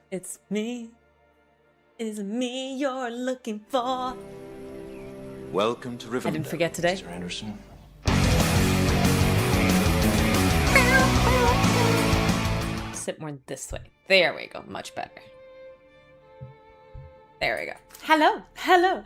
It's me. Is it me you're looking for? Welcome to River. I didn't forget today. Mr. Anderson. Sit more this way. There we go. Much better. There we go. Hello. Hello.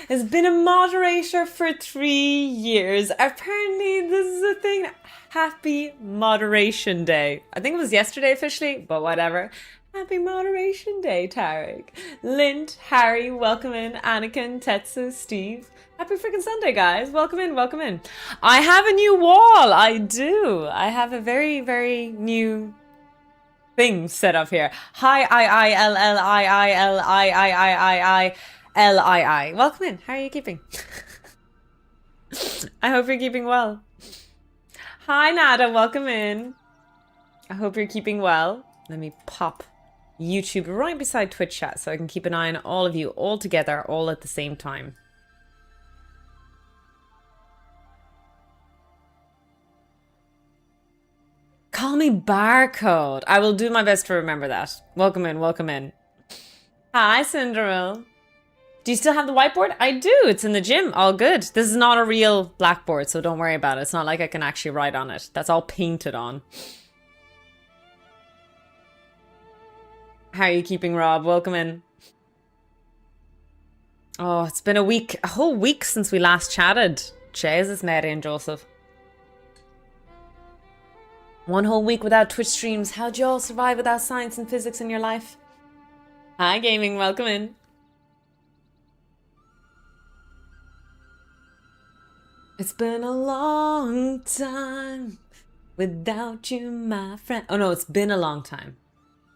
Has been a moderator for 3 years. Apparently this is a thing. Happy Moderation Day. I think it was yesterday officially, but whatever. Happy Moderation Day, Tarek. Lint, Harry, welcome in. Anakin, Tetsu, Steve. Happy freaking Sunday, guys. Welcome in, welcome in. I have a new wall. I do. I have a very, very new thing set up here. Hi, I. Welcome in. How are you keeping? I hope you're keeping well. Hi, Nada. Welcome in. I hope you're keeping well. Let me pop YouTube right beside Twitch chat so I can keep an eye on all of you all together, all at the same time. Call me Barcode. I will do my best to remember that. Welcome in, welcome in. Hi, Cinderella. Do you still have the whiteboard? I do. It's in the gym. All good. This is not a real blackboard, so don't worry about it. It's not like I can actually write on it. That's all painted on. How are you keeping, Rob? Welcome in. Oh, it's been a whole week since we last chatted. Jesus, Mary and Joseph. 1 whole week without Twitch streams. How'd you all survive without science and physics in your life? Hi, gaming. Welcome in. It's been a long time without you, my friend. Oh, no, it's been a long time.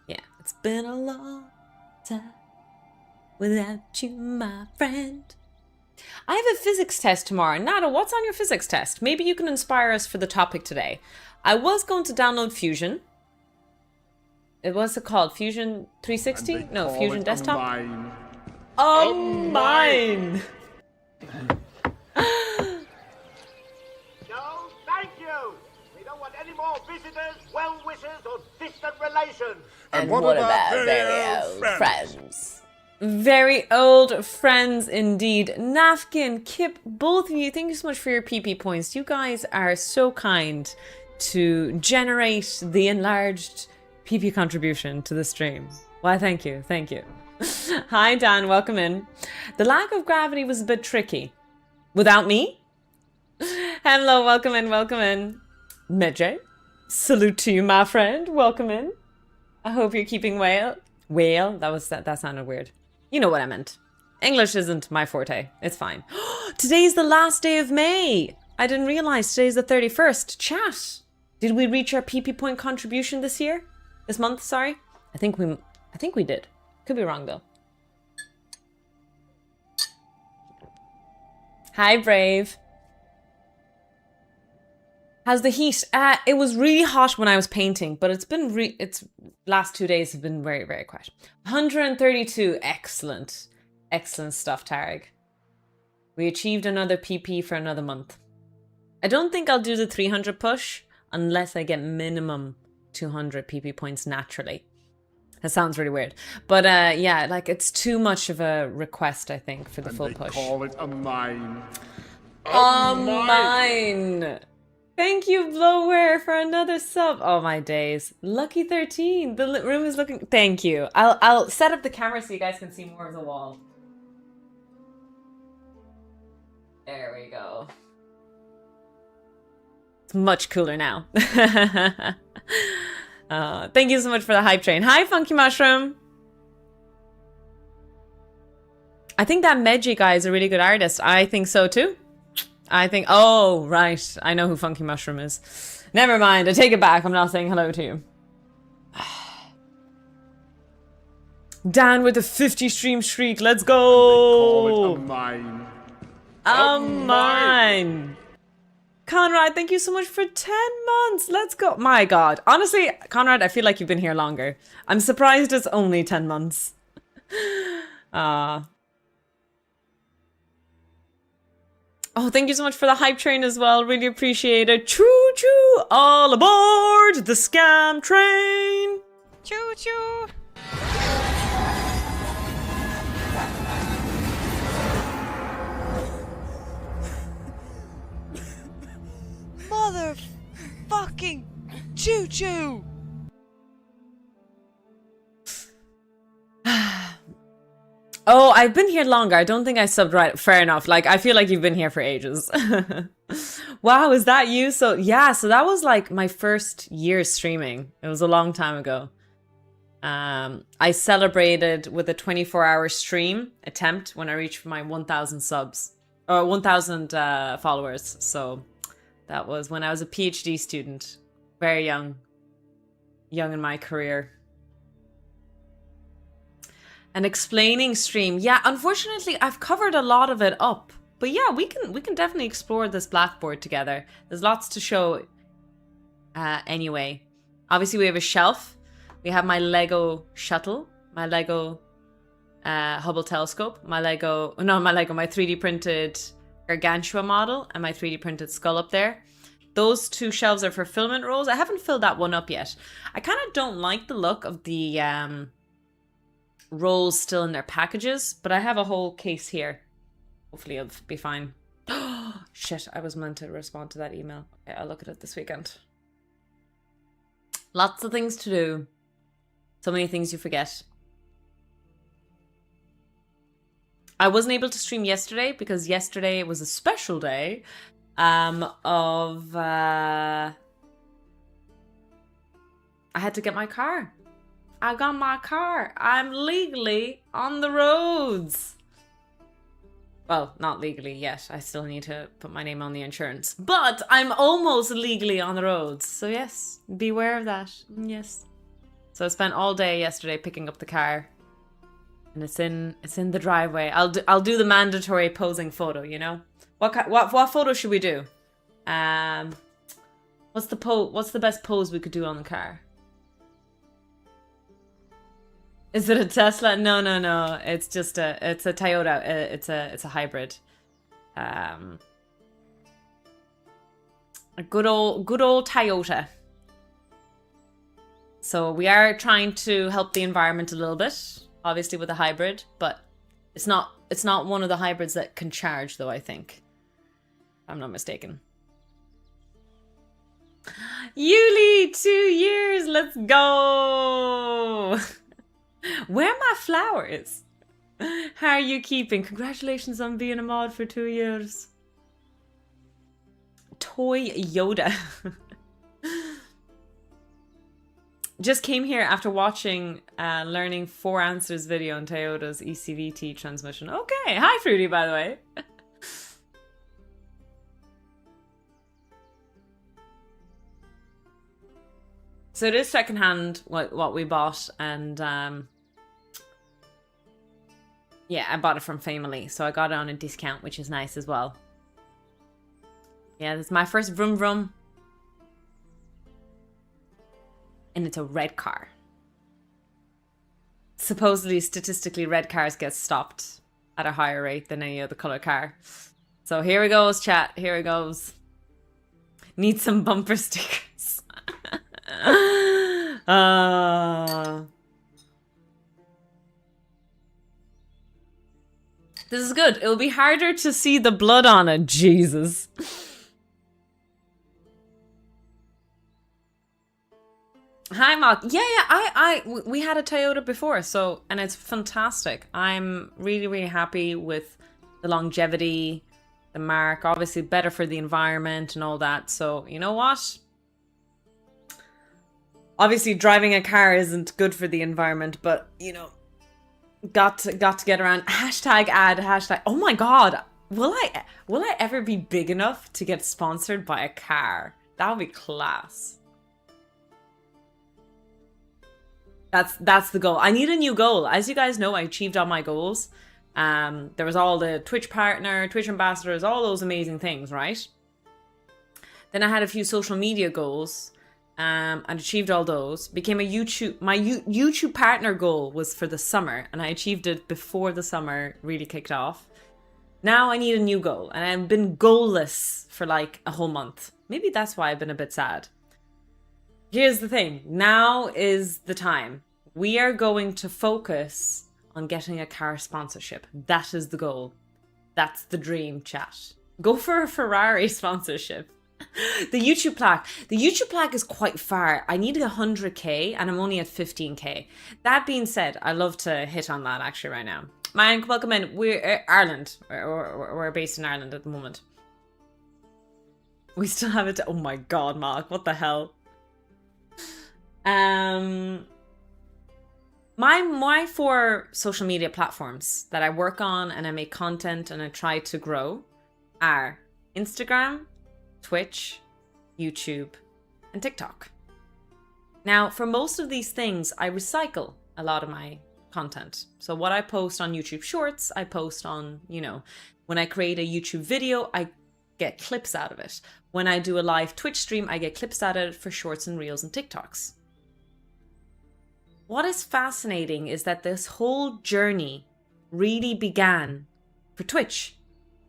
Yeah, it's been a long time without you, my friend. I have a physics test tomorrow. Nada, what's on your physics test? Maybe you can inspire us for the topic today. I was going to download Fusion. What's it called? Fusion 360? No, Fusion Desktop? Mine. Mine! No, thank you. We don't want any more visitors, well-wishers, or distant relations. And what about very old friends? Very old friends indeed. Nafkin, Kip, both of you, thank you so much for your PP points. You guys are so kind to generate the enlarged PP contribution to the stream. Why, thank you, thank you. Hi, Dan, welcome in. The lack of gravity was a bit tricky. Without me? Hello, welcome in, welcome in. Medjay, salute to you, my friend. Welcome in. I hope you're keeping well. Whale? That sounded weird. You know what I meant. English isn't my forte. It's fine. Today's the last day of May. I didn't realize today's the 31st. Chat. Did we reach our PP point contribution this year? This month, sorry? I think we did. Could be wrong though. Hi, Brave. How's the heat? It was really hot when I was painting, but it's last 2 days have been very, very quiet. 132. Excellent. Excellent stuff, Tarek. We achieved another PP for another month. I don't think I'll do the 300 push unless I get minimum 200 PP points naturally. That sounds really weird. But yeah, like it's too much of a request, I think, for the full push. Call it a mine. Mine. Thank you, Blowware, for another sub. Oh, my days. Lucky 13. The room is looking... Thank you. I'll set up the camera so you guys can see more of the wall. There we go. It's much cooler now. Thank you so much for the hype train. Hi, Funky Mushroom. I think that Meji guy is a really good artist. I think so too. Oh, right. I know who Funky Mushroom is. Never mind. I take it back. I'm not saying hello to you. Dan with the 50 stream streak. Let's go. Call it a mine. Mine. Conrad, thank you so much for 10 months. Let's go. My God. Honestly, Conrad, I feel like you've been here longer. I'm surprised it's only 10 months. Oh, thank you so much for the hype train as well. Really appreciate it. Choo choo. All aboard the scam train. Choo choo. Choo choo! Oh, I've been here longer. I don't think I subbed right. Fair enough. Like, I feel like you've been here for ages. Wow, is that you? So, yeah, so that was like my first year streaming. It was a long time ago. I celebrated with a 24-hour stream attempt when I reached my 1,000 subs. Or 1,000 followers. So, that was when I was a PhD student. Very young. Young in my career. An explaining stream. Yeah, unfortunately, I've covered a lot of it up. But yeah, we can definitely explore this Blackboard together. There's lots to show anyway. Obviously, we have a shelf. We have my Lego shuttle, my Lego Hubble telescope, my 3D printed Gargantua model, and my 3D printed skull up there. Those two shelves are for filament rolls. I haven't filled that one up yet. I kind of don't like the look of the rolls still in their packages, but I have a whole case here. Hopefully it'll be fine. Shit, I was meant to respond to that email. Okay, I'll look at it this weekend. Lots of things to do. So many things you forget. I wasn't able to stream yesterday because yesterday was a special day I had to get my car. I got my car. I'm legally on the roads. Well, not legally yet. I still need to put my name on the insurance. But I'm almost legally on the roads. So yes, beware of that. Yes. So I spent all day yesterday picking up the car. And it's in the driveway. I'll do the mandatory posing photo, you know? What photo should we do? What's the best pose we could do on the car? Is it a Tesla? No. It's a Toyota. It's a hybrid. A good old Toyota. So we are trying to help the environment a little bit, obviously with a hybrid, but it's not one of the hybrids that can charge though, I think. If I'm not mistaken. Yuli, 2 years, let's go! Where are my flowers? How are you keeping? Congratulations on being a mod for 2 years. Toy Yoda. Just came here after watching Learning 4 Answers video on Toyota's ECVT transmission. Okay, hi Fruity, by the way. So it is secondhand what we bought, and yeah, I bought it from Family, so I got it on a discount, which is nice as well. Yeah, this is my first vroom vroom. And it's a red car. Supposedly, statistically, red cars get stopped at a higher rate than any other color car. So here it goes, chat. Here it goes. Need some bumper stickers. This is good. It'll be harder to see the blood on it. Jesus. Hi, Mark. Yeah. We had a Toyota before, so, and it's fantastic. I'm really, really happy with the longevity, the mark. Obviously, better for the environment and all that. So, you know what? Obviously, driving a car isn't good for the environment, but you know, got to get around. Hashtag ad. Hashtag. Oh my God. Will I ever be big enough to get sponsored by a car? That would be class. That's the goal. I need a new goal. As you guys know, I achieved all my goals. There was all the Twitch partner, Twitch ambassadors, all those amazing things, right? Then I had a few social media goals. And achieved all those. Became a YouTube. My YouTube partner goal was for the summer, and I achieved it before the summer really kicked off. Now I need a new goal, and I've been goalless for like a whole month. Maybe that's why I've been a bit sad. Here's the thing. Now is the time. We are going to focus on getting a car sponsorship. That is the goal. That's the dream, chat. Go for a Ferrari sponsorship. The YouTube plaque. The YouTube plaque is quite far. I need 100k and I'm only at 15k. That being said, I love to hit on that actually right now. Mayank, welcome in. We're Ireland. We're based in Ireland at the moment. We still have it. Oh my god, Mark. What the hell? My 4 social media platforms that I work on and I make content and I try to grow are Instagram, Twitch, YouTube, and TikTok. Now, for most of these things, I recycle a lot of my content. So what I post on YouTube Shorts, I post on, you know, when I create a YouTube video, I get clips out of it. When I do a live Twitch stream, I get clips out of it for Shorts and Reels and TikToks. What is fascinating is that this whole journey really began for Twitch.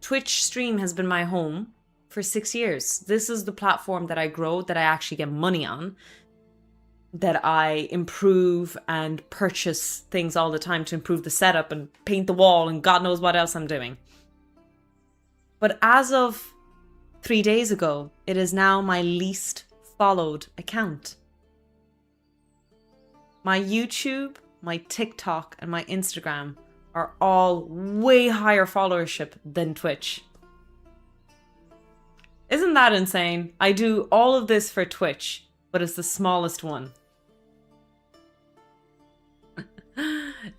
Twitch stream has been my home for 6 years. This is the platform that I grow, that I actually get money on, that I improve and purchase things all the time to improve the setup and paint the wall and God knows what else I'm doing. But as of 3 days ago, it is now my least followed account. My YouTube, my TikTok, and my Instagram are all way higher followership than Twitch. Isn't that insane? I do all of this for Twitch, but it's the smallest one.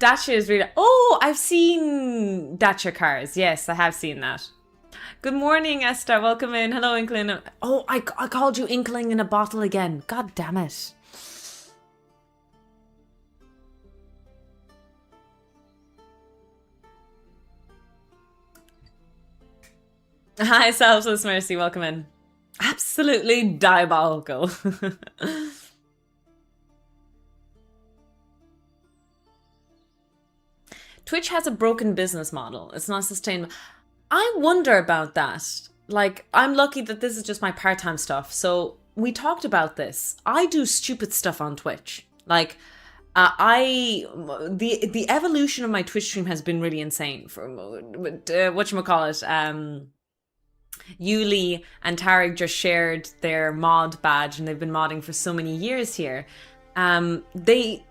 Dacia is really... Oh, I've seen Dacia cars. Yes, I have seen that. Good morning, Esther. Welcome in. Hello, Inkling. Oh, I called you Inkling in a bottle again. God damn it. Hi, Selfless Mercy. Welcome in. Absolutely diabolical. Twitch has a broken business model. It's not sustainable. I wonder about that. Like, I'm lucky that this is just my part-time stuff. So we talked about this. I do stupid stuff on Twitch. Like, the evolution of my Twitch stream has been really insane. From whatchamacallit, Yuli and Tarek just shared their mod badge and they've been modding for so many years here. Maybe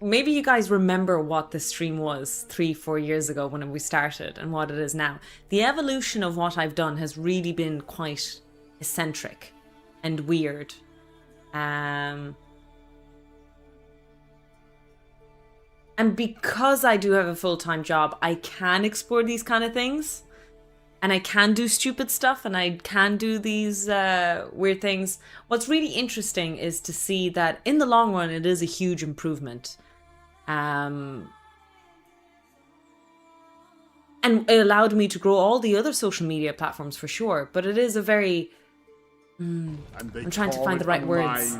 you guys remember what the stream was 3-4 years ago when we started and what it is now. The evolution of what I've done has really been quite eccentric and weird. And because I do have a full-time job, I can explore these kind of things. And I can do stupid stuff and I can do these weird things. What's really interesting is to see that in the long run, it is a huge improvement. And it allowed me to grow all the other social media platforms for sure. But it is a very... I'm trying to find the right words.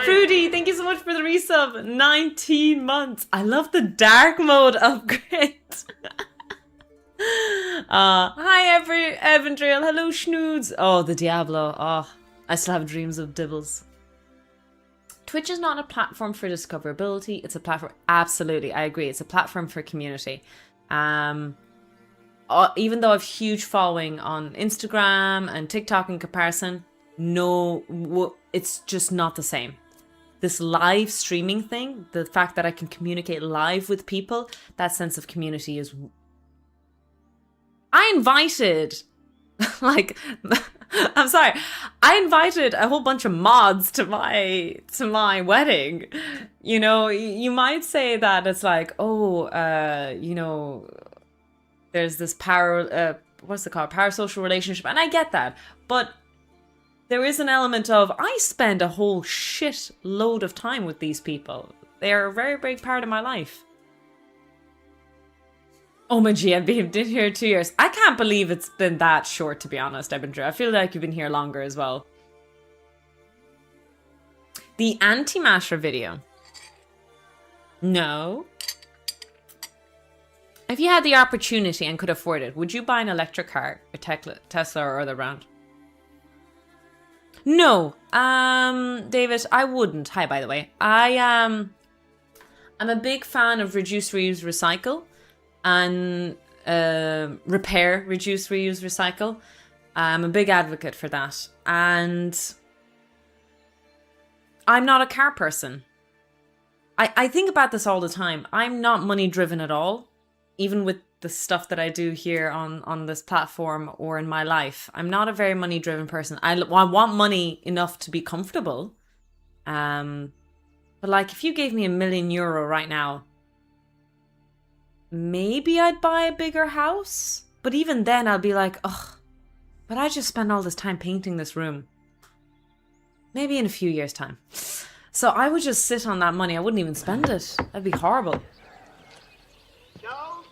Fruity, thank you so much for the resub. 19 months. I love the dark mode upgrade. Hi Evandriel, hello Schnoods. Oh, the Diablo. Oh, I still have dreams of Dibbles. Twitch is not a platform for discoverability. It's a platform. Absolutely, I agree. It's a platform for community. Even though I've huge following on Instagram and TikTok in comparison, no, it's just not the same. This live streaming thing, the fact that I can communicate live with people, that sense of community is... I invited, I'm sorry, I invited a whole bunch of mods to my wedding. You know, you might say that it's like, oh, you know, there's this parasocial relationship, and I get that, but there is an element of, I spend a whole shit load of time with these people. They are a very big part of my life. Oh my G, I've been here 2 years. I can't believe it's been that short, to be honest, Evandrew. I feel like you've been here longer as well. The anti-masher video. No. If you had the opportunity and could afford it, would you buy an electric car, a Tesla or other brand? No. David, I wouldn't. Hi, by the way. I'm a big fan of reduce, reuse, recycle. And repair, reduce, reuse, recycle. I'm a big advocate for that. And I'm not a car person. I think about this all the time. I'm not money driven at all, even with the stuff that I do here on this platform or in my life. I'm not a very money driven person. I want money enough to be comfortable. But like if you gave me €1,000,000 right now, maybe I'd buy a bigger house. But even then I'll be like, ugh, but I just spent all this time painting this room. Maybe in a few years' time. So I would just sit on that money. I wouldn't even spend it. That'd be horrible.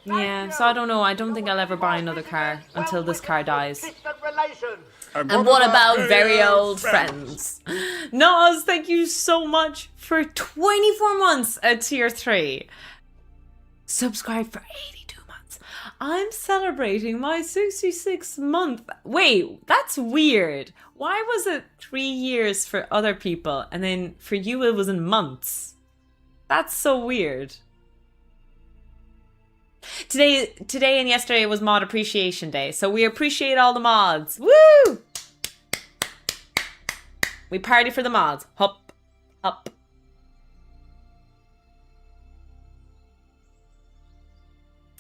Yeah, so I don't know. I don't think I'll ever buy another car until this car dies. And what about very old friends? Noz, thank you so much for 24 months at tier 3. Subscribe for 82 months. I'm celebrating my 66th month. Wait, that's weird. Why was it 3 years for other people and then for you it was in months? That's so weird. Today and yesterday was Mod Appreciation Day, so we appreciate all the mods. Woo! We party for the mods. Hop, up.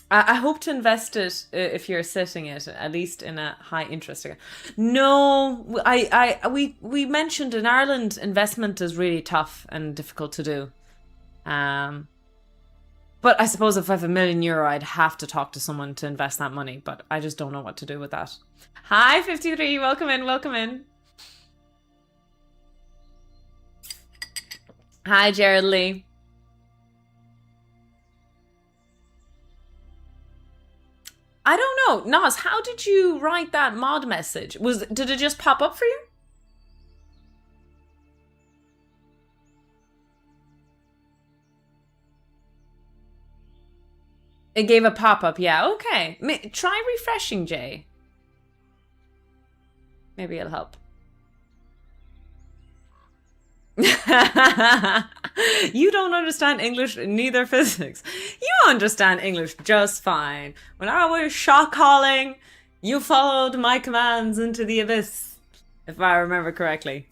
I hope to invest it if you're sitting it, at least in a high interest. No, we mentioned in Ireland investment is really tough and difficult to do. But I suppose if I have €1,000,000, I'd have to talk to someone to invest that money. But I just don't know what to do with that. Hi, 53. Welcome in. Welcome in. Hi, Jared Lee. I don't know. Noz, how did you write that mod message? Did it just pop up for you? It gave a pop-up, yeah. Okay. Try refreshing, Jay. Maybe it'll help. You don't understand English, neither physics. You understand English just fine. When I was shot calling, you followed my commands into the abyss, if I remember correctly.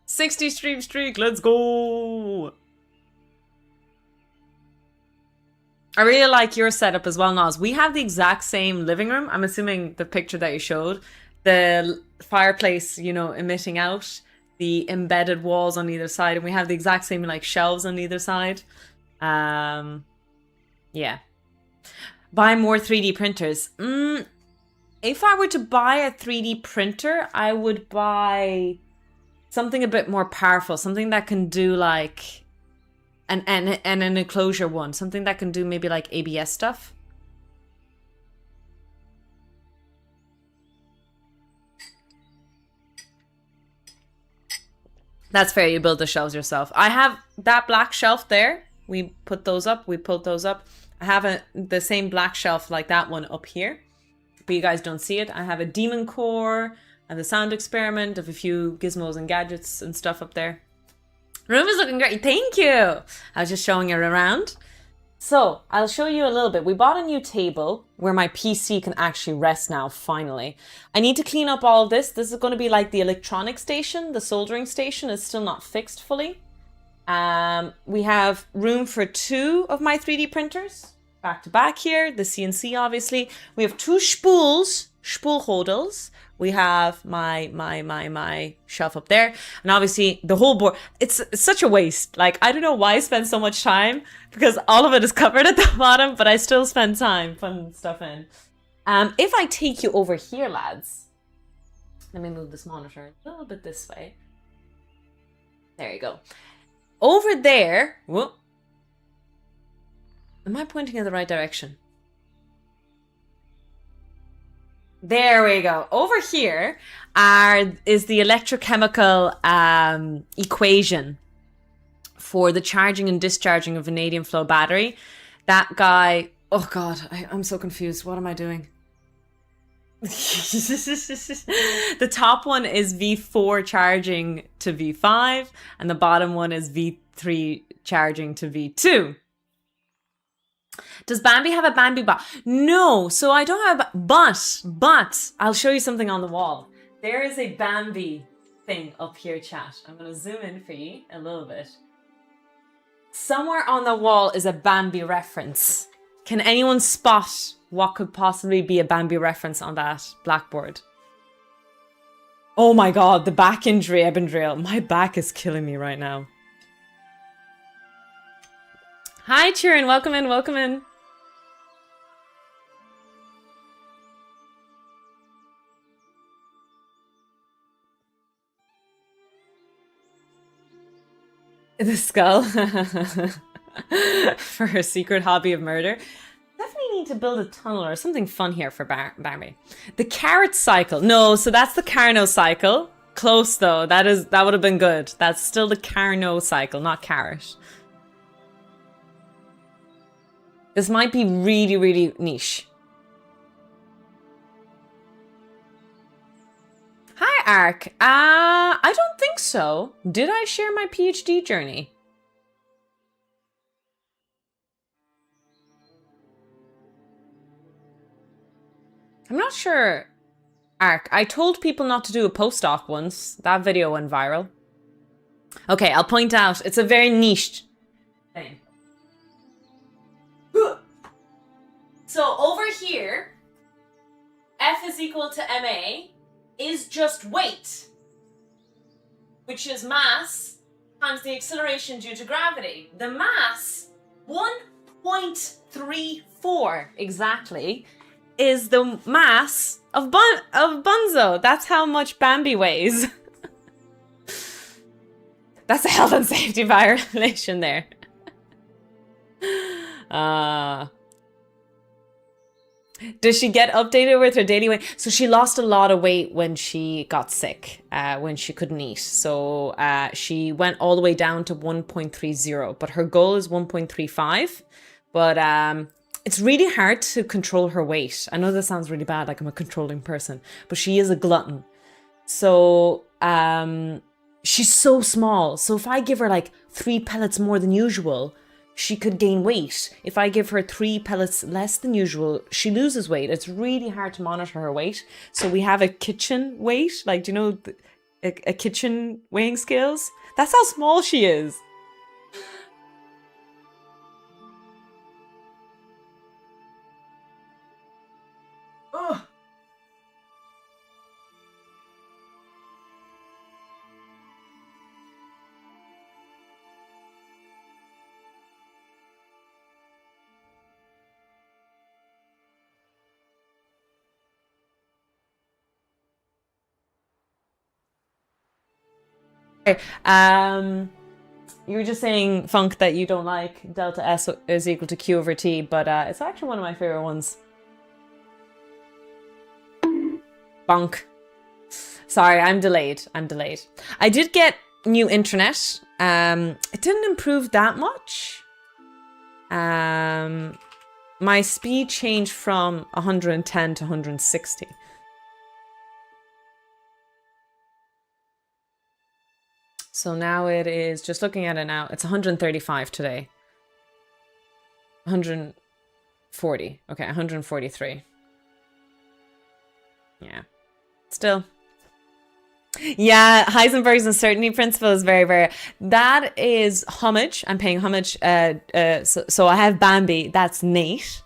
60 stream streak, let's go! I really like your setup as well, Noz. We have the exact same living room. I'm assuming the picture that you showed. The fireplace, you know, emitting out. The embedded walls on either side. And we have the exact same, like, shelves on either side. Yeah. Buy more 3D printers. If I were to buy a 3D printer, I would buy something a bit more powerful. Something that can do, like... And an enclosure one. Something that can do maybe like ABS stuff. That's fair. You build the shelves yourself. I have that black shelf there. We put those up. We pulled those up. I have the same black shelf like that one up here. But you guys don't see it. I have a demon core. I have the sound experiment. I have a few gizmos and gadgets and stuff up there. Room is looking great. Thank you. I was just showing it around. So I'll show you a little bit. We bought a new table where my PC can actually rest now, finally. I need to clean up all of this. This is going to be like the electronic station. The soldering station is still not fixed fully. We have room for 2 of my 3D printers. Back to back here. The CNC, obviously. We have 2 spoolhodels. We have my shelf up there. And obviously the whole board, it's such a waste. Like, I don't know why I spend so much time because all of it is covered at the bottom, but I still spend time putting stuff in. If I take you over here, lads, let me move this monitor a little bit this way. There you go. Over there, whoop. Am I pointing in the right direction? There we go. Over here is the electrochemical equation for the charging and discharging of vanadium flow battery. That guy, oh God, I'm so confused. What am I doing? The top one is V4 charging to V5 and the bottom one is V3 charging to V2. Does Bambi have a Bambi bot? No, so I don't have, but I'll show you something on the wall. There is a Bambi thing up here, chat. I'm going to zoom in for you a little bit. Somewhere on the wall is a Bambi reference. Can anyone spot what could possibly be a Bambi reference on that blackboard? Oh my god, the back injury, Ebendriel. My back is killing me right now. Hi, Turin. Welcome in, welcome in. The skull. For her secret hobby of murder. Definitely need to build a tunnel or something fun here for Bambi. The carrot cycle. No, so that's the Carno cycle. Close though. That would have been good. That's still the Carno cycle, not carrot. This might be really, really niche. Hi, Ark. I don't think so. Did I share my PhD journey? I'm not sure, Ark. I told people not to do a postdoc once. That video went viral. Okay, I'll point out. It's a very niche thing. So over here, F is equal to ma is just weight, which is mass times the acceleration due to gravity. The mass, 1.34 exactly, is the mass of Bunzo. That's how much Bambi weighs. That's a health and safety violation there. Does she get updated with her daily weight? So she lost a lot of weight when she got sick, when she couldn't eat. So she went all the way down to 1.30, but her goal is 1.35. But it's really hard to control her weight. I know this sounds really bad, like I'm a controlling person, but she is a glutton. So she's so small. So if I give her like 3 pellets more than usual, she could gain weight. If I give her 3 pellets less than usual, she loses weight. It's really hard to monitor her weight. So we have a kitchen weight, like, do you know, a kitchen weighing scales? That's how small she is. Ugh. You were just saying, Funk, that you don't like delta S is equal to Q over T, but it's actually one of my favorite ones. Bonk. Sorry, I'm delayed. I did get new internet. It didn't improve that much. My speed changed from 110 to 160. So now it is, just looking at it now, it's 135 today. 140. Okay, 143. Yeah. Still. Yeah, Heisenberg's uncertainty principle is very, very... That is homage. I'm paying homage. So I have Bambi. That's Nate.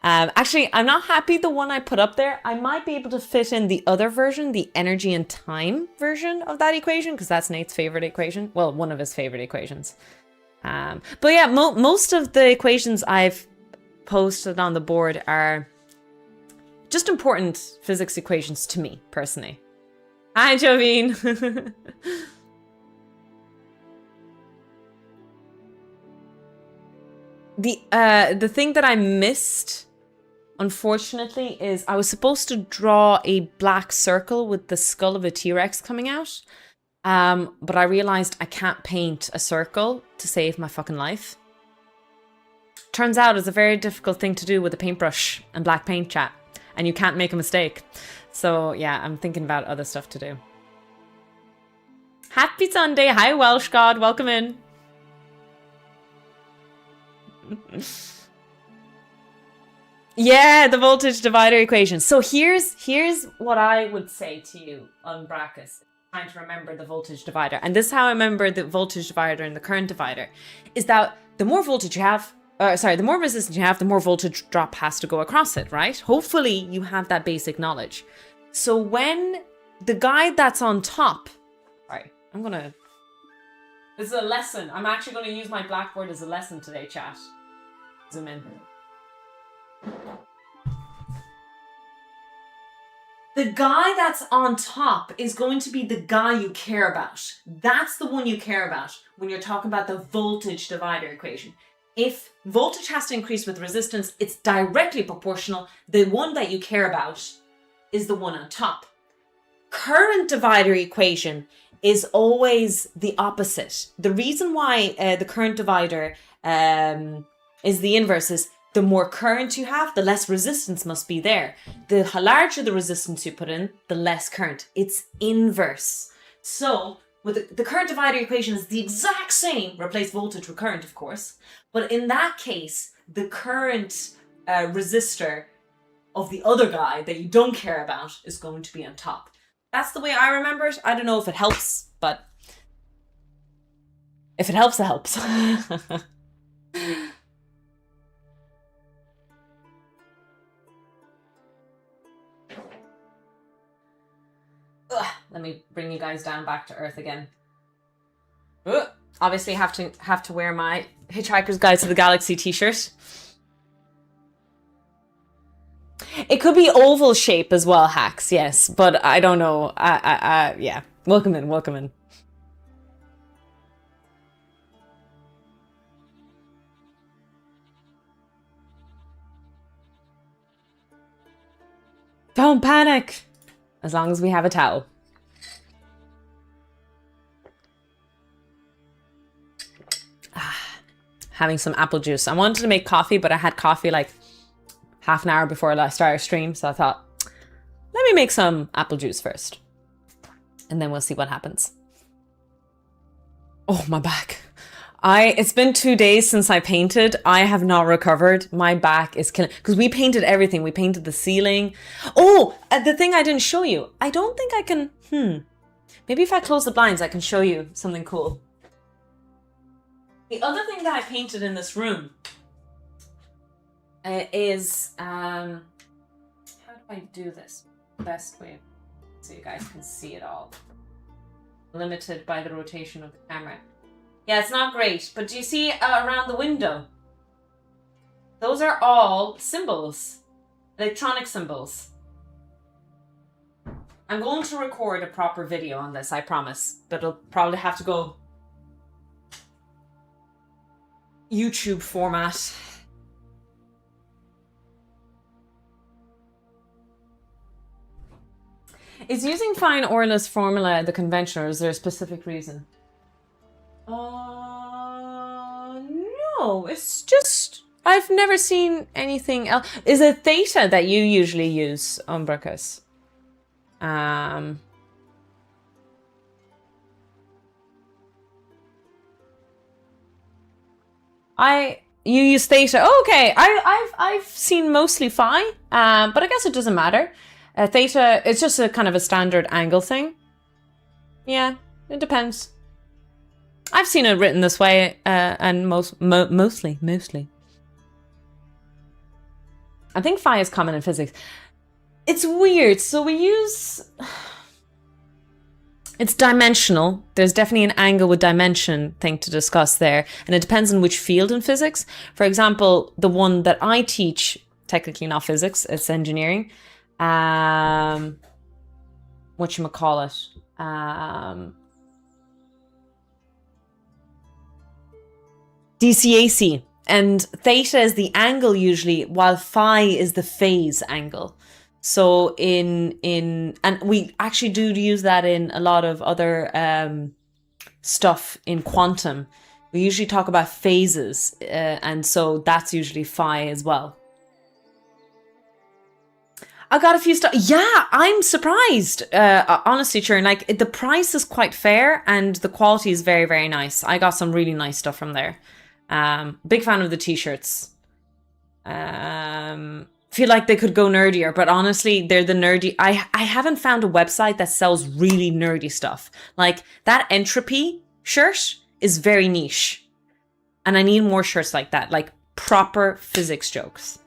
Actually, I'm not happy the one I put up there. I might be able to fit in the other version, the energy and time version of that equation, because that's Nate's favorite equation. Well, one of his favorite equations. But yeah, most of the equations I've posted on the board are just important physics equations to me, personally. Hi, Jovine. The thing that I missed, unfortunately, is I was supposed to draw a black circle with the skull of a T-Rex coming out. But I realized I can't paint a circle to save my fucking life. Turns out it's a very difficult thing to do with a paintbrush and black paint, chat. And you can't make a mistake. So yeah, I'm thinking about other stuff to do. Happy Sunday. Hi, Welsh God. Welcome in. Yeah, the voltage divider equation. So here's what I would say to you on brackets, trying to remember the voltage divider. And this is how I remember the voltage divider and the current divider, is that the more voltage you have, the more resistance you have, the more voltage drop has to go across it, right? Hopefully you have that basic knowledge. So when the guy that's on top, right, this is a lesson. I'm actually going to use my blackboard as a lesson today, chat. Zoom in. The guy that's on top is going to be the guy you care about. That's the one you care about when you're talking about the voltage divider equation. If voltage has to increase with resistance, it's directly proportional. The one that you care about is the one on top. Current divider equation is always the opposite. The reason why the current divider is the inverse is the more current you have, the less resistance must be there. The larger the resistance you put in, the less current. It's inverse. So with the current divider equation is the exact same, replace voltage with current, of course. But in that case, the current resistor of the other guy that you don't care about is going to be on top. That's the way I remember it. I don't know if it helps, but if it helps, it helps. Let me bring you guys down back to earth again. Obviously have to wear my Hitchhiker's Guide to the Galaxy t-shirt. It could be oval shape as well, Hacks, yes, but I don't know. Yeah. Welcome in. Don't panic. As long as we have a towel. Having some apple juice. I wanted to make coffee, but I had coffee like half an hour before I started stream, so I thought, let me make some apple juice first. And then we'll see what happens. Oh, my back. It's been 2 days since I painted. I have not recovered. My back is killing, because we painted everything. We painted the ceiling. Oh, the thing I didn't show you. I don't think I can, maybe if I close the blinds, I can show you something cool. The other thing that I painted in this room is, how do I do this? Best way so you guys can see it all. Limited by the rotation of the camera. Yeah, it's not great, but do you see around the window? Those are all symbols, electronic symbols. I'm going to record a proper video on this, I promise, but it'll probably have to go YouTube format. Is using fine Euler's formula the convention, or is there a specific reason? No, it's just, I've never seen anything else. Is it theta that you usually use, Umbracus? You use theta. Oh, okay, I've seen mostly phi, but I guess it doesn't matter. Theta, it's just a kind of a standard angle thing. Yeah, it depends. I've seen it written this way, and mostly. I think phi is common in physics. It's weird. So we use... It's dimensional. There's definitely an angle with dimension thing to discuss there. And it depends on which field in physics. For example, the one that I teach, technically not physics, it's engineering. Whatchamacallit? DCAC. And theta is the angle usually, while phi is the phase angle. So and we actually do use that in a lot of other stuff in quantum. We usually talk about phases, and so that's usually phi as well. I got a few stuff. Yeah, I'm surprised. Honestly, Churn, like the price is quite fair and the quality is very, very nice. I got some really nice stuff from there. Big fan of the t-shirts. feel like they could go nerdier, but honestly, they're the nerdy. I haven't found a website that sells really nerdy stuff. Like that Entropy shirt is very niche. And I need more shirts like that, like proper physics jokes.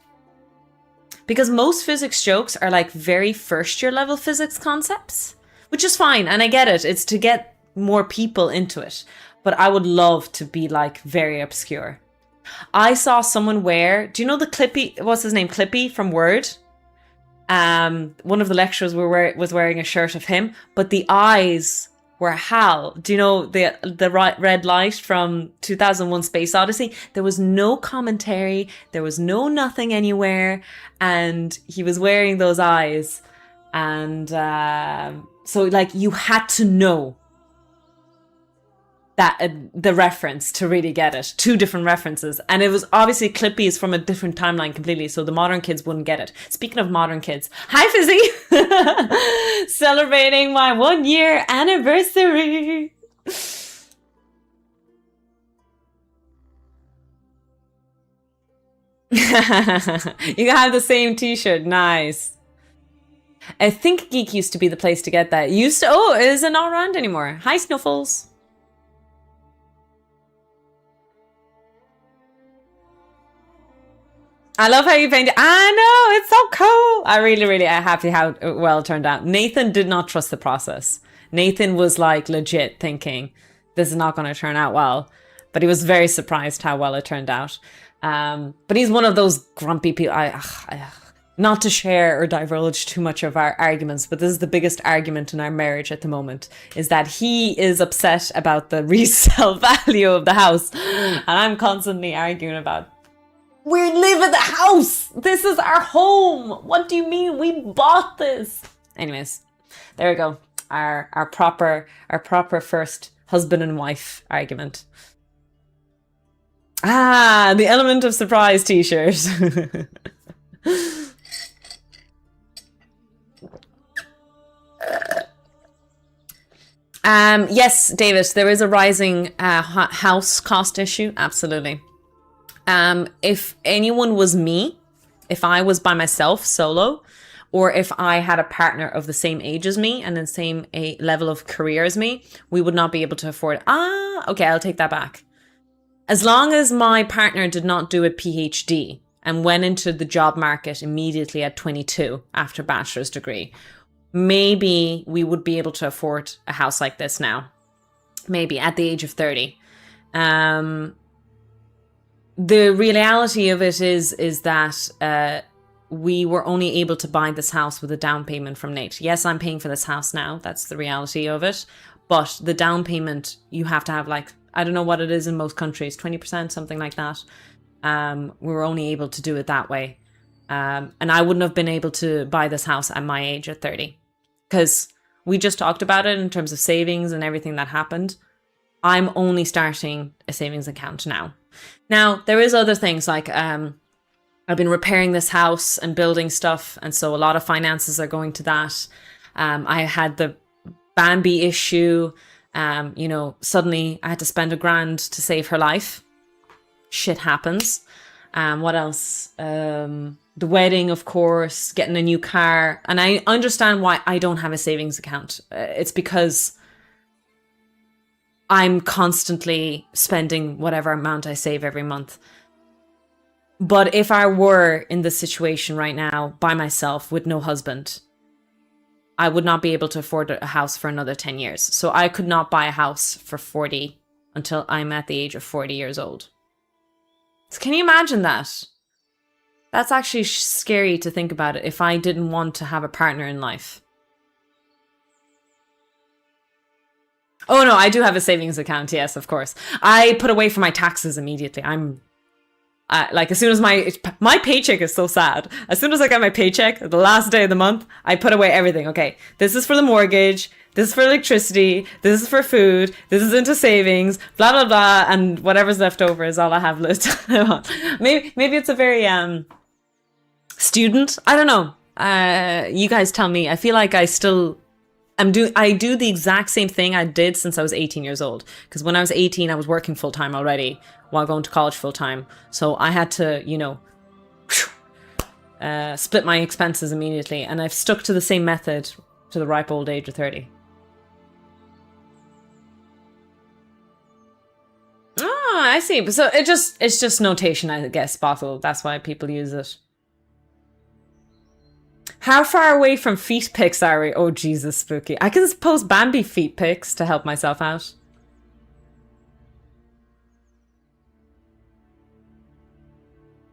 Because most physics jokes are like very first year level physics concepts, which is fine. And I get it. It's to get more people into it. But I would love to be like very obscure. I saw someone wear, do you know the Clippy, what's his name? Clippy from Word. One of the lecturers was wearing a shirt of him, but the eyes were Hal. Do you know the red light from 2001 Space Odyssey? There was no commentary. There was no nothing anywhere. And he was wearing those eyes. And so like you had to know that the reference to really get it. Two different references. And it was obviously Clippy is from a different timeline completely, so the modern kids wouldn't get it. Speaking of modern kids, hi Fizzy! Celebrating my 1 year anniversary! You have the same t-shirt, nice. I think Geek used to be the place to get that. Is it not around anymore? Hi Snuffles! I love how you painted. I know, it's so cool. I really am happy how well it turned out. Nathan did not trust the process. Nathan was like legit thinking this is not going to turn out well, but he was very surprised how well it turned out. But he's one of those grumpy people. Not to share or divulge too much of our arguments, but this is the biggest argument in our marriage at the moment, is that he is upset about the resale value of the house. And I'm constantly arguing about, we live in the house. This is our home. What do you mean we bought this? Anyways, there we go. Our proper first husband and wife argument. Ah, the element of surprise t-shirt. Yes, David, there is a rising house cost issue. Absolutely. If anyone was me, if I was by myself solo, or if I had a partner of the same age as me and the same level of career as me, we would not be able to afford. Okay, I'll take that back. As long as my partner did not do a PhD and went into the job market immediately at 22 after bachelor's degree, maybe we would be able to afford a house like this now. Maybe at the age of 30. The reality of it is that we were only able to buy this house with a down payment from Nate. Yes, I'm paying for this house now. That's the reality of it. But the down payment, you have to have like, I don't know what it is in most countries, 20%, something like that. We were only able to do it that way. And I wouldn't have been able to buy this house at my age at 30. Because we just talked about it in terms of savings and everything that happened. I'm only starting a savings account now. Now, there is other things like I've been repairing this house and building stuff. And so a lot of finances are going to that. I had the Bambi issue. Suddenly I had to spend $1,000 to save her life. Shit happens. What else? The wedding, of course, getting a new car. And I understand why I don't have a savings account. It's because I'm constantly spending whatever amount I save every month. But if I were in this situation right now by myself with no husband, I would not be able to afford a house for another 10 years. So I could not buy a house for 40 until I'm at the age of 40 years old. So can you imagine that? That's actually scary to think about it if I didn't want to have a partner in life. Oh no, I do have a savings account, yes, of course. I put away for my taxes immediately. As soon as my paycheck is so sad. As soon as I get my paycheck, the last day of the month, I put away everything. Okay, this is for the mortgage, this is for electricity, this is for food, this is into savings, blah, blah, blah, and whatever's left over is all I have left. Maybe it's a very student. I don't know. You guys tell me. I feel like I do the exact same thing I did since I was 18 years old. Because when I was 18, I was working full time already while going to college full time. So I had to, split my expenses immediately, and I've stuck to the same method to the ripe old age of 30. Oh, I see. So it's just notation, I guess, bottle. That's why people use it. How far away from feet pics are we? Oh, Jesus, spooky. I can post Bambi feet pics to help myself out.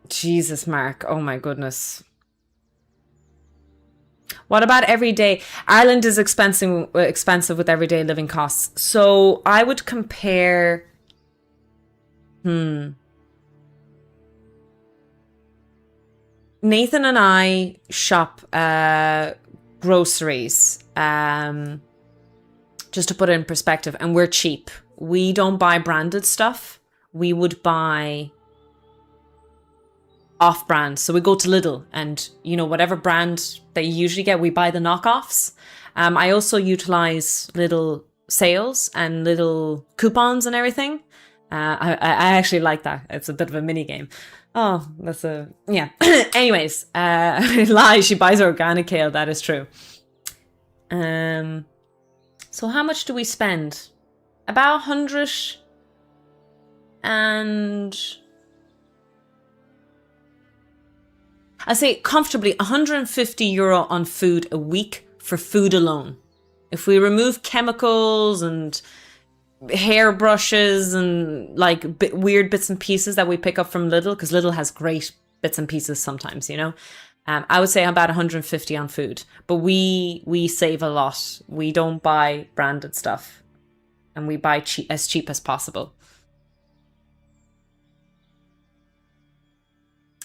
Jesus, Mark. Oh my goodness. What about everyday? Ireland is expensive with everyday living costs. So I would compare. Nathan and I shop groceries. Just to put it in perspective, and we're cheap. We don't buy branded stuff. We would buy off-brand. So we go to Lidl and, you know, whatever brand that you usually get, we buy the knockoffs. I also utilize little sales and little coupons and everything. I actually like that. It's a bit of a mini game. Oh, that's a... Yeah. Anyways, lie, she buys organic kale. That is true. So how much do we spend? About 100 and... I say comfortably €150 on food a week for food alone. If we remove chemicals and hair brushes and like weird bits and pieces that we pick up from Lidl, because Lidl has great bits and pieces sometimes, you know. I would say about 150 on food, but we save a lot. We don't buy branded stuff, and we buy as cheap as possible.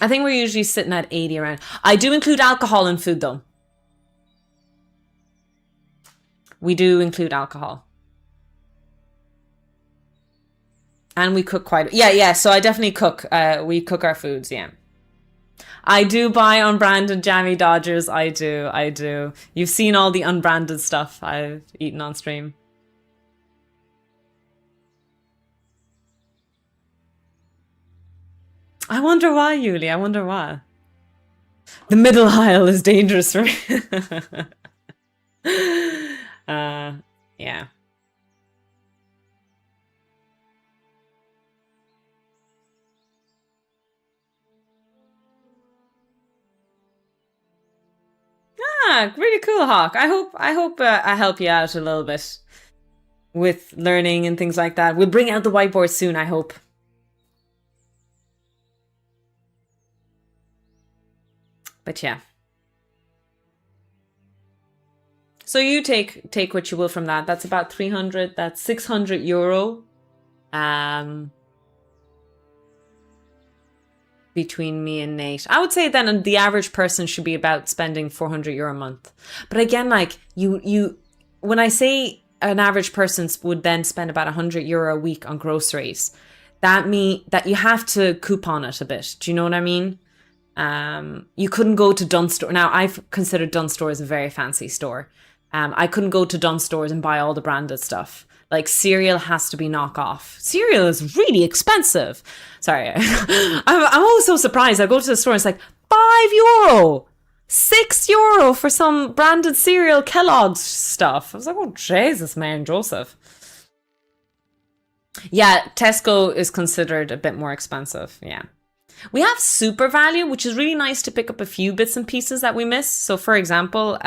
I think we're usually sitting at 80 around. I do include alcohol in food though. We do include alcohol. And we cook quite... Yeah, so I definitely cook. We cook our foods, yeah. I do buy unbranded jammy Dodgers. I do. You've seen all the unbranded stuff I've eaten on stream. I wonder why, Yuli. I wonder why. The middle aisle is dangerous for me. Yeah. Really cool, Hawk. I hope I help you out a little bit with learning and things like that. We'll bring out the whiteboard soon, I hope. But yeah. So you take what you will from that. That's about 300. That's €600. Between me and Nate. I would say then the average person should be about spending €400 a month. But again, like you when I say an average person would then spend about €100 a week on groceries, that means that you have to coupon it a bit. Do you know what I mean? You couldn't go to Dunnes Store. Now, I've considered Dunnes Store as a very fancy store. I couldn't go to Dunnes Stores and buy all the branded stuff. Like, cereal has to be knockoff. Cereal is really expensive. Sorry. I'm always so surprised. I go to the store and it's like, €5, €6 for some branded cereal Kellogg's stuff. I was like, oh, Jesus, man, Joseph. Yeah, Tesco is considered a bit more expensive. Yeah. We have Super Value, which is really nice to pick up a few bits and pieces that we miss. So, for example,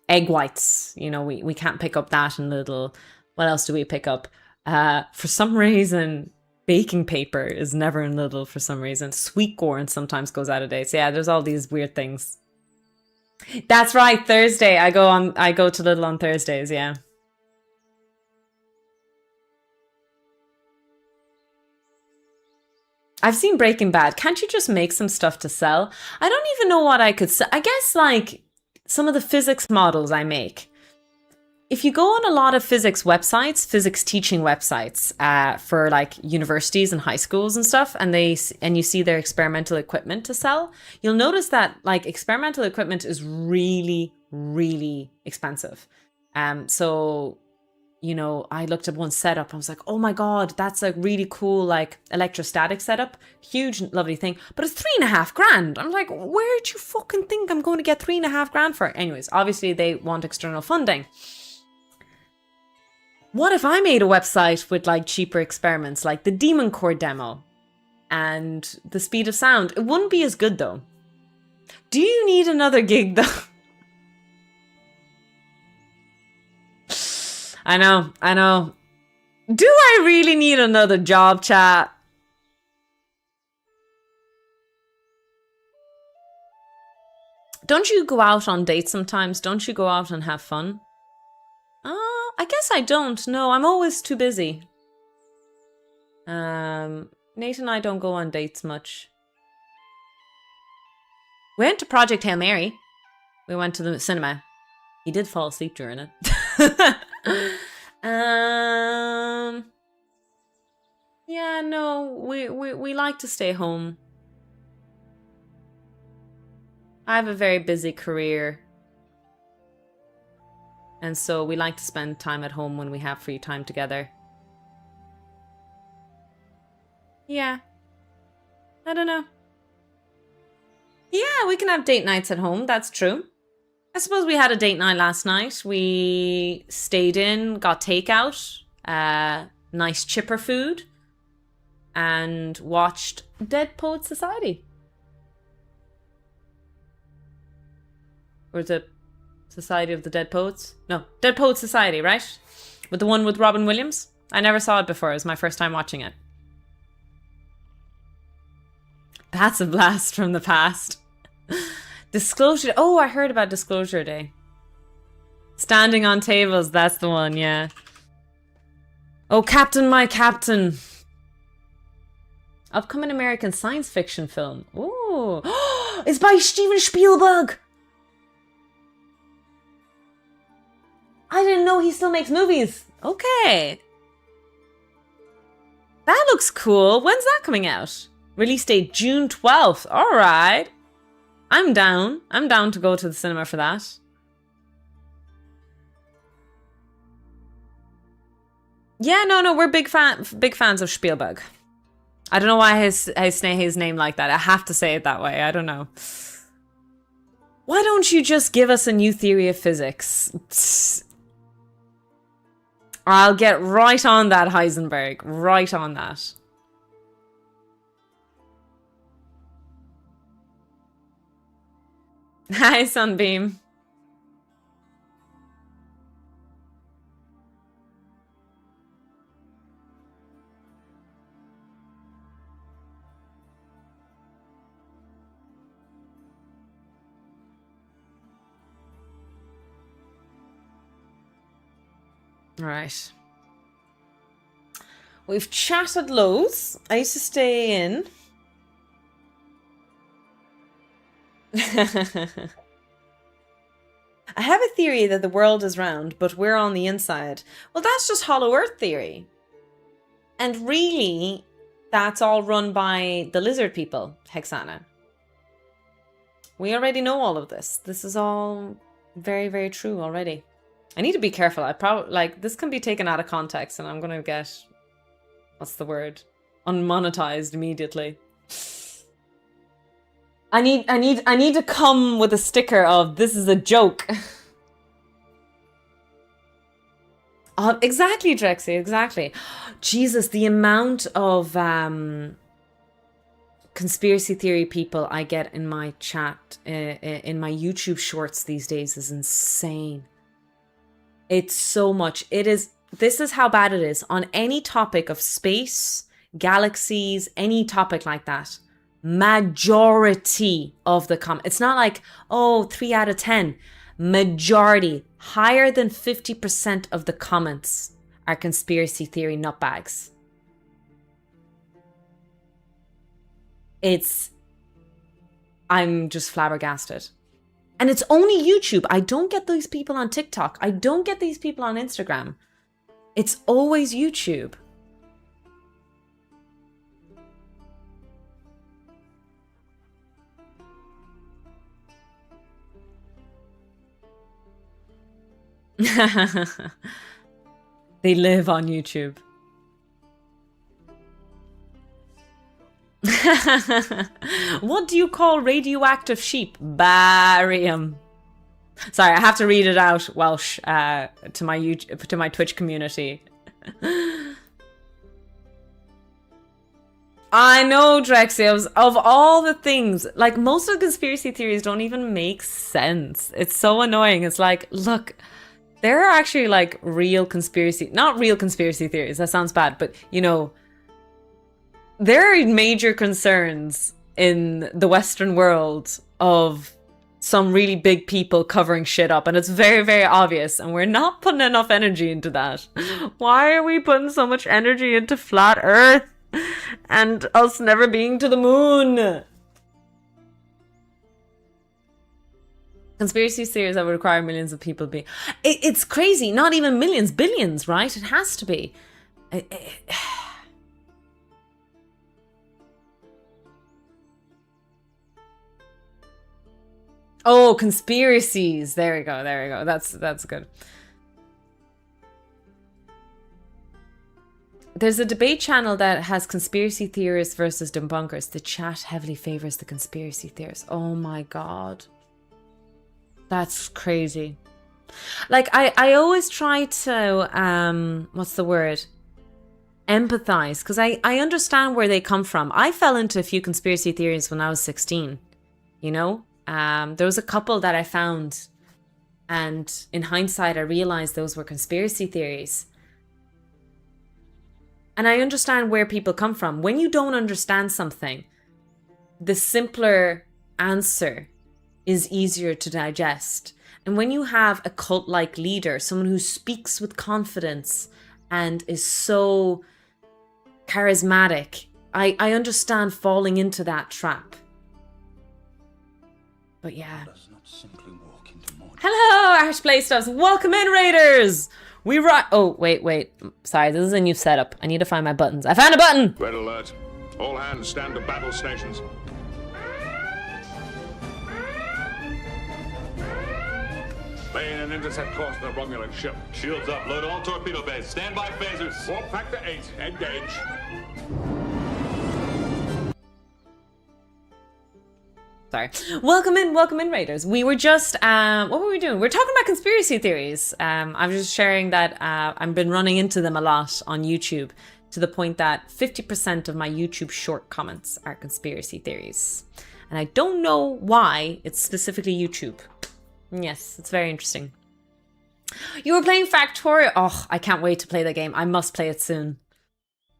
egg whites, you know, we can't pick up that in Lidl. What else do we pick up? For some reason, baking paper is never in Lidl for some reason. Sweet corn sometimes goes out of date. So yeah, there's all these weird things. That's right, Thursday. I go to Lidl on Thursdays, yeah. I've seen Breaking Bad. Can't you just make some stuff to sell? I don't even know what I could sell. I guess like some of the physics models I make. If you go on a lot of physics websites, physics teaching websites for like universities and high schools and stuff, and you see their experimental equipment to sell, you'll notice that like experimental equipment is really, really expensive. So you know, I looked at one setup. I was like, oh my God, that's a really cool, like, electrostatic setup. Huge, lovely thing. But it's $3,500. I'm like, where do you fucking think I'm going to get $3,500 for? Anyways, obviously they want external funding. What if I made a website with like cheaper experiments, like the Demon Core demo and the speed of sound? It wouldn't be as good though. Do you need another gig though? I know. Do I really need another job, chat? Don't you go out on dates sometimes? Don't you go out and have fun? I guess I don't. No, I'm always too busy. Nate and I don't go on dates much. We went to Project Hail Mary. We went to the cinema. He did fall asleep during it. Yeah, no, we like to stay home. I have a very busy career. And so we like to spend time at home when we have free time together. Yeah. I don't know. Yeah, we can have date nights at home. That's true. I suppose we had a date night last night. We stayed in, got takeout, nice chipper food, and watched Dead Poets Society. Or is it Society of the Dead Poets? No, Dead Poets Society, right? With the one with Robin Williams? I never saw it before. It was my first time watching it. That's a blast from the past. Disclosure. Oh, I heard about Disclosure Day. Standing on tables. That's the one, yeah. Oh, Captain, my Captain. Upcoming American science fiction film. Ooh. It's by Steven Spielberg. I didn't know he still makes movies. Okay. That looks cool. When's that coming out? Release date June 12th. All right. I'm down. I'm down to go to the cinema for that. Yeah, no, we're big fans of Spielberg. I don't know why I say his name like that. I have to say it that way. I don't know. Why don't you just give us a new theory of physics? I'll get right on that, Heisenberg. Right on that. Hi, Sunbeam. All right. We've chatted loads. I used to stay in. I have a theory that the world is round, but we're on the inside. Well, that's just Hollow Earth theory. And really, that's all run by the lizard people, Hexana. We already know all of this. This is all very, very true already. I need to be careful. I probably, like, this can be taken out of context and I'm going to get, what's the word? Unmonetized immediately. I need to come with a sticker of this is a joke. Exactly, Drexy, exactly. Jesus, the amount of conspiracy theory people I get in my chat, in my YouTube shorts these days is insane. It's so much. This is how bad it is. On any topic of space, galaxies, any topic like that, majority of the comments. It's not like, oh, 3 out of 10. Majority, higher than 50% of the comments are conspiracy theory nutbags. I'm just flabbergasted. And it's only YouTube. I don't get these people on TikTok. I don't get these people on Instagram. It's always YouTube. They live on YouTube. What do you call radioactive sheep? Barium. Sorry, I have to read it out Welsh to my Twitch community. I know, Drexios. Of all the things, like most of the conspiracy theories don't even make sense. It's so annoying. It's like, look, there are actually like not real conspiracy theories. That sounds bad, but you know, there are major concerns in the Western world of some really big people covering shit up, and it's very, very obvious, and we're not putting enough energy into that. Why are we putting so much energy into flat Earth and us never being to the moon? Conspiracy theories that would require millions of people being... It's crazy. Not even millions, billions, right? It has to be. Oh, conspiracies. There we go. There we go. That's good. There's a debate channel that has conspiracy theorists versus debunkers. The chat heavily favors the conspiracy theorists. Oh my god. That's crazy. Like, I always try to, what's the word? Empathize. Because I understand where they come from. I fell into a few conspiracy theories when I was 16. You know? There was a couple that I found, and in hindsight I realized those were conspiracy theories. And I understand where people come from. When you don't understand something, the simpler answer is easier to digest. And when you have a cult-like leader, someone who speaks with confidence and is so charismatic, I understand falling into that trap. But yeah. Hello, Ash Playstuffs. Welcome in, Raiders. We Oh, wait. Sorry, this is a new setup. I need to find my buttons. I found a button. Red alert. All hands stand to battle stations. Laying an intercept course to the Romulan ship. Shields up. Load all torpedo bays. Stand by phasers. Warp factor 8. Engage. Sorry. Welcome in, Raiders. We were just, what were we doing? We're talking about conspiracy theories. I was just sharing that I've been running into them a lot on YouTube, to the point that 50% of my YouTube short comments are conspiracy theories. And I don't know why it's specifically YouTube. Yes, it's very interesting. You were playing Factorio. Oh, I can't wait to play that game. I must play it soon.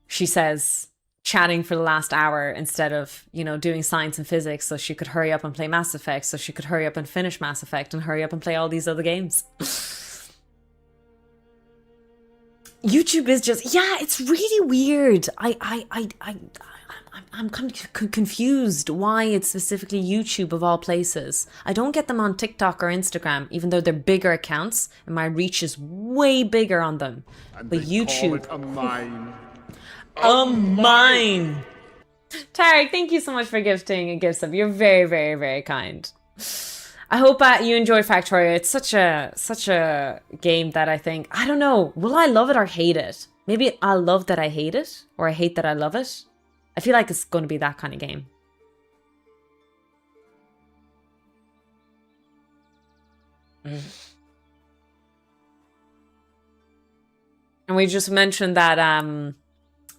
She says, chatting for the last hour instead of, you know, doing science and physics so she could hurry up and play Mass Effect, so she could hurry up and finish Mass Effect and hurry up and play all these other games. YouTube is just, yeah, it's really weird. I'm kind of confused why it's specifically YouTube of all places. I don't get them on TikTok or Instagram, even though they're bigger accounts and my reach is way bigger on them. And but they YouTube, call it a mine. a mine. Tarek, thank you so much for gifting a gift sub. You're very, very, very kind. I hope you enjoyed Factorio. It's such a game that I think, I don't know, will I love it or hate it? Maybe I'll love that I hate it, or I hate that I love it. I feel like it's going to be that kind of game. And we just mentioned that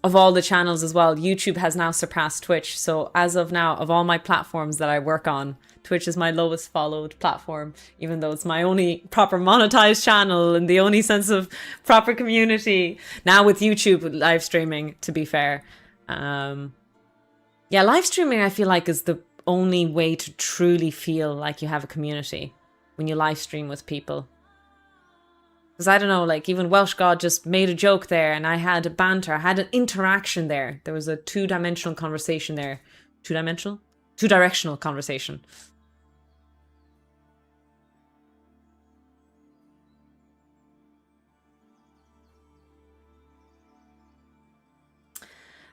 of all the channels as well, YouTube has now surpassed Twitch. So as of now, of all my platforms that I work on, Twitch is my lowest followed platform, even though it's my only proper monetized channel and the only sense of proper community. Now with YouTube live streaming, to be fair. Yeah, live streaming I feel like is the only way to truly feel like you have a community, when you live stream with people. Because I don't know, like even Welsh God just made a joke there and I had a banter, I had an interaction there. There was a two-dimensional conversation there. Two-dimensional? Two-directional conversation.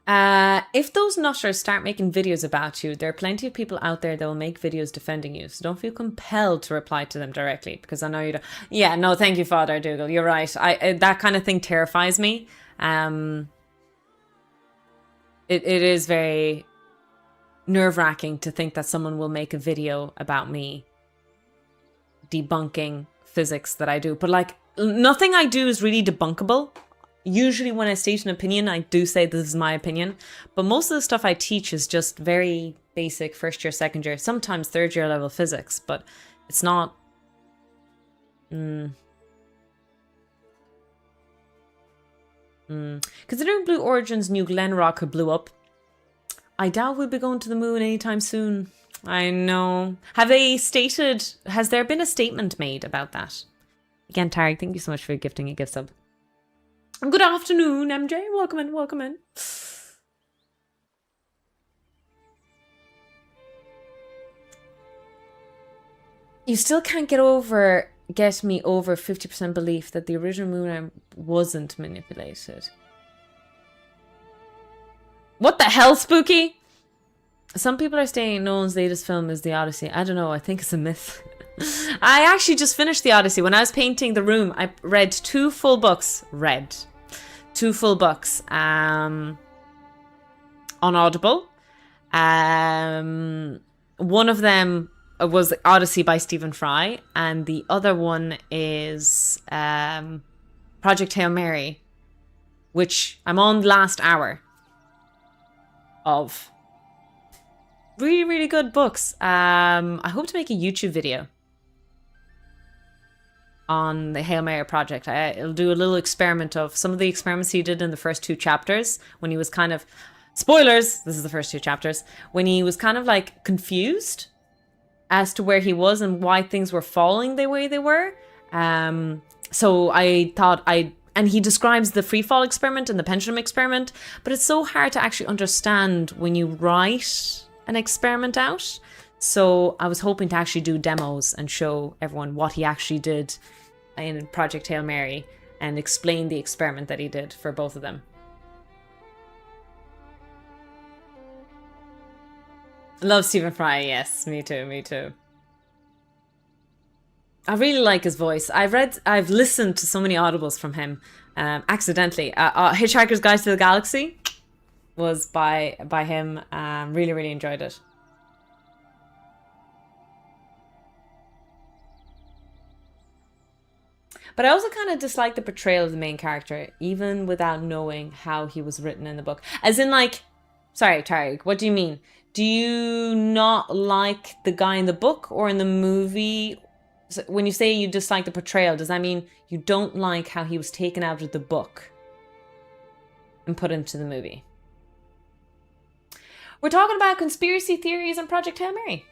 If those nutters start making videos about you, there are plenty of people out there that will make videos defending you. So don't feel compelled to reply to them directly, because I know you don't. Yeah, no, thank you, Father Dougal. You're right. That kind of thing terrifies me. It is very nerve-wracking to think that someone will make a video about me debunking physics that I do. But like, nothing I do is really debunkable. Usually when I state an opinion, I do say this is my opinion. But most of the stuff I teach is just very basic first year, second year, sometimes third year level physics. But it's not... Considering Blue Origin's new Glen rocket blew up, I doubt we'll be going to the moon anytime soon. I know. Has there been a statement made about that? Again, Tarek, thank you so much for gifting a gift sub. Good afternoon, MJ. Welcome in, welcome in. You still can't get me over 50% belief that the original moon wasn't manipulated. What the hell, Spooky? Some people are saying Nolan's latest film is The Odyssey. I don't know, I think it's a myth. I actually just finished The Odyssey. When I was painting the room, I read two full books. On Audible. One of them was Odyssey by Stephen Fry, and the other one is Project Hail Mary, which I'm on the last hour of. Really, really good books. I hope to make a YouTube video on the Hail Mary project. I'll do a little experiment of some of the experiments he did in the first two chapters when he was kind of... Spoilers! This is the first two chapters. When he was kind of like confused as to where he was and why things were falling the way they were. So I thought and he describes the free fall experiment and the pendulum experiment, but it's so hard to actually understand when you write an experiment out. So I was hoping to actually do demos and show everyone what he actually did in Project Hail Mary and explain the experiment that he did for both of them. Love Stephen Fry, yes, me too. I really like his voice. I've listened to so many audibles from him, accidentally. Hitchhiker's Guide to the Galaxy was by him. Really, really enjoyed it. But I also kind of dislike the portrayal of the main character, even without knowing how he was written in the book. As in, like, sorry, Tariq, what do you mean? Do you not like the guy in the book or in the movie? So when you say you dislike the portrayal, does that mean you don't like how he was taken out of the book and put into the movie? We're talking about conspiracy theories and Project Hail Mary.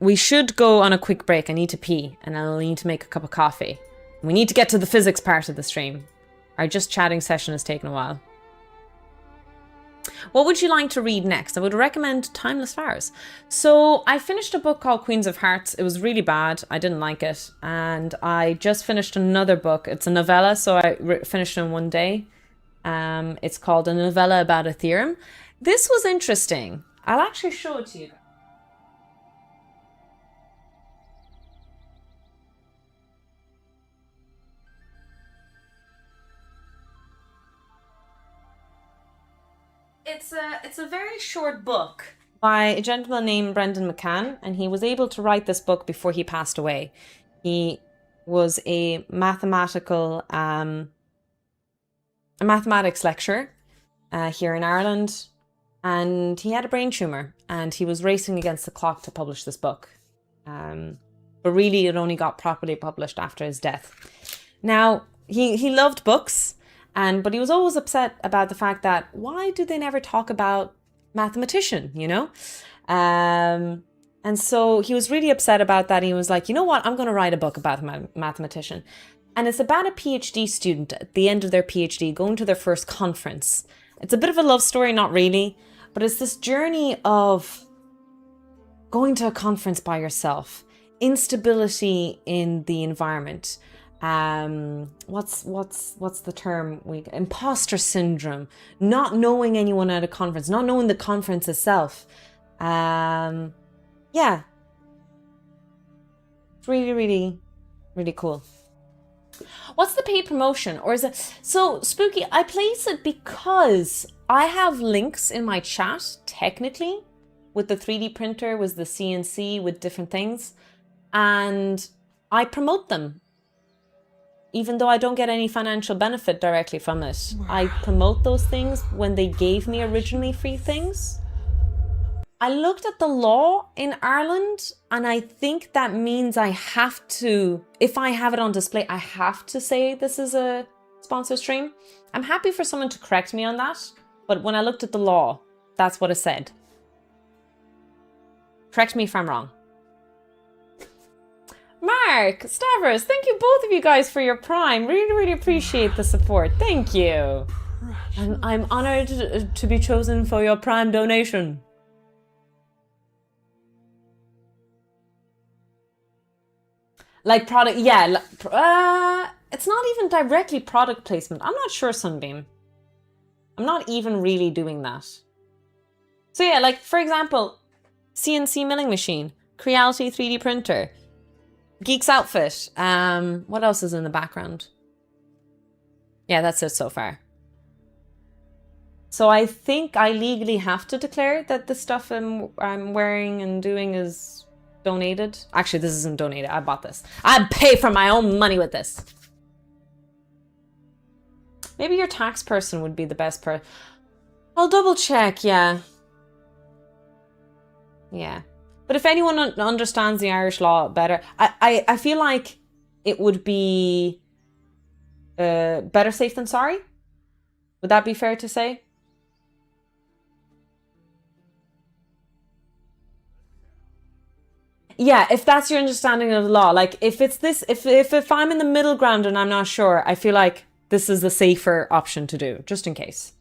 We should go on a quick break. I need to pee and I'll need to make a cup of coffee. We need to get to the physics part of the stream. Our just chatting session has taken a while. What would you like to read next? I would recommend Timeless Flowers. So I finished a book called Queens of Hearts. It was really bad. I didn't like it. And I just finished another book. It's a novella, so I finished it in one day. It's called A Novella About a Theorem. This was interesting. I'll actually show it to you. It's a very short book by a gentleman named Brendan McCann, and he was able to write this book before he passed away. He was a mathematics lecturer here in Ireland, and he had a brain tumor, and he was racing against the clock to publish this book. But really, it only got properly published after his death. Now, he loved books. But he was always upset about the fact that why do they never talk about mathematician, you know? And so he was really upset about that. He was like, you know what? I'm going to write a book about a mathematician. And it's about a PhD student at the end of their PhD going to their first conference. It's a bit of a love story, not really, but it's this journey of going to a conference by yourself, instability in the environment, what's the term? Imposter syndrome, not knowing anyone at a conference, not knowing the conference itself. Yeah. It's really, really, really cool. What's the paid promotion? Or is it... So, Spooky, I place it because I have links in my chat, technically, with the 3D printer, with the CNC, with different things. And I promote them. Even though I don't get any financial benefit directly from it. I promote those things when they gave me originally free things. I looked at the law in Ireland, and I think that means I have to, if I have it on display, I have to say this is a sponsored stream. I'm happy for someone to correct me on that, but when I looked at the law, that's what it said. Correct me if I'm wrong. Mark, Stavros, thank you both of you guys for your Prime. Really, really appreciate the support. Thank you. I'm honored to be chosen for your Prime donation. Like product, yeah. It's not even directly product placement. I'm not sure, Sunbeam. I'm not even really doing that. So yeah, like for example, CNC milling machine, Creality 3D printer, Geek's outfit. What else is in the background? Yeah, that's it so far. So I think I legally have to declare that the stuff I'm wearing and doing is donated. Actually, this isn't donated. I bought this. I pay for my own money with this. Maybe your tax person would be the best person. I'll double check, yeah. Yeah. But if anyone understands the Irish law better, I feel like it would be better safe than sorry. Would that be fair to say? Yeah, if that's your understanding of the law, like if it's this, if I'm in the middle ground and I'm not sure, I feel like this is the safer option to do, just in case.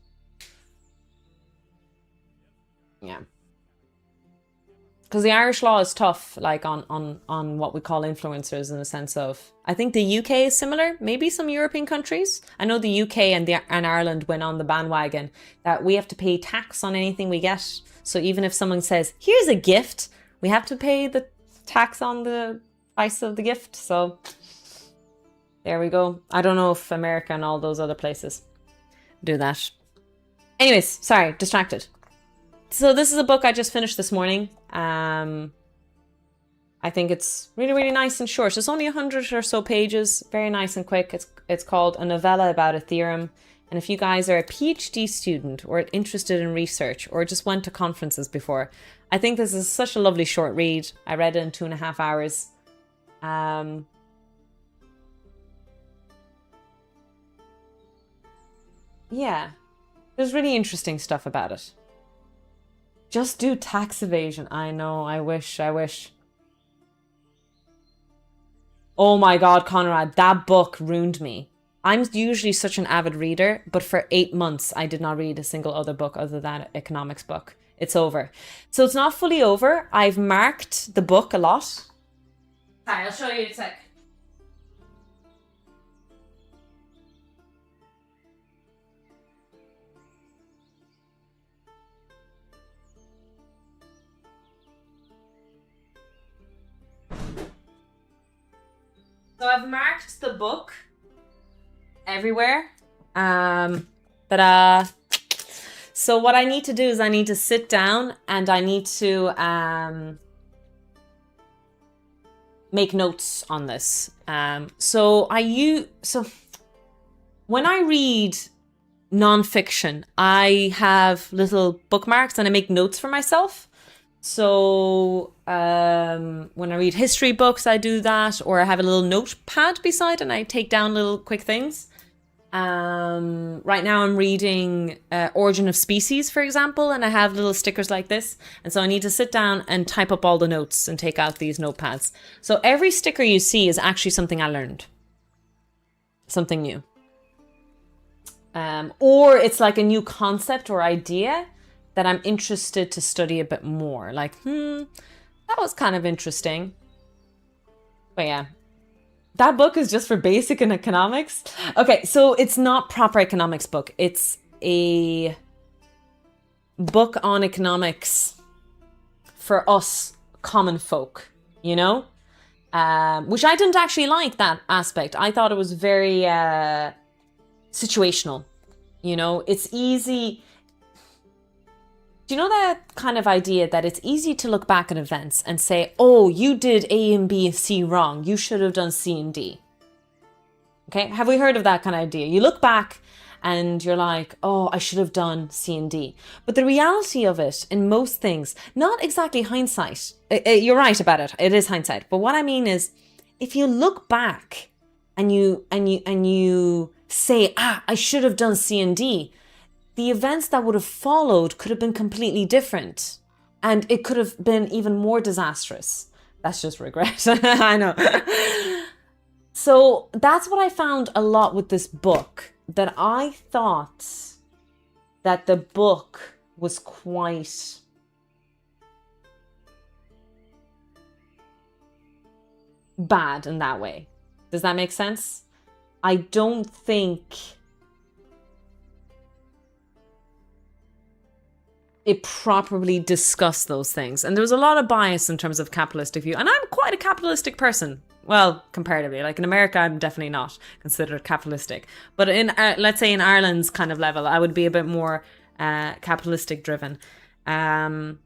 Yeah. Because the Irish law is tough, like on what we call influencers, in the sense of, I think the UK is similar, maybe some European countries. I know the UK and Ireland went on the bandwagon that we have to pay tax on anything we get. So even if someone says, here's a gift, we have to pay the tax on the price of the gift. So there we go. I don't know if America and all those other places do that. Anyways, sorry, distracted. So this is a book I just finished this morning. I think it's really, really nice and short. It's only 100 or so pages, very nice and quick. It's called A Novella About a Theorem. And if you guys are a PhD student or interested in research or just went to conferences before, I think this is such a lovely short read. I read it in 2.5 hours. Yeah, there's really interesting stuff about it. Just do tax evasion. I know, I wish. Oh my God, Conrad, that book ruined me. I'm usually such an avid reader, but for 8 months, I did not read a single other book other than economics book. It's over. So it's not fully over. I've marked the book a lot. Sorry, I'll show you in a sec. So I've marked the book everywhere. So what I need to do is I need to sit down and I need to make notes on this. So when I read nonfiction, I have little bookmarks and I make notes for myself. So when I read history books, I do that, or I have a little notepad beside and I take down little quick things. Right now I'm reading Origin of Species, for example, and I have little stickers like this. And so I need to sit down and type up all the notes and take out these notepads. So every sticker you see is actually something I learned. Something new. Or it's like a new concept or idea that I'm interested to study a bit more. Like, that was kind of interesting. But yeah. That book is just for basic in economics. Okay, so it's not proper economics book. It's a book on economics for us common folk, you know? Which I didn't actually like that aspect. I thought it was very situational. You know, it's easy. Do you know that kind of idea that it's easy to look back at events and say, oh, you did A and B and C wrong. You should have done C and D. Okay, have we heard of that kind of idea? You look back and you're like, oh, I should have done C and D. But the reality of it in most things, not exactly hindsight. You're right about it. It is hindsight. But what I mean is, if you look back and you say, I should have done C and D, the events that would have followed could have been completely different. And it could have been even more disastrous. That's just regret. I know. So that's what I found a lot with this book, that I thought that the book was quite bad in that way. Does that make sense? I don't think it properly discussed those things. And there was a lot of bias in terms of capitalistic view. And I'm quite a capitalistic person. Well, comparatively. Like in America, I'm definitely not considered capitalistic. But in, let's say in Ireland's kind of level, I would be a bit more capitalistic driven. I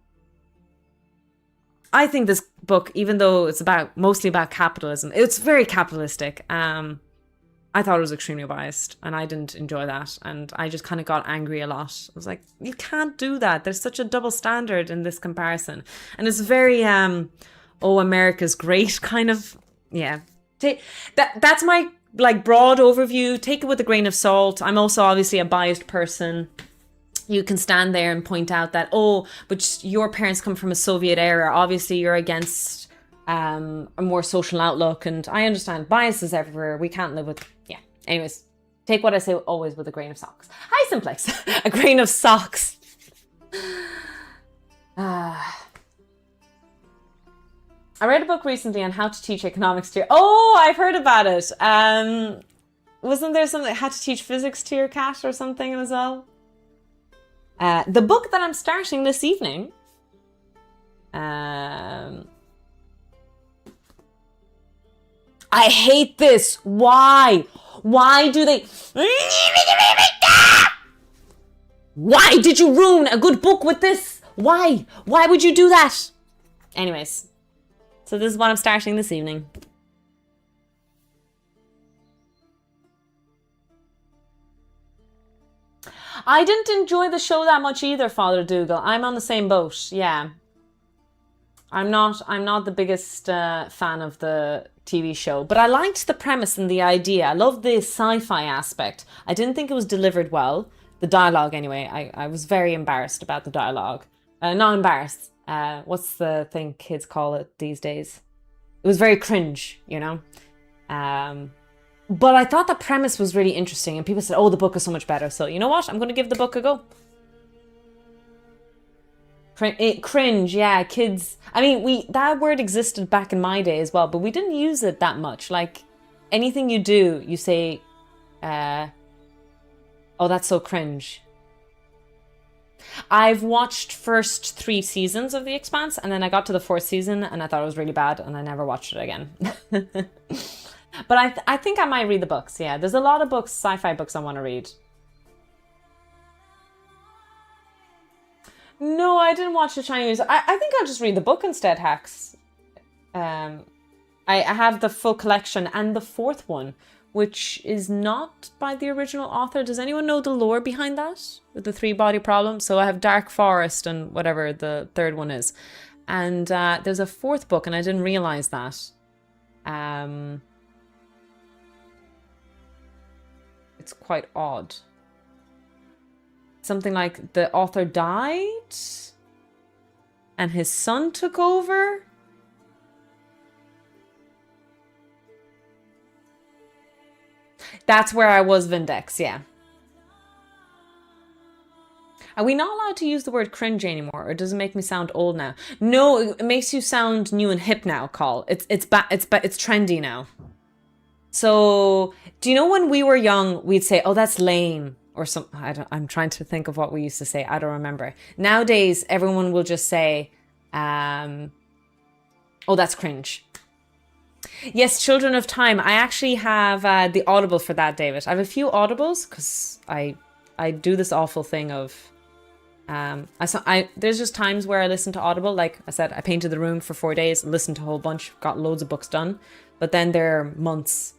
think this book, even though it's mostly about capitalism, it's very capitalistic. I thought it was extremely biased and I didn't enjoy that. And I just kind of got angry a lot. I was like, you can't do that. There's such a double standard in this comparison. And it's very, oh, America's great kind of, yeah. That's my like broad overview. Take it with a grain of salt. I'm also obviously a biased person. You can stand there and point out that, oh, but your parents come from a Soviet era. Obviously you're against a more social outlook. And I understand biases everywhere. We can't live with, yeah. Anyways, take what I say always with a grain of socks. Hi, Simplex. A grain of socks. I read a book recently on how to teach economics to your... Oh, I've heard about it. Wasn't there something, how to teach physics to your cat or something as well? The book that I'm starting this evening... I hate this. Why? Why do they... Why did you ruin a good book with this? Why? Why would you do that? Anyways. So this is what I'm starting this evening. I didn't enjoy the show that much either, Father Dougal. I'm on the same boat. Yeah. I'm not the biggest fan of the TV show, but I liked the premise and the idea. I love the sci-fi aspect. I didn't think it was delivered well. The dialogue, anyway. I was very embarrassed about the dialogue. Not embarrassed. What's the thing kids call it these days? It was very cringe, you know? But I thought the premise was really interesting, and people said, oh, the book is so much better. So you know what? I'm going to give the book a go. Cringe, yeah, kids. I mean, that word existed back in my day as well, but we didn't use it that much. Like, anything you do, you say, oh, that's so cringe. I've watched first 3 seasons of The Expanse, and then I got to the 4th season, and I thought it was really bad, and I never watched it again. But I think I might read the books, yeah. There's a lot of books, sci-fi books I want to read. No, I didn't watch the Chinese. I think I'll just read the book instead, Hax. I have the full collection and the 4th one, which is not by the original author. Does anyone know the lore behind that? With the 3-body problem? So I have Dark Forest and whatever the 3rd one is. And there's a 4th book, and I didn't realize that. It's quite odd. Something like the author died and his son took over. That's where I was, Vindex, yeah. Are we not allowed to use the word cringe anymore, or does it make me sound old now? No, it makes you sound new and hip now, Call. It's trendy now. So, do you know when we were young, we'd say, "Oh, that's lame," or some. I'm trying to think of what we used to say. I don't remember. Nowadays, everyone will just say, "Oh, that's cringe." Yes, Children of Time. I actually have the Audible for that, David. I have a few Audibles because I do this awful thing of there's just times where I listen to Audible. Like I said, I painted the room for 4 days, listened to a whole bunch, got loads of books done. But then there are months.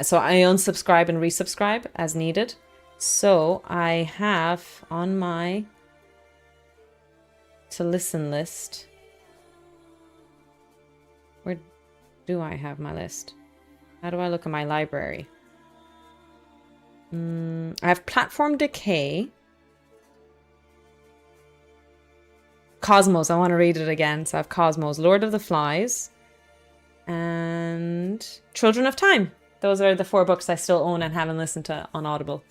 So I unsubscribe and resubscribe as needed. So I have on my to listen list. Where do I have my list? How do I look at my library? I have Platform Decay. Cosmos, I want to read it again. So I have Cosmos, Lord of the Flies, and Children of Time. Those are the 4 books I still own and haven't listened to on Audible.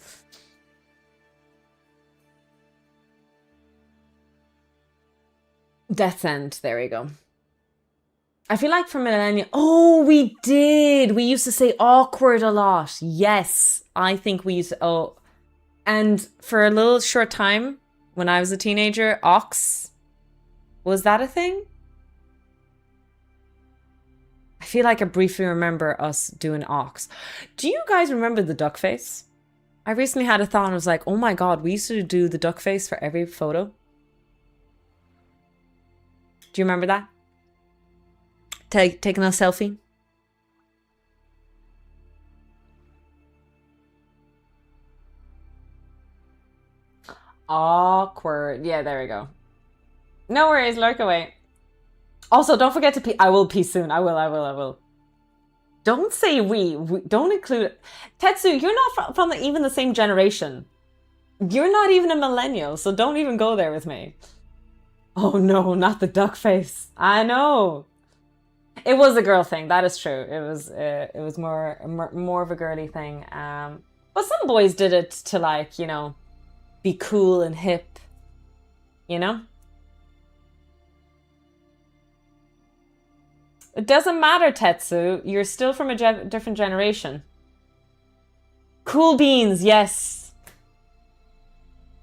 Death's End, there we go. I feel like for millennial... Oh, we did! We used to say awkward a lot. Yes, I think we used to... Oh, and for a little short time, when I was a teenager, ox... Was that a thing? I feel like I briefly remember us doing ox. Do you guys remember the duck face? I recently had a thought and I was like, oh my god, we used to do the duck face for every photo. Do you remember that? Taking a selfie? Awkward. Yeah, there we go. No worries, lurk away. Also, don't forget to pee. I will pee soon. I will. Don't say we don't include it. Tetsu, you're not from even the same generation. You're not even a millennial, so don't even go there with me. Oh no, not the duck face. I know. It was a girl thing. That is true. It was more of a girly thing. But some boys did it to, like, you know, be cool and hip. You know? It doesn't matter, Tetsu. You're still from a different generation. Cool beans, yes.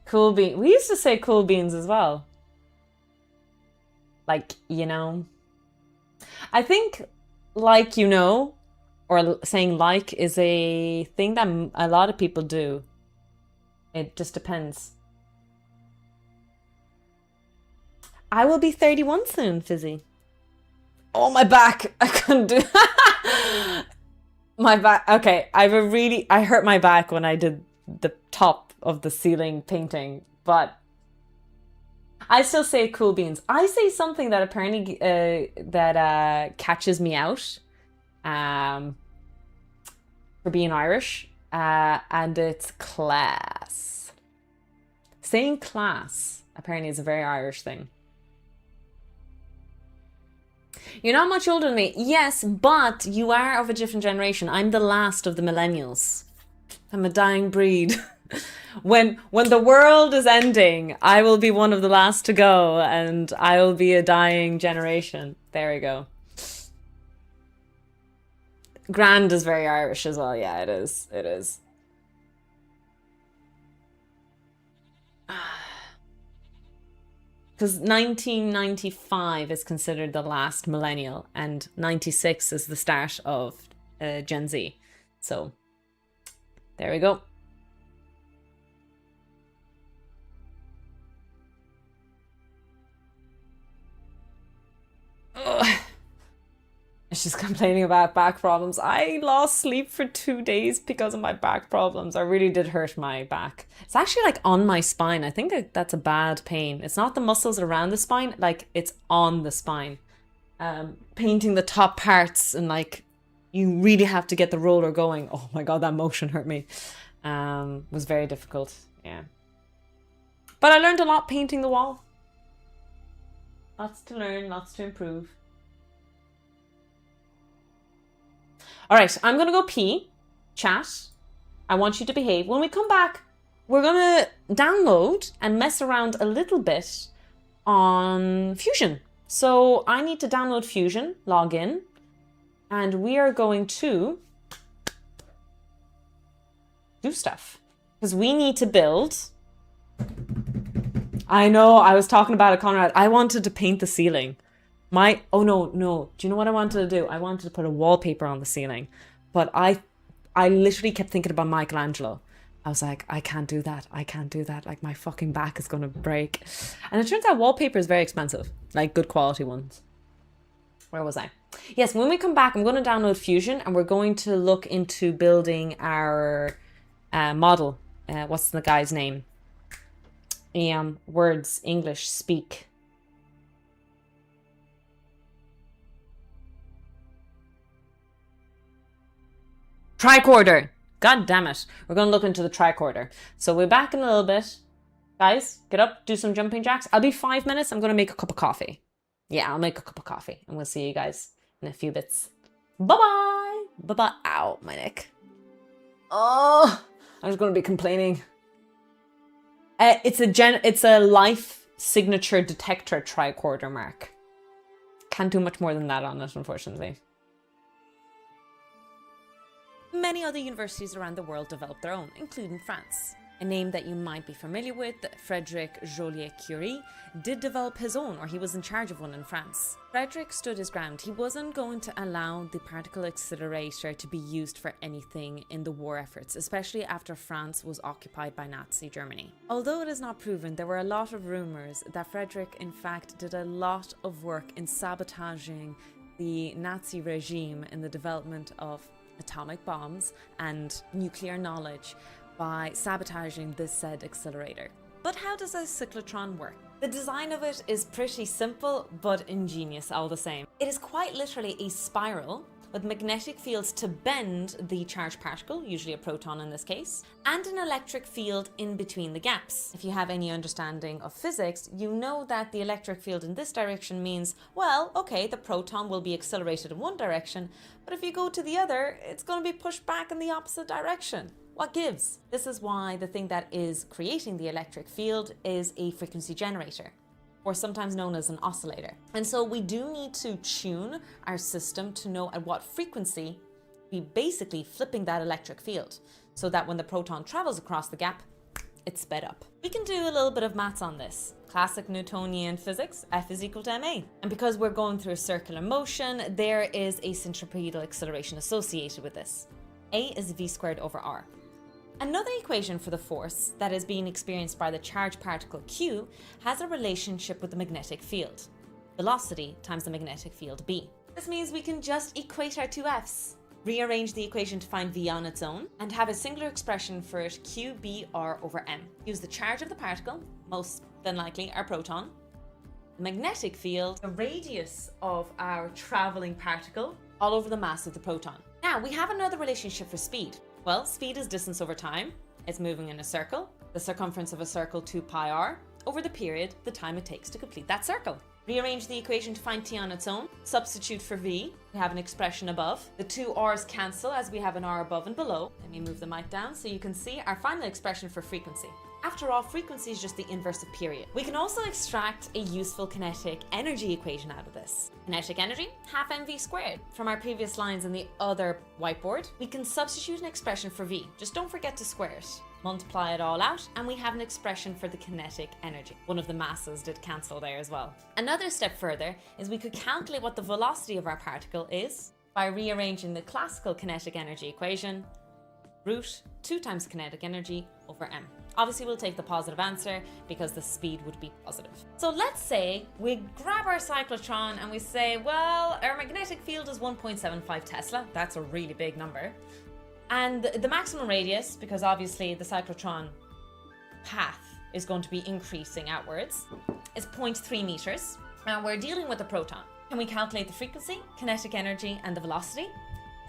Cool beans. We used to say cool beans as well. Like, you know. I think, like, you know, or saying like is a thing that a lot of people do. It just depends. I will be 31 soon, Fizzy. Oh, my back. I couldn't do my back. Okay, I hurt my back when I did the top of the ceiling painting, but I still say cool beans. I say something that apparently catches me out for being Irish, and it's class. Saying class apparently is a very Irish thing. You're not much older than me. Yes, but you are of a different generation. I'm the last of the millennials. I'm a dying breed. When the world is ending, I will be one of the last to go, and I will be a dying generation. There we go. Grand is very Irish as well. Yeah, it is. It is. Because 1995 is considered the last millennial, and 96 is the start of Gen Z. So, there we go. Ugh. She's complaining about back problems. I lost sleep for 2 days because of my back problems. I really did hurt my back. It's actually like on my spine. I think that's a bad pain. It's not the muscles around the spine, like it's on the spine. Painting the top parts and like you really have to get the roller going. Oh my god, that motion hurt me. Was very difficult. Yeah. But I learned a lot painting the wall. Lots to learn, lots to improve. All right, I'm going to go pee. Chat. I want you to behave. When we come back, we're going to download and mess around a little bit on Fusion. So I need to download Fusion, log in, and we are going to do stuff. Because we need to build... I know, I was talking about it, Conrad. I wanted to paint the ceiling. Oh no. Do you know what I wanted to do? I wanted to put a wallpaper on the ceiling. But I literally kept thinking about Michelangelo. I was like, I can't do that. Like, my fucking back is going to break. And it turns out wallpaper is very expensive. Like, good quality ones. Where was I? Yes, when we come back, I'm going to download Fusion and we're going to look into building our model. What's the guy's name? Words, English, speak. Tricorder. God damn it. We're going to look into the tricorder. So we're back in a little bit. Guys, get up, do some jumping jacks. I'll be 5 minutes. I'm going to make a cup of coffee. Yeah, I'll make a cup of coffee. And we'll see you guys in a few bits. Bye-bye. Bye-bye. Ow, my neck. Oh, I'm just going to be complaining. It's a life signature detector tricorder, Mark. Can't do much more than that on it, unfortunately. Many other universities around the world developed their own, including France. A name that you might be familiar with, Frederic Joliot-Curie, did develop his own, or he was in charge of one in France. Frederick stood his ground. He wasn't going to allow the particle accelerator to be used for anything in the war efforts, especially after France was occupied by Nazi Germany. Although it is not proven, there were a lot of rumours that Frederick in fact did a lot of work in sabotaging the Nazi regime in the development of atomic bombs and nuclear knowledge by sabotaging this said accelerator. But how does a cyclotron work? The design of it is pretty simple but ingenious all the same. It is quite literally a spiral with magnetic fields to bend the charged particle, usually a proton in this case, and an electric field in between the gaps. If you have any understanding of physics, you know that the electric field in this direction means, well, okay, the proton will be accelerated in one direction, but if you go to the other, it's going to be pushed back in the opposite direction. What gives? This is why the thing that is creating the electric field is a frequency generator, or sometimes known as an oscillator. And so we do need to tune our system to know at what frequency we basically flipping that electric field, so that when the proton travels across the gap, it's sped up. We can do a little bit of maths on this. Classic Newtonian physics, F is equal to ma. And because we're going through a circular motion, there is a centripetal acceleration associated with this. A is v squared over r. Another equation for the force that is being experienced by the charged particle Q has a relationship with the magnetic field. Velocity times the magnetic field B. This means we can just equate our two F's, rearrange the equation to find V on its own, and have a singular expression for it QBR over M. Use the charge of the particle, most than likely our proton, the magnetic field, the radius of our traveling particle, all over the mass of the proton. Now we have another relationship for speed. Well, speed is distance over time. It's moving in a circle. The circumference of a circle 2 pi r over the period, the time it takes to complete that circle. Rearrange the equation to find t on its own. Substitute for v. We have an expression above. The two r's cancel as we have an r above and below. Let me move the mic down so you can see our final expression for frequency. After all, frequency is just the inverse of period. We can also extract a useful kinetic energy equation out of this. Kinetic energy, half mv squared. From our previous lines in the other whiteboard, we can substitute an expression for v. Just don't forget to square it. Multiply it all out, and we have an expression for the kinetic energy. One of the masses did cancel there as well. Another step further is we could calculate what the velocity of our particle is by rearranging the classical kinetic energy equation, root 2 times kinetic energy over m. Obviously, we'll take the positive answer because the speed would be positive. So let's say we grab our cyclotron and we say, well, our magnetic field is 1.75 Tesla. That's a really big number. And the maximum radius, because obviously the cyclotron path is going to be increasing outwards, is 0.3 meters. And we're dealing with a proton. Can we calculate the frequency, kinetic energy, and the velocity?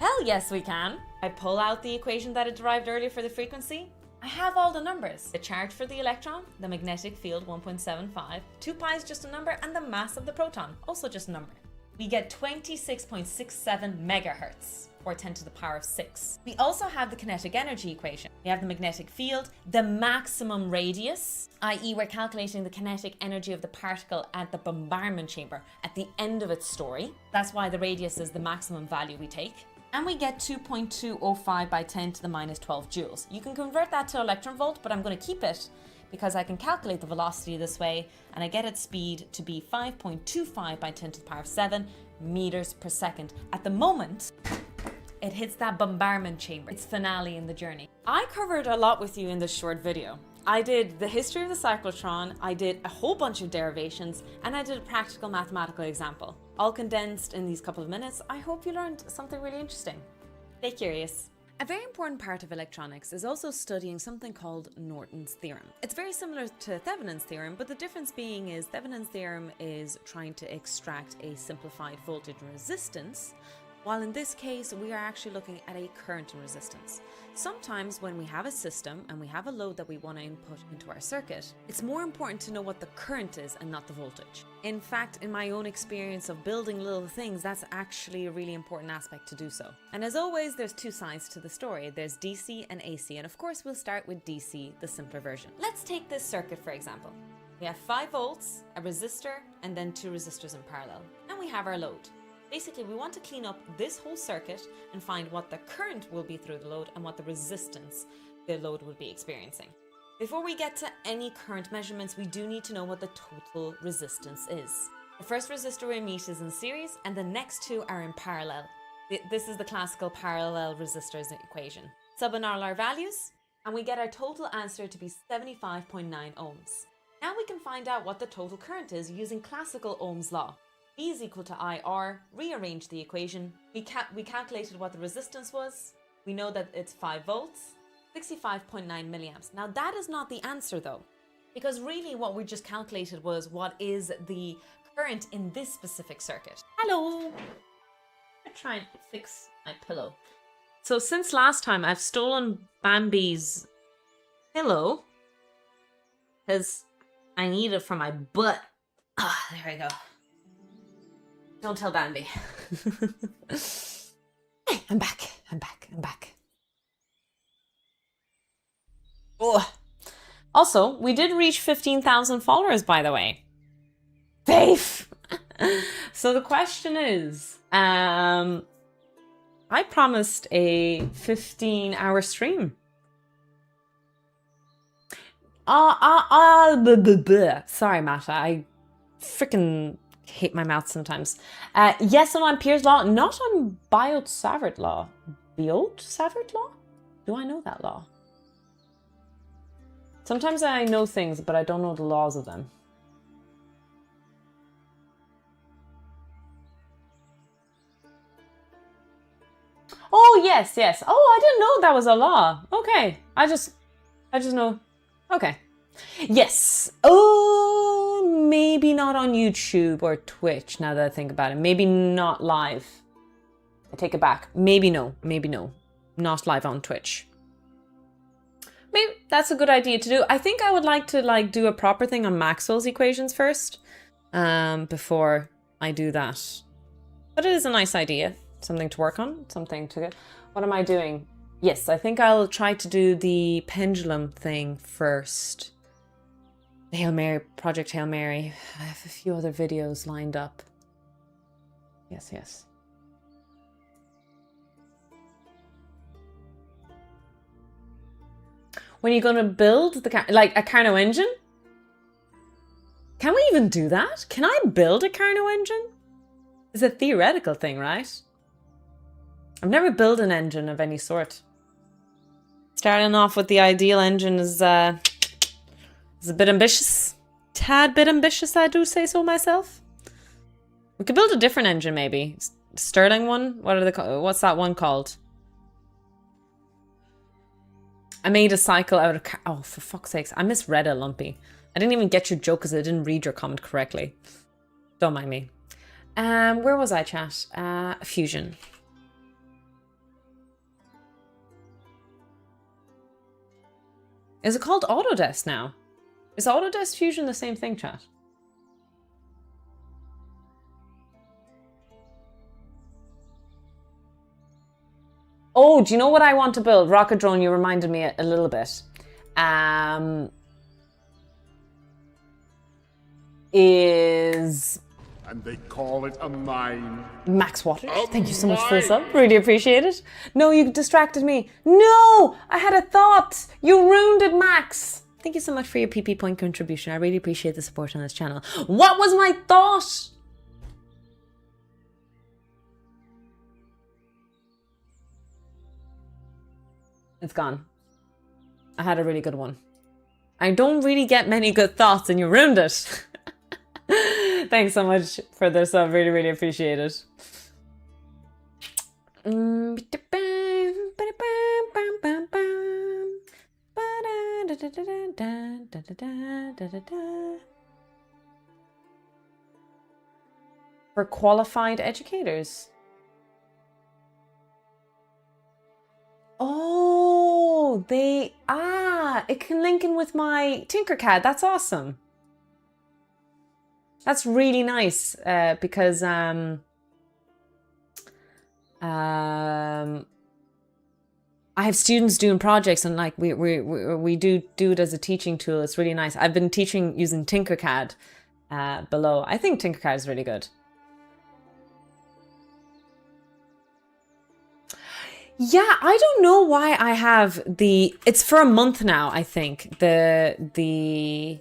Hell yes, we can. I pull out the equation that I derived earlier for the frequency. I have all the numbers. The charge for the electron, the magnetic field 1.75, 2 pi is just a number, and the mass of the proton, also just a number. We get 26.67 megahertz, or 10 to the power of 6. We also have the kinetic energy equation. We have the magnetic field, the maximum radius, i.e. we're calculating the kinetic energy of the particle at the bombardment chamber at the end of its story. That's why the radius is the maximum value we take. And we get 2.205 by 10 to the minus 12 joules. You can convert that to electron volt, but I'm going to keep it because I can calculate the velocity this way, and I get its speed to be 5.25 by 10 to the power of 7 meters per second. At the moment, it hits that bombardment chamber. It's finale in the journey. I covered a lot with you in this short video. I did the history of the cyclotron, I did a whole bunch of derivations, and I did a practical mathematical example. All condensed in these couple of minutes. I hope you learned something really interesting. Stay curious. A very important part of electronics is also studying something called Norton's theorem. It's very similar to Thevenin's theorem, but the difference being is Thevenin's theorem is trying to extract a simplified voltage and resistance, while in this case, we are actually looking at a current and resistance. Sometimes when we have a system and we have a load that we want to input into our circuit, it's more important to know what the current is and not the voltage. In fact, in my own experience of building little things, that's actually a really important aspect to do so. And as always, there's two sides to the story. There's DC and AC, and of course we'll start with DC, the simpler version. Let's take this circuit for example. We have 5 volts, a resistor, and then 2 resistors in parallel. And we have our load. Basically, we want to clean up this whole circuit and find what the current will be through the load and what the resistance the load will be experiencing. Before we get to any current measurements, we do need to know what the total resistance is. The first resistor we meet is in series and the next 2 are in parallel. This is the classical parallel resistors equation. Sub in all our values and we get our total answer to be 75.9 ohms. Now we can find out what the total current is using classical Ohm's law. V is equal to IR, rearrange the equation. We calculated what the resistance was. We know that it's 5 volts, 65.9 milliamps. Now that is not the answer though, because really what we just calculated was what is the current in this specific circuit. Hello! I'm trying to fix my pillow. So since last time I've stolen Bambi's pillow because I need it for my butt. Ah, there we go. Don't tell Bambi. Hey, I'm back. Oh. Also, we did reach 15,000 followers, by the way. Faith! So the question is, I promised a 15-hour stream. Sorry, Matt. I freaking hate my mouth sometimes. Yes, on Pierre's law, not on Biot-Savart law. Biot-Savart law? Do I know that law? Sometimes I know things, but I don't know the laws of them. Oh, yes. Oh, I didn't know that was a law. Okay. I just know. Okay. Yes. Oh, maybe not on YouTube or Twitch now that I think about it. Maybe not live. I take it back. Maybe no. Not live on Twitch. Maybe that's a good idea to do. I think I would like to do a proper thing on Maxwell's equations first, before I do that. But it is a nice idea. Something to work on. Something to get. What am I doing? Yes, I think I'll try to do the pendulum thing first. Hail Mary, Project Hail Mary. I have a few other videos lined up. Yes. When you're going to build the like a Carnot engine? Can we even do that? Can I build a Carnot engine? It's a theoretical thing, right? I've never built an engine of any sort. Starting off with the ideal engine is a bit ambitious. Tad bit ambitious, I do say so myself. We could build a different engine maybe. Stirling one? What's that one called? I made a cycle out of... Oh, for fuck's sakes. I misread it, Lumpy. I didn't even get your joke because I didn't read your comment correctly. Don't mind me. Where was I, chat? Fusion. Is it called Autodesk now? Is Autodesk Fusion the same thing, chat? Oh, do you know what I want to build? Rocket Drone, you reminded me a little bit. Is And they call it a mine. Max Waters, thank you so much for the sub. Really appreciate it. No, you distracted me. No, I had a thought. You ruined it, Max. Thank you so much for your PP point contribution. I really appreciate the support on this channel. What was my thought? It's gone. I had a really good one. I don't really get many good thoughts and you ruined it. Thanks so much for the sub. Really, really appreciate it. For qualified educators. Oh, it can link in with my Tinkercad. That's awesome. That's really nice because I have students doing projects and like we do it as a teaching tool. It's really nice. I've been teaching using Tinkercad below. I think Tinkercad is really good. Yeah, I don't know why I have it's for a month now, I think, the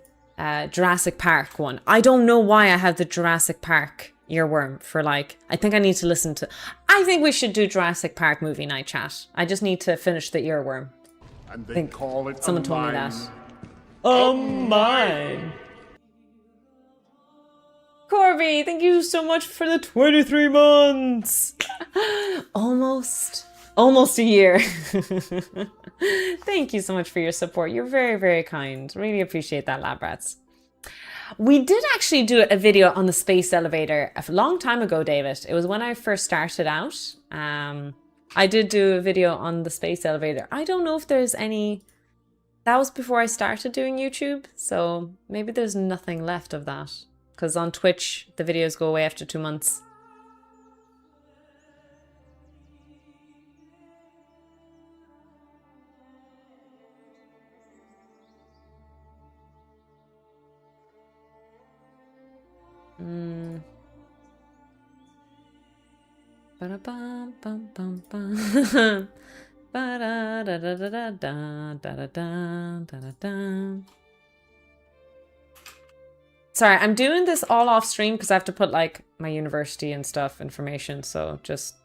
Jurassic Park one. I don't know why I have the Jurassic Park earworm for like, I think I need to listen to, I think we should do Jurassic Park movie night chat. I just need to finish the earworm. And they call it someone a told mine. me that. Oh, mine. Corby, thank you so much for the 23 months. Almost a year. Thank you so much for your support. You're very, very kind. Really appreciate that, lab rats. We did actually do a video on the space elevator a long time ago, David. It was when I first started out. I did do a video on the space elevator. I don't know if there's any... That was before I started doing YouTube, so maybe there's nothing left of that. Because on Twitch, the videos go away after 2 months. Sorry, I'm doing this all off stream because I have to put like my university and stuff information, so just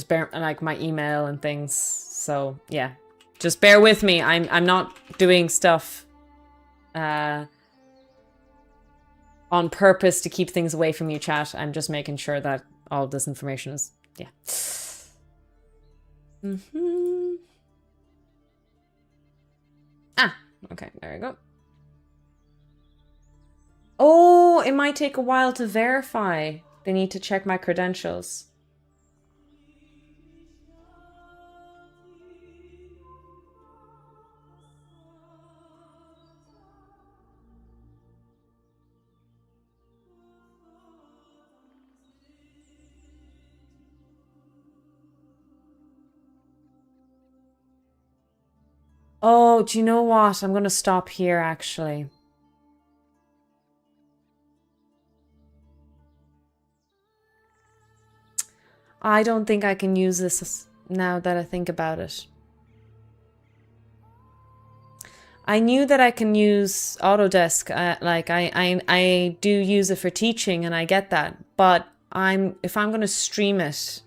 bear like my email and things. So yeah. Just bear with me. I'm not doing stuff on purpose to keep things away from you, chat. I'm just making sure that all of this information is, yeah. Ah, okay, there we go. Oh, it might take a while to verify. They need to check my credentials. Oh, do you know what? I'm going to stop here, actually. I don't think I can use this now that I think about it. I knew that I can use Autodesk. Like I do use it for teaching, and I get that. But if I'm going to stream it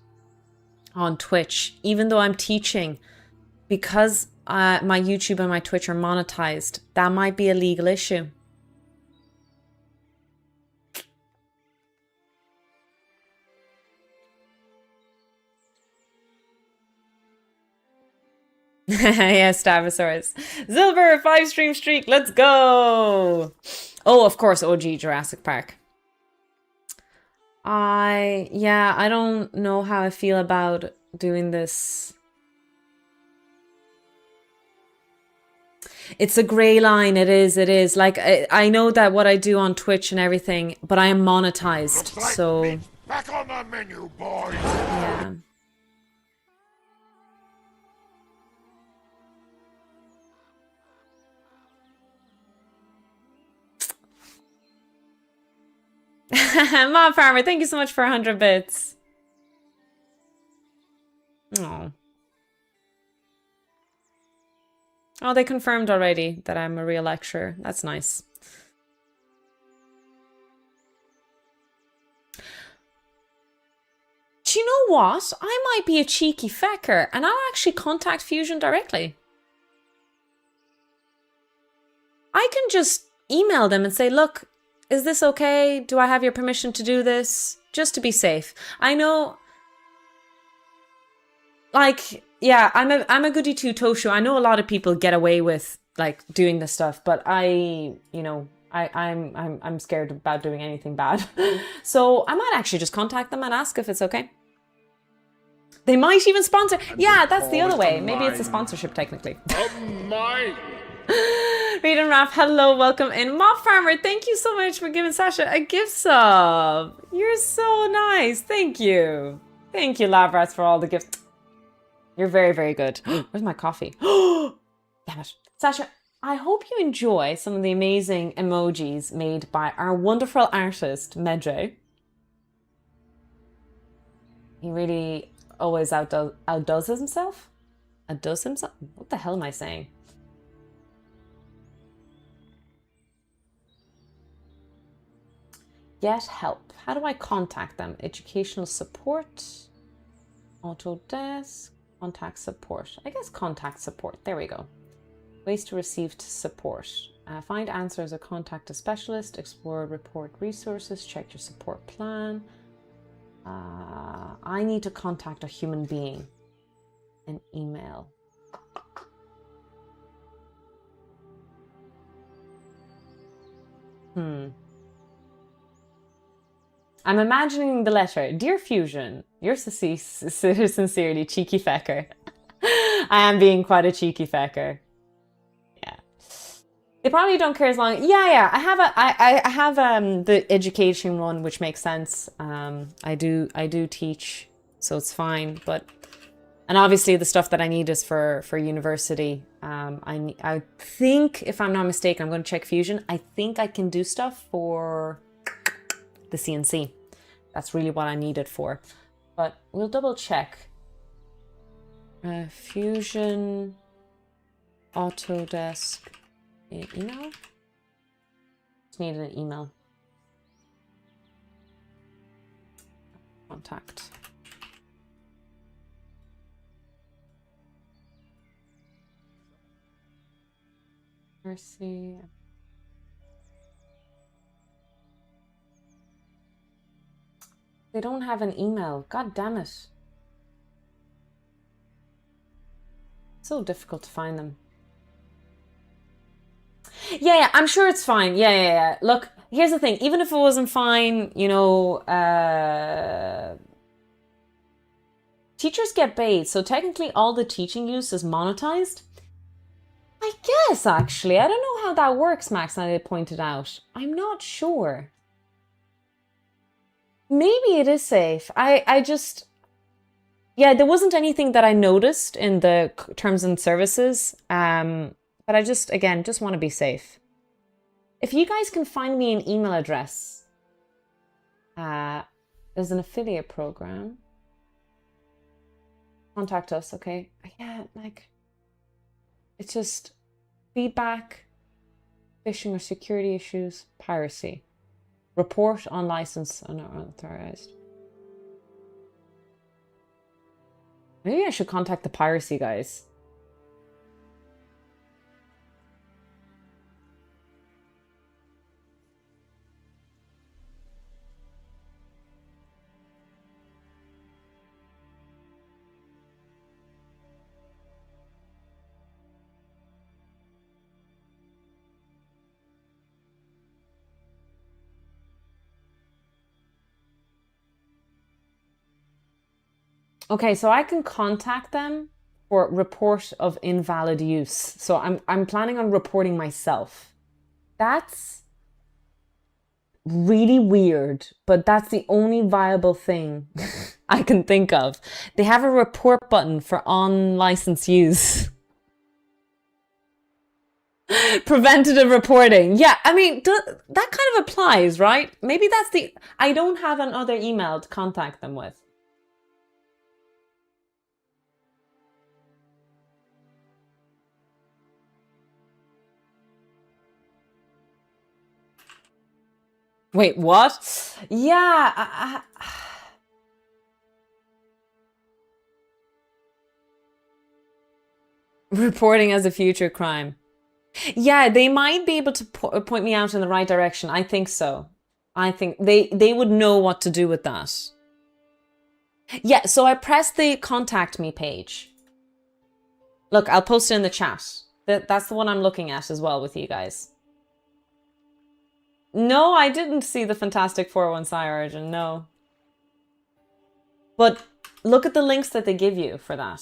on Twitch, even though I'm teaching, because my YouTube and my Twitch are monetized, that might be a legal issue. Yes, Stavosaurus. Zilver, 5 stream streak, let's go! Oh, of course, OG Jurassic Park. I don't know how I feel about doing this. It's a grey line, it is. Like, I know that what I do on Twitch and everything, but I am monetized, Like so... meat. Back on the menu, boys. Yeah. Mob Farmer, thank you so much for 100 bits. Oh. Oh, they confirmed already that I'm a real lecturer. That's nice. Do you know what? I might be a cheeky fecker and I'll actually contact Fusion directly. I can just email them and say, look, is this okay? Do I have your permission to do this? Just to be safe. I know, like, yeah, I'm a goody two Tofu. I know a lot of people get away with like doing this stuff, but I'm scared about doing anything bad. So I might actually just contact them and ask if it's okay. They might even sponsor. Yeah, that's the other way. Maybe it's a sponsorship technically. Mine. Reed and Raph, hello, welcome in. Mob Farmer, thank you so much for giving Sasha a gift sub. You're so nice. Thank you. Thank you, Lavrats, for all the gifts. You're very, very good. Where's my coffee? Damn it. Sasha, I hope you enjoy some of the amazing emojis made by our wonderful artist, Medre. He really always outdoes himself? Outdoes himself? What the hell am I saying? Get help. How do I contact them? Educational support, Autodesk, contact support. I guess contact support. There we go. Ways to receive support. Find answers or contact a specialist. Explore report resources. Check your support plan. I need to contact a human being. An email. I'm imagining the letter. Dear Fusion, you're sincerely cheeky fecker. I am being quite a cheeky fecker. Yeah. They probably don't care as long. Yeah. I have the education one, which makes sense. I do teach, so it's fine. And obviously the stuff that I need is for university. I think, if I'm not mistaken, I'm going to check Fusion. I think I can do stuff for the CNC. That's really what I need it for. But we'll double check. Fusion, Autodesk, email? Just needed an email. Contact. Mercy. They don't have an email. God damn it. So difficult to find them. Yeah, I'm sure it's fine. Yeah. Look, here's the thing. Even if it wasn't fine, you know, teachers get paid. So technically all the teaching use is monetized. I guess, actually. I don't know how that works, Max, now they pointed out. I'm not sure. Maybe it is safe. I just... Yeah, there wasn't anything that I noticed in the terms and services. But I just want to be safe. If you guys can find me an email address. There's an affiliate program. Contact us, okay? Yeah, like... It's just feedback, phishing or security issues, piracy. Report on license unauthorized. Maybe I should contact the piracy guys. Okay, so I can contact them for report of invalid use. So I'm planning on reporting myself. That's really weird, but that's the only viable thing I can think of. They have a report button for unlicensed use. Preventative reporting. Yeah, I mean, that kind of applies, right? Maybe that's the... I don't have another email to contact them with. Wait, what? Yeah, reporting as a future crime. Yeah, they might be able to point me out in the right direction. I think so. I think they would know what to do with that. Yeah, so I pressed the contact me page. Look, I'll post it in the chat. That's the one I'm looking at as well with you guys. No, I didn't see the Fantastic 401 Psi Origin, no. But look at the links that they give you for that.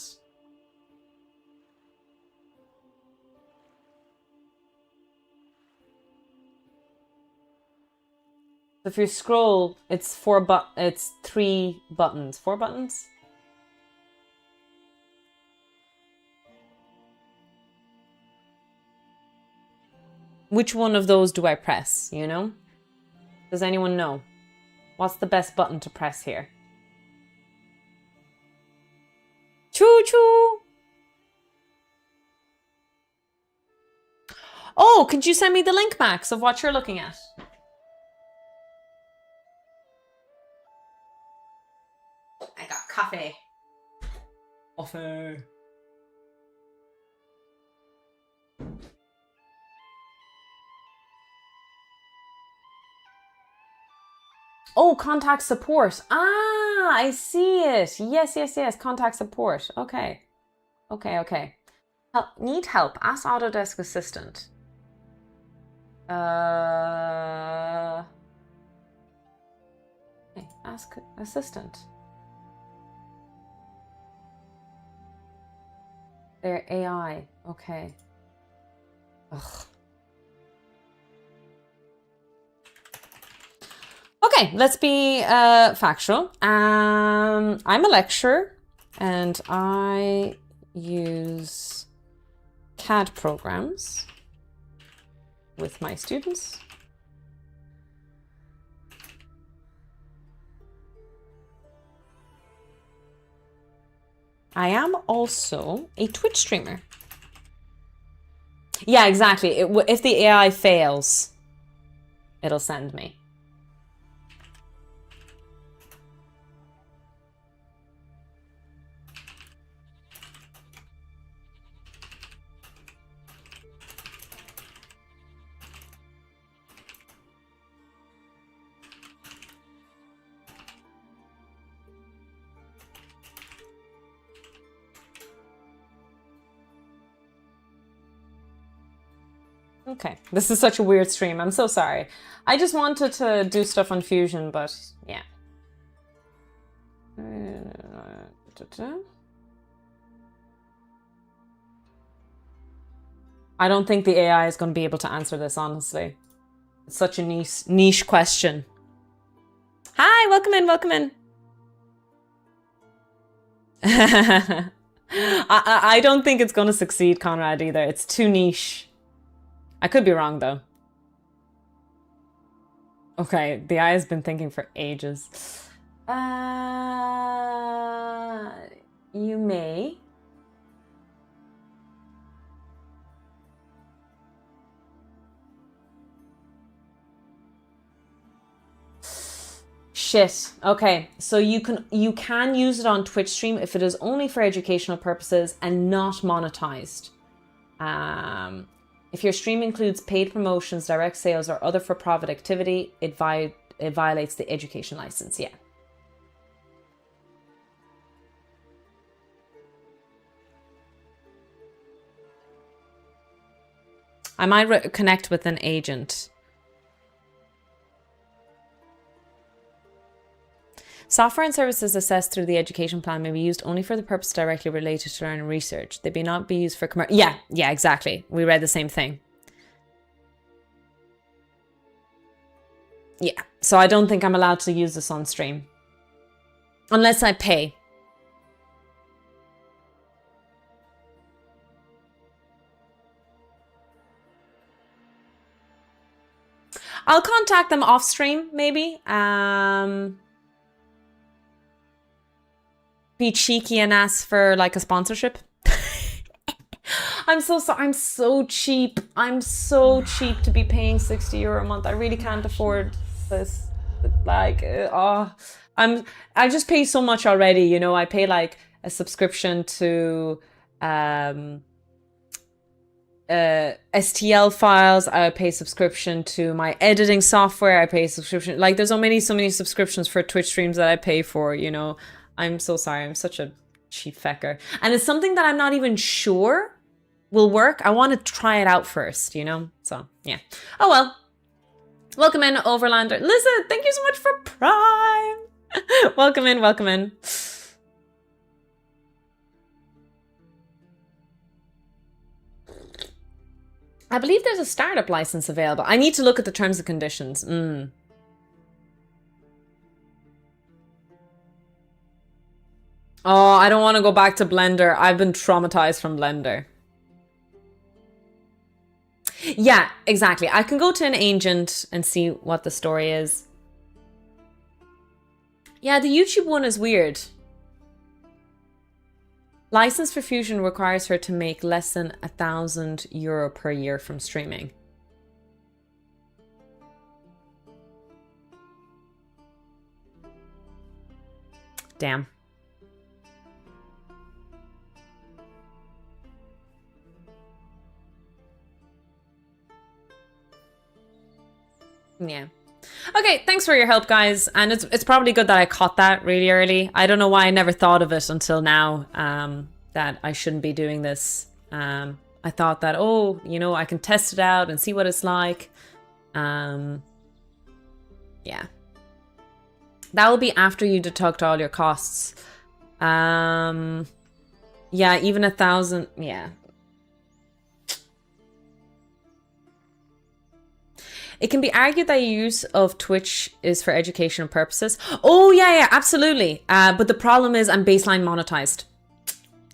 If you scroll, it's it's 3 buttons. 4 buttons? Which one of those do I press, you know? Does anyone know? What's the best button to press here? Choo choo! Oh, could you send me the link, Max, of what you're looking at? I got coffee. Coffee. Oh, contact support. Ah, I see it. Yes, yes, yes. Contact support. Okay. Okay, okay. Need help. Ask Autodesk Assistant. Okay, ask Assistant. They're AI. Okay. Ugh. Okay, let's be factual. I'm a lecturer and I use CAD programs with my students. I am also a Twitch streamer. Yeah, exactly. If the AI fails, it'll send me. Okay, this is such a weird stream. I'm so sorry. I just wanted to do stuff on Fusion, but yeah. I don't think the AI is going to be able to answer this, honestly. It's such a niche question. Hi, welcome in, welcome in. I don't think it's going to succeed, Conrad, either. It's too niche. I could be wrong, though. Okay, the AI has been thinking for ages. You may. Shit. Okay, so you can use it on Twitch stream if it is only for educational purposes and not monetized. If your stream includes paid promotions, direct sales, or other for-profit activity, it violates the education license. Yeah. I might connect with an agent. Software and services assessed through the education plan may be used only for the purpose directly related to learning research. They may not be used for commercial. Yeah, exactly. We read the same thing. Yeah, so I don't think I'm allowed to use this on stream. Unless I pay. I'll contact them off stream, maybe. Be cheeky and ask for like a sponsorship. I'm so sorry. I'm so cheap. I'm so cheap to be paying €60 a month. I really can't afford this. Like, I just pay so much already. You know, I pay like a subscription to STL files. I pay subscription to my editing software. I pay subscription. Like, there's so many subscriptions for Twitch streams that I pay for. You know, I'm so sorry. I'm such a cheap fecker, and it's something that I'm not even sure will work. I want to try it out first, you know? So, yeah. Oh, well. Welcome in, Overlander. Lisa, thank you so much for Prime. Welcome in, welcome in. I believe there's a startup license available. I need to look at the terms and conditions. Oh, I don't want to go back to Blender. I've been traumatized from Blender. Yeah, exactly. I can go to an agent and see what the story is. Yeah, the YouTube one is weird. License for Fusion requires her to make less than €1,000 per year from streaming. Damn. Yeah. Okay, thanks for your help, guys. And it's probably good that I caught that really early. I don't know why I never thought of it until now, that I shouldn't be doing this. I thought that, oh, you know, I can test it out and see what it's like. Yeah. That will be after you deduct all your costs. Yeah, even 1,000, yeah. It can be argued that use of Twitch is for educational purposes. Oh, yeah, absolutely. But the problem is I'm baseline monetized.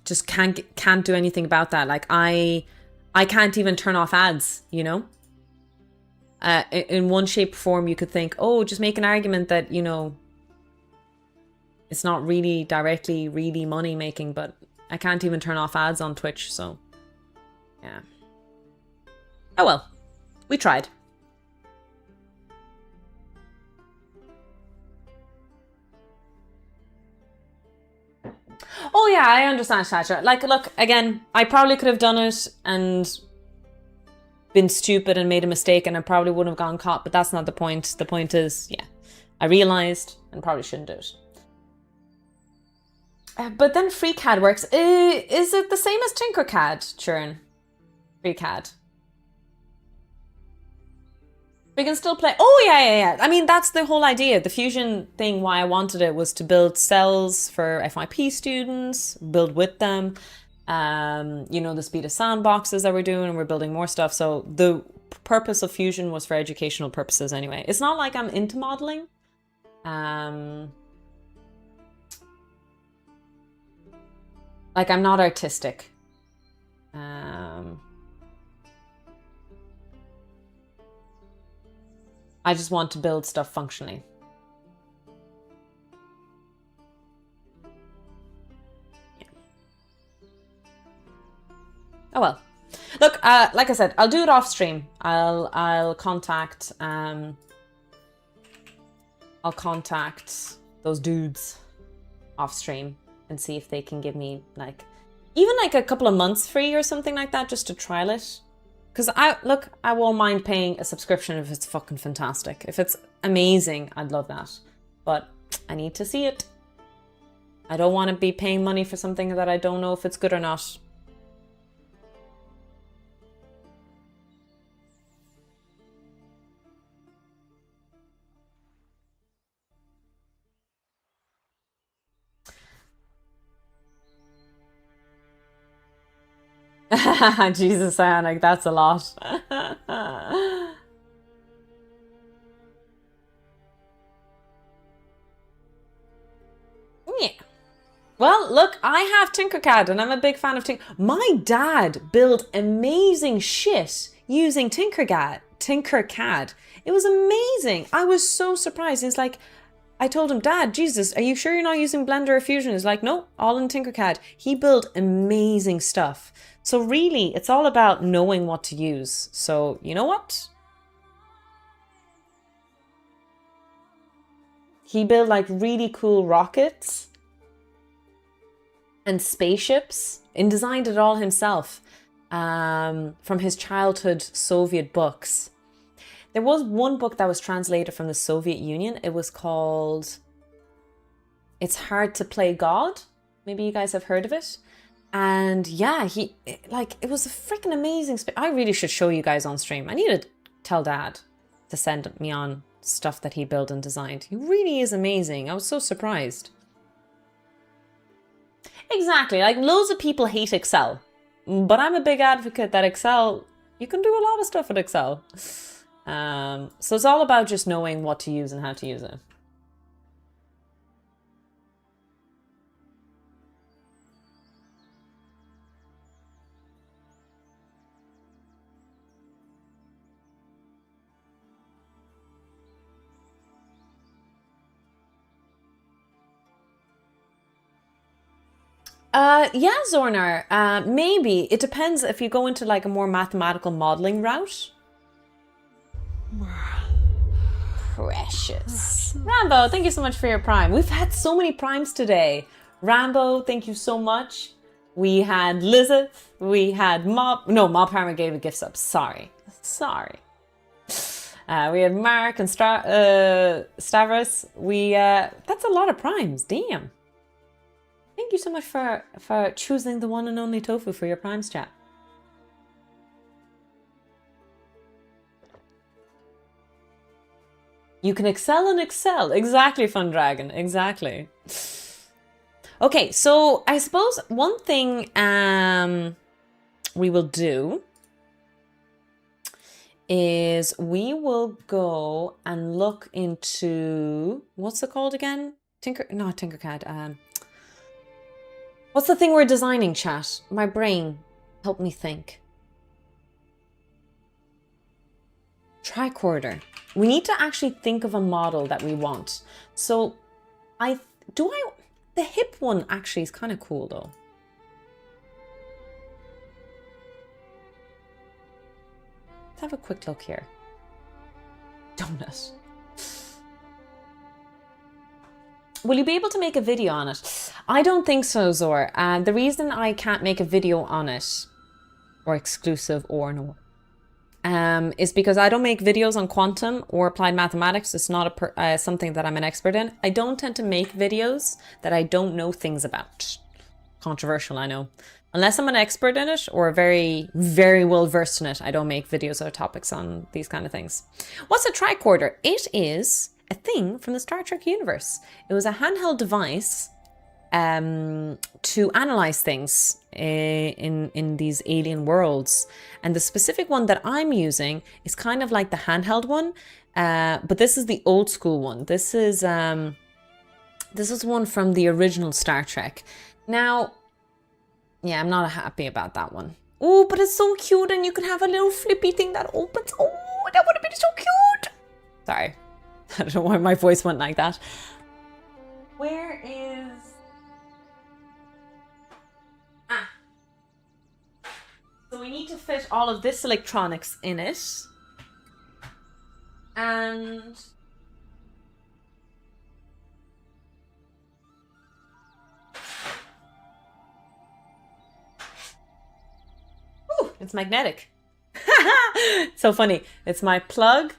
Just can't do anything about that. Like, I can't even turn off ads, you know? In one shape or form, you could think, oh, just make an argument that, you know, it's not really directly really money making, but I can't even turn off ads on Twitch, so yeah. Oh well, we tried. Oh yeah, I understand, Sasha. Like, look, again, I probably could have done it and been stupid and made a mistake and I probably wouldn't have gone caught, but that's not the point. The point is, yeah, I realized and probably shouldn't do it. But then FreeCAD works. Is it the same as Tinkercad, Churn? FreeCAD. We can still play. Oh, yeah. I mean, that's the whole idea. The Fusion thing, why I wanted it was to build cells for FYP students, build with them. You know, the speed of sandboxes that we're doing, and we're building more stuff. So the purpose of Fusion was for educational purposes anyway. It's not like I'm into modeling. Like, I'm not artistic. I just want to build stuff functionally. Yeah. Oh well. Look, like I said, I'll do it off stream. I'll contact those dudes off stream and see if they can give me like even like a couple of months free or something like that just to trial it. Because I won't mind paying a subscription if it's fucking fantastic. If it's amazing, I'd love that. But I need to see it. I don't want to be paying money for something that I don't know if it's good or not. Jesus, Ionic, that's a lot. Yeah. Well, look, I have Tinkercad and I'm a big fan of My dad built amazing shit using Tinkercad. It was amazing. I was so surprised. It's like, I told him, Dad, Jesus, are you sure you're not using Blender or Fusion? He's like, no, all in Tinkercad. He built amazing stuff. So really, it's all about knowing what to use. So, you know what? He built like really cool rockets and spaceships and designed it all himself from his childhood Soviet books. There was one book that was translated from the Soviet Union. It was called It's Hard to Play God. Maybe you guys have heard of it. And yeah, it was a freaking amazing. I really should show you guys on stream. I need to tell Dad to send me on stuff that he built and designed. He really is amazing. I was so surprised. Exactly. Like loads of people hate Excel, but I'm a big advocate that Excel, you can do a lot of stuff with Excel. So it's all about just knowing what to use and how to use it. Yeah, Zornar, maybe. It depends if you go into like a more mathematical modeling route. Precious. Rambo, thank you so much for your prime. We've had so many primes today. Rambo, thank you so much. We had Lizeth. We had Mob. No, Mob Harmer gave a gift sub. Sorry. We had Mark and Stavros. That's a lot of primes. Damn. Thank you so much for choosing the one and only Tofu for your primes, chat. You can excel and excel. Exactly, Fun Dragon. Exactly. Okay, so I suppose one thing we will do is we will go and look into, what's it called again? Tinkercad. What's the thing we're designing, chat? My brain, help me think. Tricorder. We need to actually think of a model that we want. So the hip one actually is kind of cool though. Let's have a quick look here. Donut. Will you be able to make a video on it? I don't think so, Zor. The reason I can't make a video on it, or exclusive or no, is because I don't make videos on quantum or applied mathematics. It's not something that I'm an expert in. I don't tend to make videos that I don't know things about. Controversial, I know. Unless I'm an expert in it or very, very well versed in it, I don't make videos or topics on these kind of things. What's a tricorder? It is a thing from the Star Trek universe. It was a handheld device to analyze things in these alien worlds. And the specific one that I'm using is kind of like the handheld one, but this is the old school one. This is one from the original Star Trek. Now, yeah, I'm not happy about that one. Oh, but it's so cute, and you can have a little flippy thing that opens. Oh, that would have been so cute. Sorry. I don't know why my voice went like that. Where is... So we need to fit all of this electronics in it. And... Ooh, it's magnetic. So funny. It's my plug.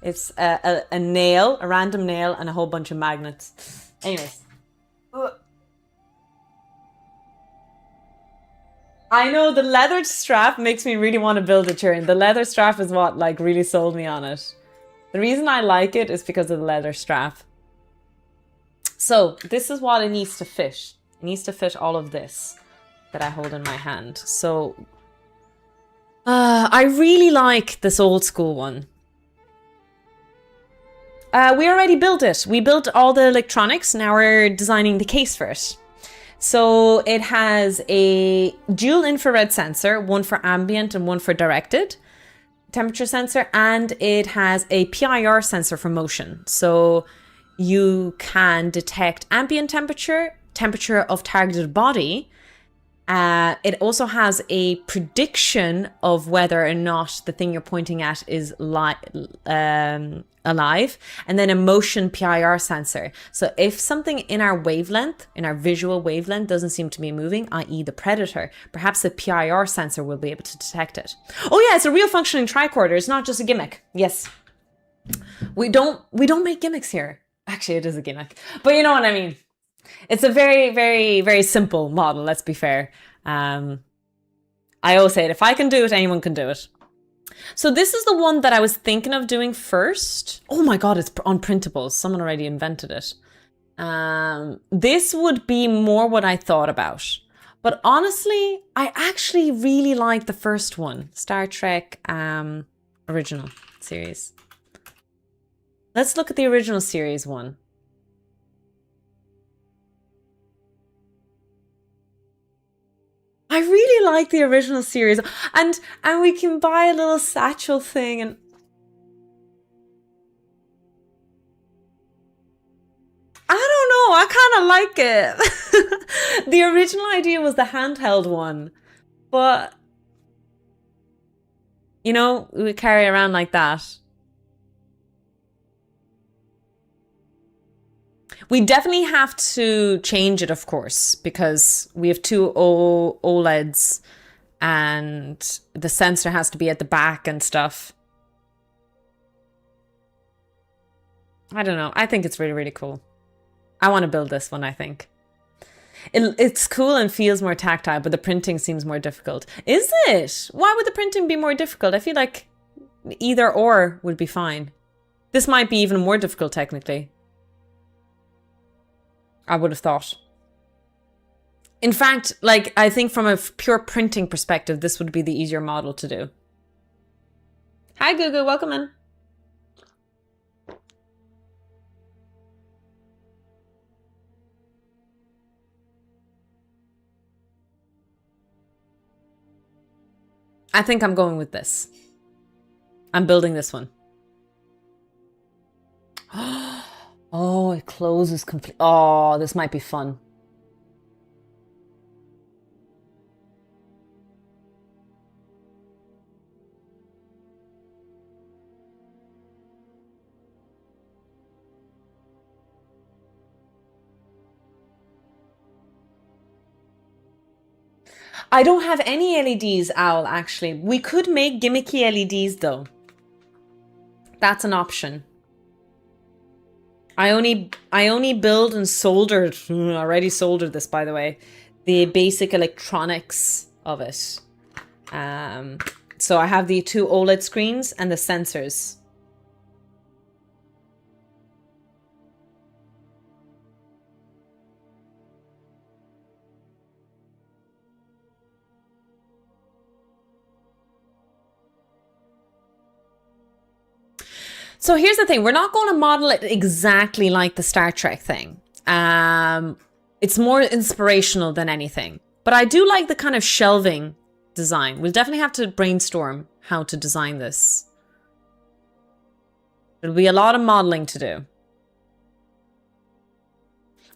It's a nail, a random nail, and a whole bunch of magnets. Anyways. I know the leather strap makes me really want to build a turn. The leather strap is what like really sold me on it. The reason I like it is because of the leather strap. So this is what it needs to fit. It needs to fit all of this that I hold in my hand. So I really like this old school one. We already built it. We built all the electronics. Now we're designing the case for it. So it has a dual infrared sensor, one for ambient and one for directed. temperature sensor, and it has a PIR sensor for motion. So you can detect ambient temperature, temperature of targeted body. It also has a prediction of whether or not the thing you're pointing at is alive, and then a motion PIR sensor. So if something in our wavelength, in our visual wavelength, doesn't seem to be moving, i.e. the predator, perhaps the PIR sensor will be able to detect it. Oh yeah, it's a real functioning tricorder. It's not just a gimmick. Yes. We don't make gimmicks here. Actually, it is a gimmick, but you know what I mean. It's a very, very, very simple model, let's be fair. I always say it, if I can do it, anyone can do it. So this is the one that I was thinking of doing first. Oh my god, it's on printables. Someone already invented it. This would be more what I thought about. But honestly, I actually really like the first one. Star Trek original series. Let's look at the original series one. I really like the original series, and we can buy a little satchel thing, and I don't know, I kind of like it. The original idea was the handheld one, but you know, we would carry around like that. We definitely have to change it, of course, because we have two OLEDs and the sensor has to be at the back and stuff. I don't know. I think it's really, really cool. I want to build this one, I think. It's cool and feels more tactile, but the printing seems more difficult. Is it? Why would the printing be more difficult? I feel like either or would be fine. This might be even more difficult, technically. I would have thought. In fact, like, I think from a pure printing perspective, this would be the easier model to do. Hi, Gugu. Welcome in. I think I'm going with this. I'm building this one. Oh, it closes complete. Oh, this might be fun. I don't have any LEDs, Owl, actually. We could make gimmicky LEDs, though. That's an option. I only build and soldered, already soldered this, by the way, the basic electronics of it. So I have the two OLED screens and the sensors. So here's the thing. We're not going to model it exactly like the Star Trek thing. It's more inspirational than anything. But I do like the kind of shelving design. We'll definitely have to brainstorm how to design this. There'll be a lot of modeling to do.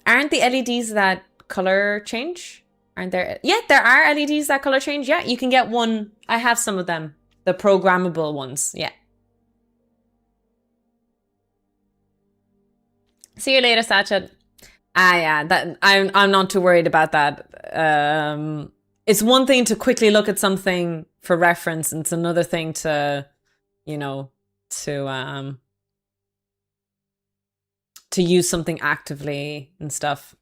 Aren't the LEDs that color change? Aren't there? Yeah, there are LEDs that color change. Yeah, you can get one. I have some of them. The programmable ones. Yeah. See you later, Sachin. Yeah, that I'm not too worried about that. It's one thing to quickly look at something for reference, and it's another thing to, you know, to use something actively and stuff.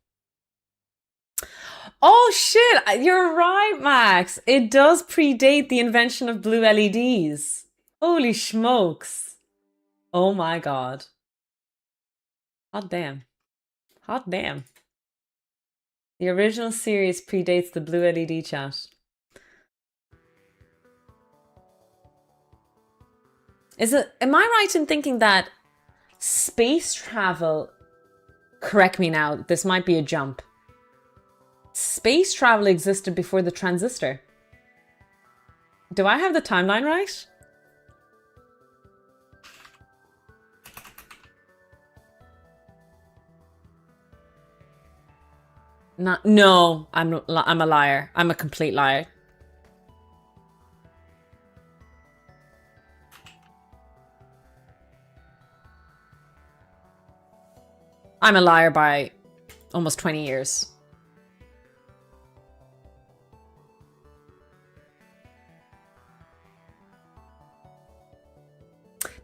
Oh shit, you're right, Max. It does predate the invention of blue LEDs. Holy smokes. Oh my god. Hot damn. Hot damn. The original series predates the blue LED chat. Am I right in thinking that space travel, correct me now, this might be a jump. Space travel existed before the transistor. Do I have the timeline right? Not, no, I'm a liar. I'm a complete liar. I'm a liar by almost 20 years.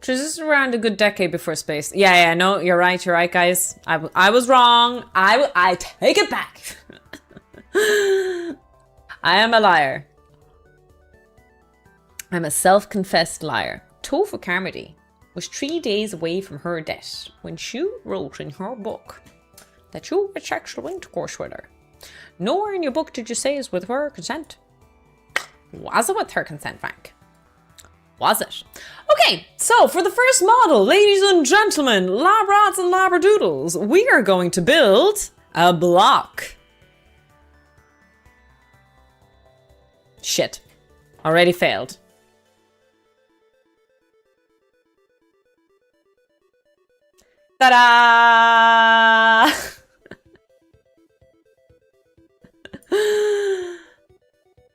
Just around a good decade before space. Yeah, no, you're right, guys. I was wrong. I take it back. I am a liar. I'm a self-confessed liar. Tofu Carmody was 3 days away from her death when she wrote in her book that you had sexual intercourse with her. Nowhere in your book did you say it's with her consent. Was it with her consent, Frank? Was it? Okay, so for the first model, ladies and gentlemen, labrats and labradoodles, we are going to build a block. Shit. Already failed. Ta-da!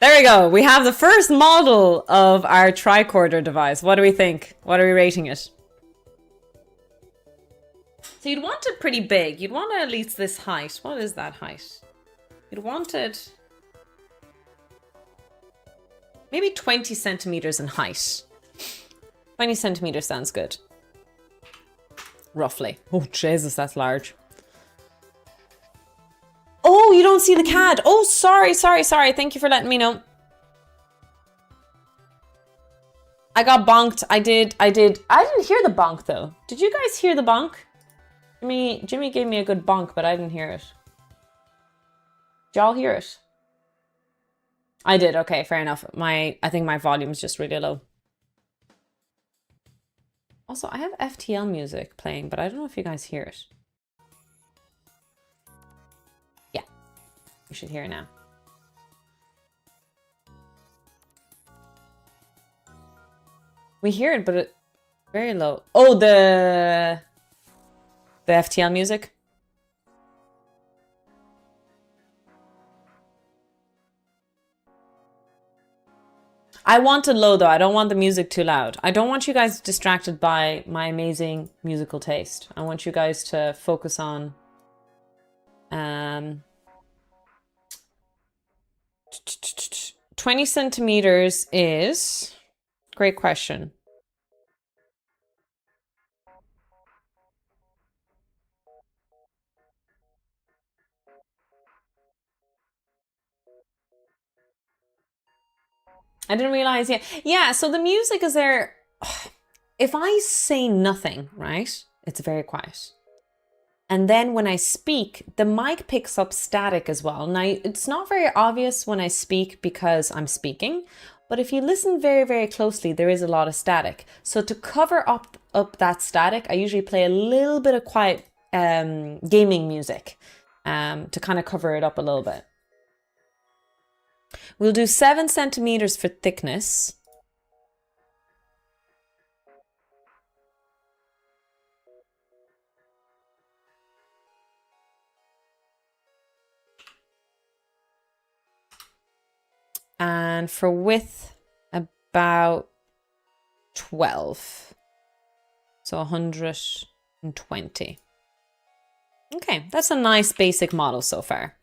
There we go. We have the first model of our tricorder device. What do we think? What are we rating it? So you'd want it pretty big. You'd want it at least this height. What is that height? You'd want it maybe 20 centimeters in height. 20 centimeters sounds good. Roughly. Oh, Jesus, that's large. Oh, you don't see the CAD. Oh, sorry. Thank you for letting me know. I got bonked. I did. I didn't hear the bonk, though. Did you guys hear the bonk? Jimmy gave me a good bonk, but I didn't hear it. Did y'all hear it? I did. Okay, fair enough. I think my volume's just really low. Also, I have FTL music playing, but I don't know if you guys hear it. Yeah, you should hear it now. We hear it, but it's very low. Oh, the FTL music? I want it low though. I don't want the music too loud. I don't want you guys distracted by my amazing musical taste. I want you guys to focus on 20 centimeters is great question. I didn't realize yet. Yeah, so the music is there. If I say nothing, right, it's very quiet. And then when I speak, the mic picks up static as well. Now, it's not very obvious when I speak because I'm speaking, but if you listen very, very closely, there is a lot of static. So to cover up that static, I usually play a little bit of quiet gaming music to kind of cover it up a little bit. We'll do 7 centimeters for thickness. And for width, about 12. So 120. Okay, that's a nice basic model so far.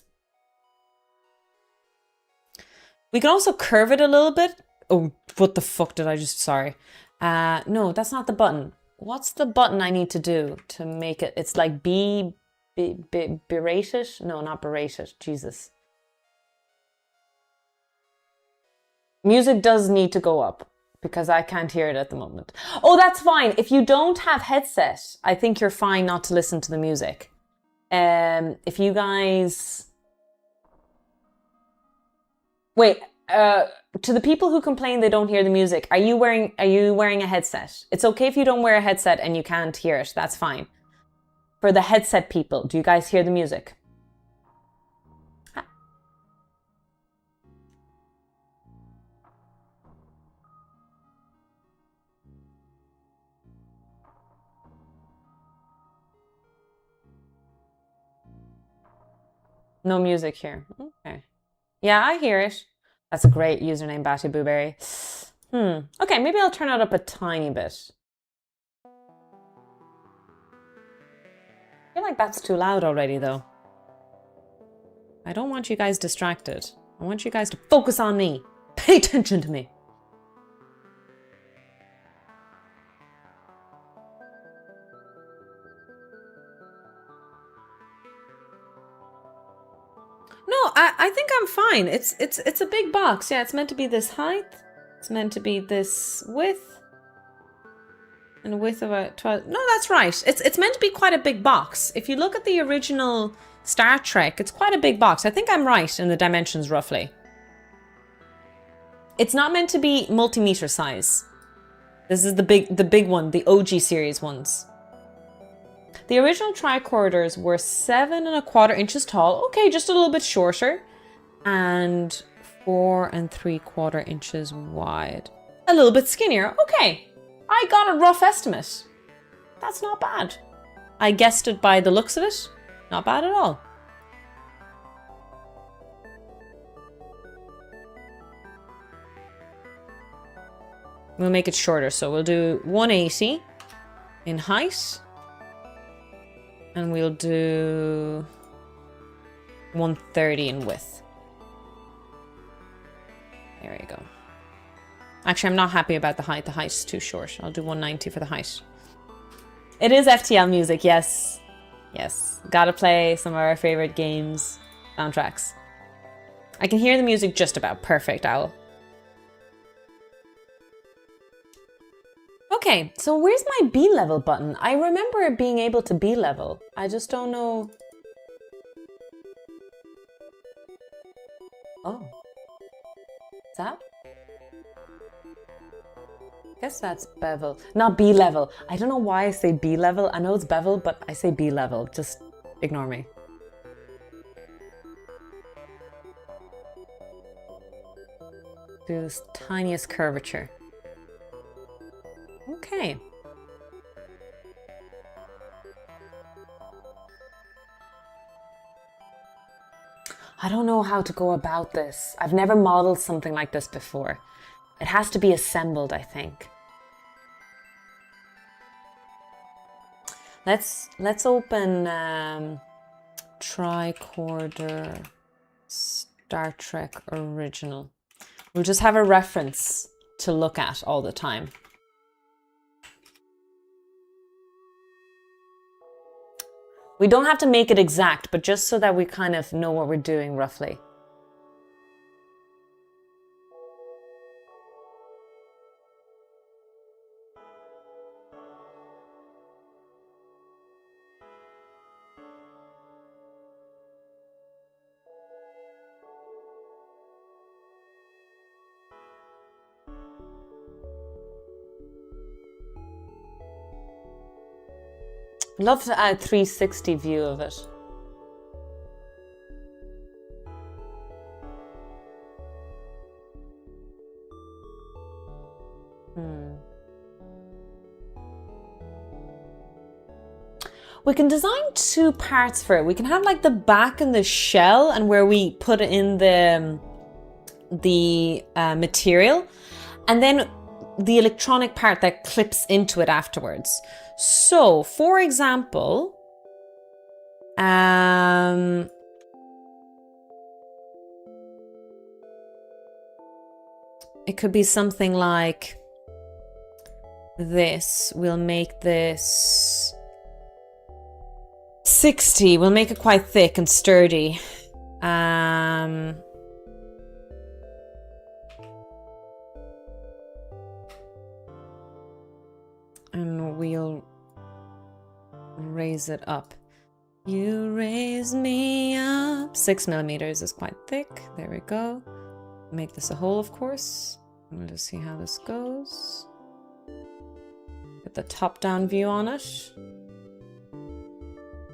We can also curve it a little bit. Oh, what the fuck did I just... Sorry. No, that's not the button. What's the button I need to do to make it... It's like berated? No, not berated. Jesus. Music does need to go up because I can't hear it at the moment. Oh, that's fine. If you don't have headset, I think you're fine not to listen to the music. If you guys... Wait, to the people who complain they don't hear the music, are you wearing a headset? It's okay if you don't wear a headset and you can't hear it. That's fine. For the headset people, do you guys hear the music? No music here. Okay. Yeah, I hear it. That's a great username, Batty Booberry. Okay, maybe I'll turn it up a tiny bit. I feel like that's too loud already, though. I don't want you guys distracted. I want you guys to focus on me. Pay attention to me. No, I think I'm fine. It's a big box. Yeah, it's meant to be this height. It's meant to be this width. And a width of about 12. No, that's right. It's meant to be quite a big box. If you look at the original Star Trek, it's quite a big box. I think I'm right in the dimensions roughly. It's not meant to be multimeter size. This is the big one, the OG series ones. The original tricorders were 7¼ inches tall. Okay, just a little bit shorter. And 4¾ inches wide. A little bit skinnier. Okay. I got a rough estimate. That's not bad. I guessed it by the looks of it. Not bad at all. We'll make it shorter. So we'll do 180 in height. And we'll do 130 in width. There we go. Actually, I'm not happy about the height. The height's too short. I'll do 190 for the height. It is FTL music, yes. Yes. Gotta play some of our favorite games, soundtracks. I can hear the music just about. Perfect, Owl. Okay, so where's my B-level button? I remember being able to B-level. I just don't know. Oh. Is that? I guess that's bevel. Not B-level. I don't know why I say B-level. I know it's bevel, but I say B-level. Just ignore me. Do this tiniest curvature. Okay. I don't know how to go about this. I've never modeled something like this before. It has to be assembled, I think. Let's open tricorder Star Trek original. We'll just have a reference to look at all the time. We don't have to make it exact, but just so that we kind of know what we're doing roughly. I'd love to add a 360 view of it. We can design two parts for it. We can have like the back and the shell and where we put in the material, and then the electronic part that clips into it afterwards. So, for example, it could be something like this. We'll make this 60. We'll make it quite thick and sturdy. And we'll raise it up. You raise me up. 6 millimeters is quite thick. There we go. Make this a hole, of course. We'll just see how this goes. Get the top-down view on it.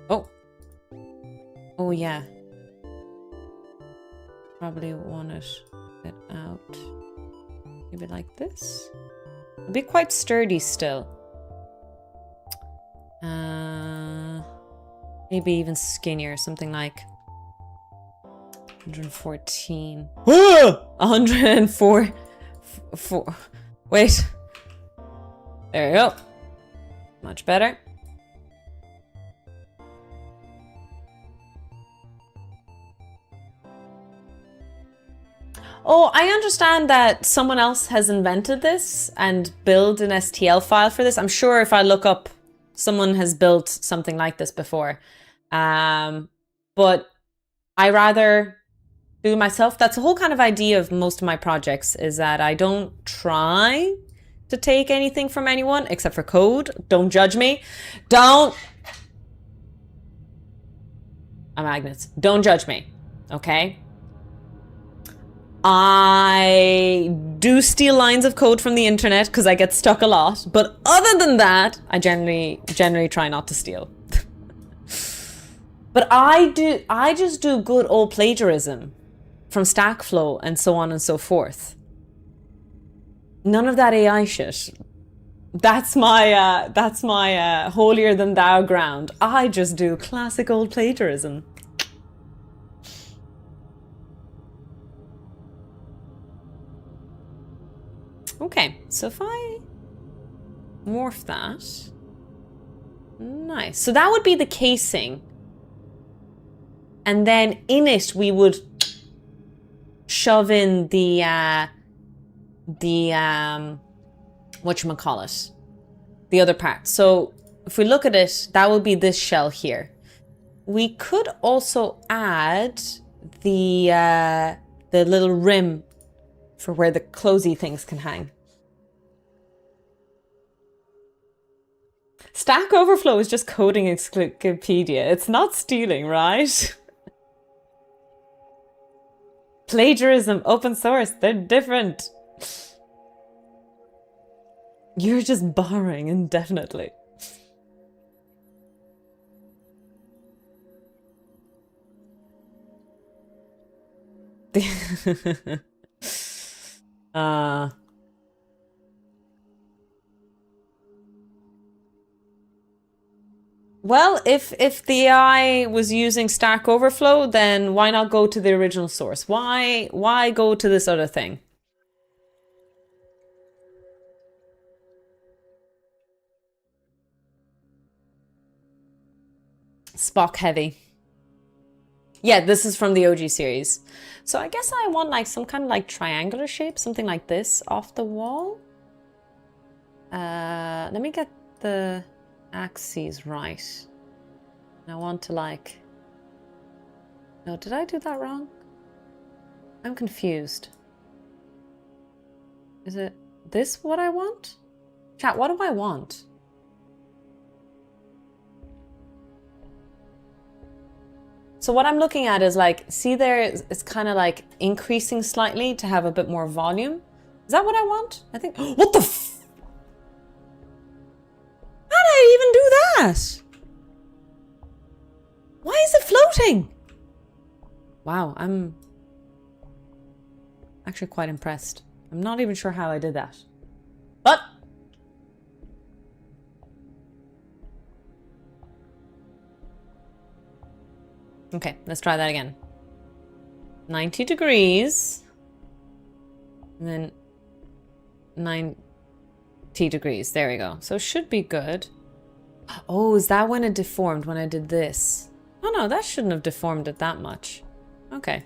Oh. Oh, yeah. Probably want it a bit out. Maybe like this. It'll be quite sturdy still. Maybe even skinnier, something like 114. 104. Wait. There you go. Much better. Oh, I understand that someone else has invented this and built an STL file for this. I'm sure if I look up, someone has built something like this before. But I rather do it myself. That's the whole kind of idea of most of my projects, is that I don't try to take anything from anyone except for code. Don't judge me. Don't. I'm Agnes. Don't judge me. Okay? I do steal lines of code from the internet because I get stuck a lot. But other than that, I generally try not to steal. But I just do good old plagiarism from Stackflow and so on and so forth. None of that AI shit. That's my holier than thou ground. I just do classic old plagiarism. Okay, so if I morph that, nice. So that would be the casing. And then in it, we would shove in the whatchamacallit, the other part. So if we look at it, that would be this shell here. We could also add the little rim for where the closey things can hang. Stack Overflow is just coding Wikipedia. It's not stealing, right? Plagiarism, open source, they're different. You're just borrowing indefinitely. Well, if the AI was using Stack Overflow, then why not go to the original source? Why go to this other thing? Spock heavy. Yeah, this is from the OG series. So I guess I want like some kind of like triangular shape, something like this off the wall. Let me get the axes right. I want to like... No, did I do that wrong? I'm confused. Is it this what I want? Chat, what do I want? So what I'm looking at is like, see there, it's kind of like increasing slightly to have a bit more volume. Is that what I want? I think, what the f? How did I even do that? Why is it floating? Wow, I'm actually quite impressed. I'm not even sure how I did that. But okay, let's try that again. 90 degrees. And then 90 degrees. There we go. So it should be good. Oh, is that when it deformed when I did this? Oh no, that shouldn't have deformed it that much. Okay.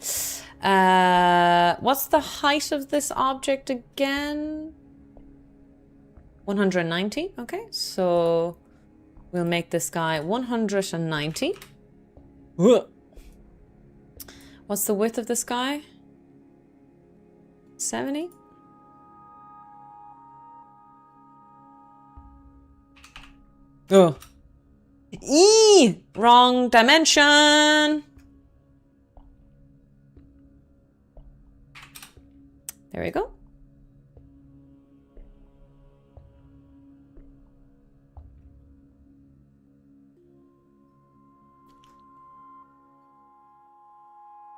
What's the height of this object again? 190. Okay, so we'll make this guy 190. What's the width of this guy? 70? Oh. Eee! Wrong dimension! There we go.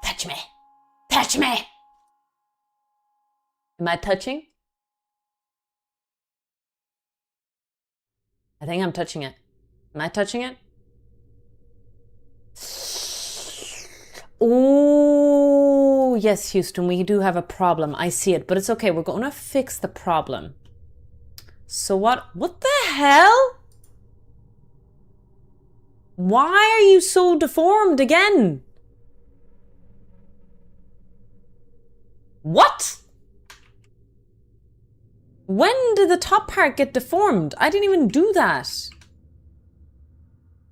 Touch me! Touch me! Am I touching? I think I'm touching it. Am I touching it? Ooh. Oh, yes, Houston, we do have a problem. I see it, but it's okay. We're going to fix the problem. So what the hell? Why are you so deformed again? What? When did the top part get deformed? I didn't even do that.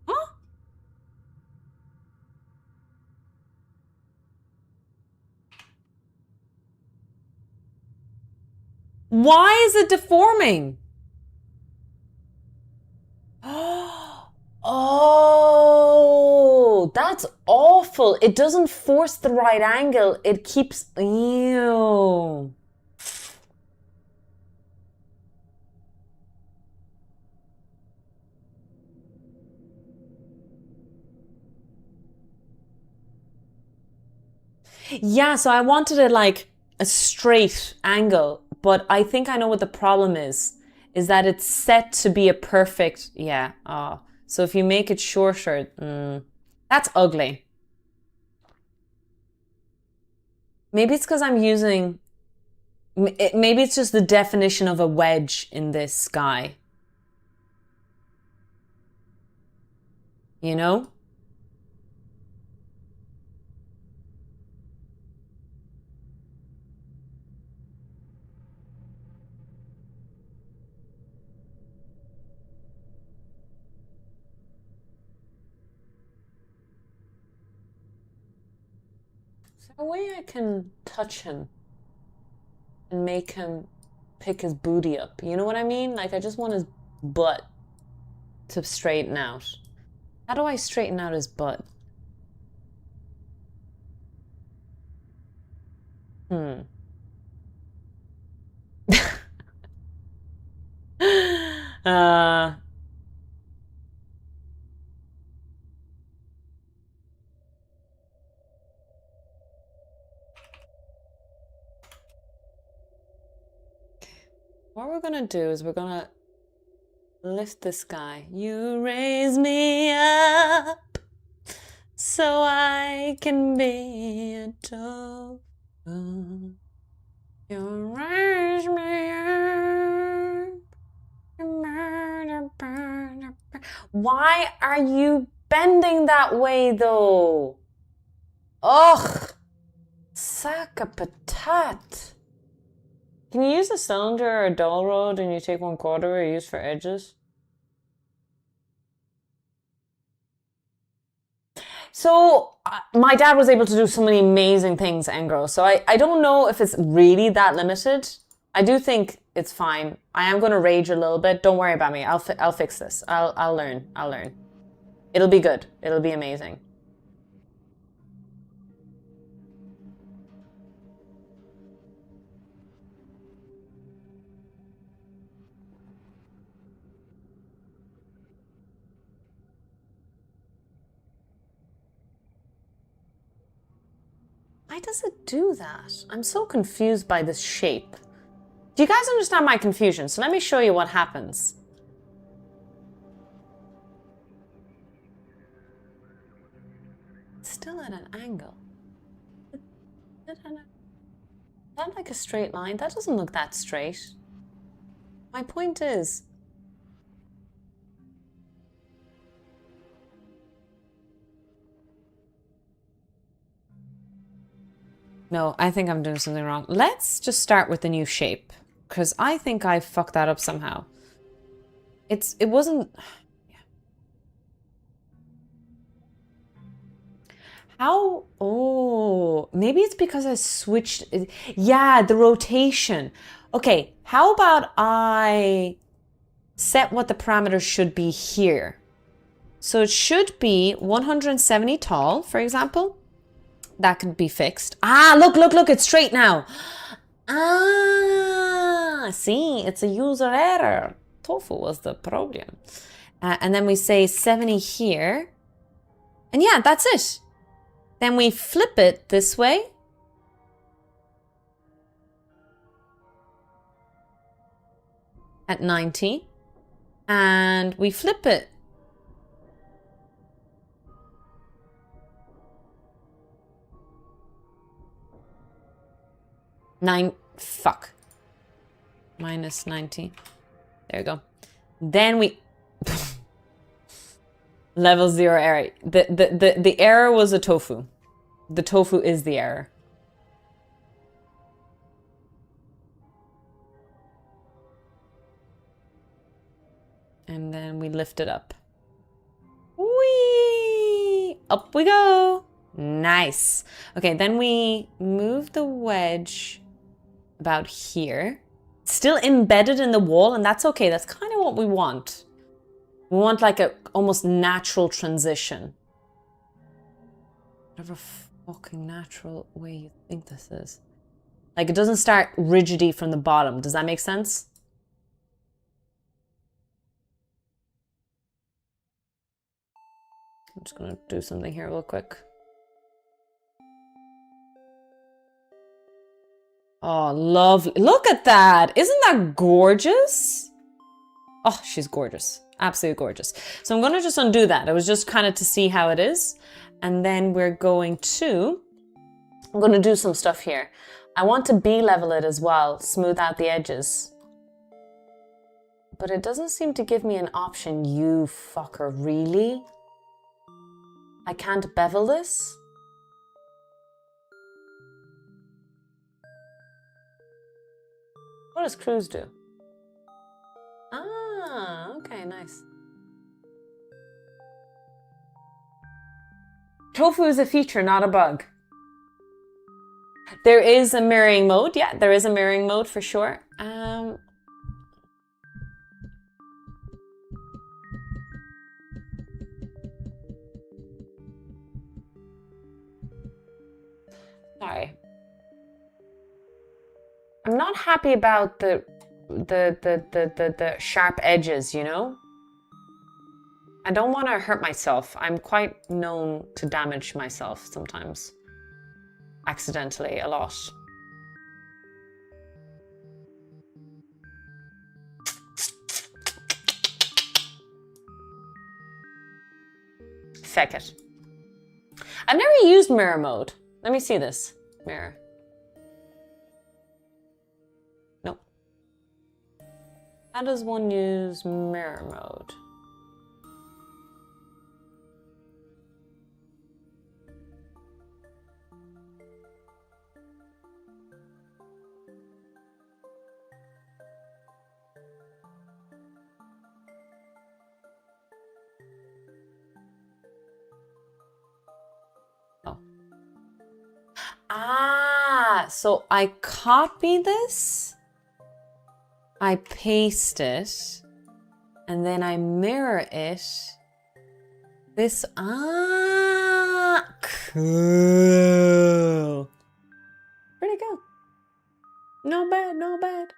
Huh? Why is it deforming? Oh, that's awful. It doesn't force the right angle. It keeps... Ew. Yeah, so I wanted it like a straight angle, but I think I know what the problem is that it's set to be a perfect, yeah. Oh, so if you make it shorter, that's ugly. Maybe it's because I'm using, maybe it's just the definition of a wedge in this guy. You know? Is there a way I can touch him and make him pick his booty up? You know what I mean? Like, I just want his butt to straighten out. How do I straighten out his butt? uh, what we're gonna do is we're gonna lift this guy. You raise me up so I can be a tofu. You raise me up. Why are you bending that way though? Ugh, sack a patat. Can you use a cylinder or a dull rod and you take 1/4 or use for edges? So my dad was able to do so many amazing things, Engro. So I don't know if it's really that limited. I do think it's fine. I am going to rage a little bit. Don't worry about me. I'll fix this. I'll learn. I'll learn. It'll be good. It'll be amazing. Why does it do that? I'm so confused by this shape. Do you guys understand my confusion? So let me show you what happens. It's still at an angle. Is that like a straight line? That doesn't look that straight. My point is... No, I think I'm doing something wrong. Let's just start with the new shape, because I think I fucked that up somehow. It wasn't... How? Oh, maybe it's because I switched. Yeah, the rotation. Okay, how about I set what the parameters should be here? So it should be 170 tall, for example. That could be fixed. Ah, look, it's straight now. Ah, see, it's a user error. Tofu was the problem. And then we say 70 here. And yeah, that's it. Then we flip it this way. At 90. And we flip it. Fuck. Minus 90. There we go. Then we... Level 0 error. The error was a tofu. The tofu is the error. And then we lift it up. Whee! Up we go. Nice. Okay, then we move the wedge about here. It's still embedded in the wall, and that's okay. That's kind of what we want. We want like a almost natural transition. Whatever fucking natural way you think this is. Like it doesn't start rigidly from the bottom. Does that make sense? I'm just gonna do something here real quick. Oh, lovely. Look at that. Isn't that gorgeous? Oh, she's gorgeous. Absolutely gorgeous. So I'm going to just undo that. It was just kind of to see how it is. And then I'm going to do some stuff here. I want to B-level it as well. Smooth out the edges. But it doesn't seem to give me an option. You fucker, really? I can't bevel this? What does cruise do? Ah, okay, nice. Tofu is a feature, not a bug. There is a mirroring mode. Yeah, there is a mirroring mode for sure. Sorry. I'm not happy about the sharp edges, you know? I don't want to hurt myself. I'm quite known to damage myself sometimes. Accidentally, a lot. Feck it. I've never used mirror mode. Let me see this. Mirror. Nope. How does one use mirror mode? Ah, so I copy this, I paste it, and then I mirror it. This, cool. Pretty cool. Not bad, not bad.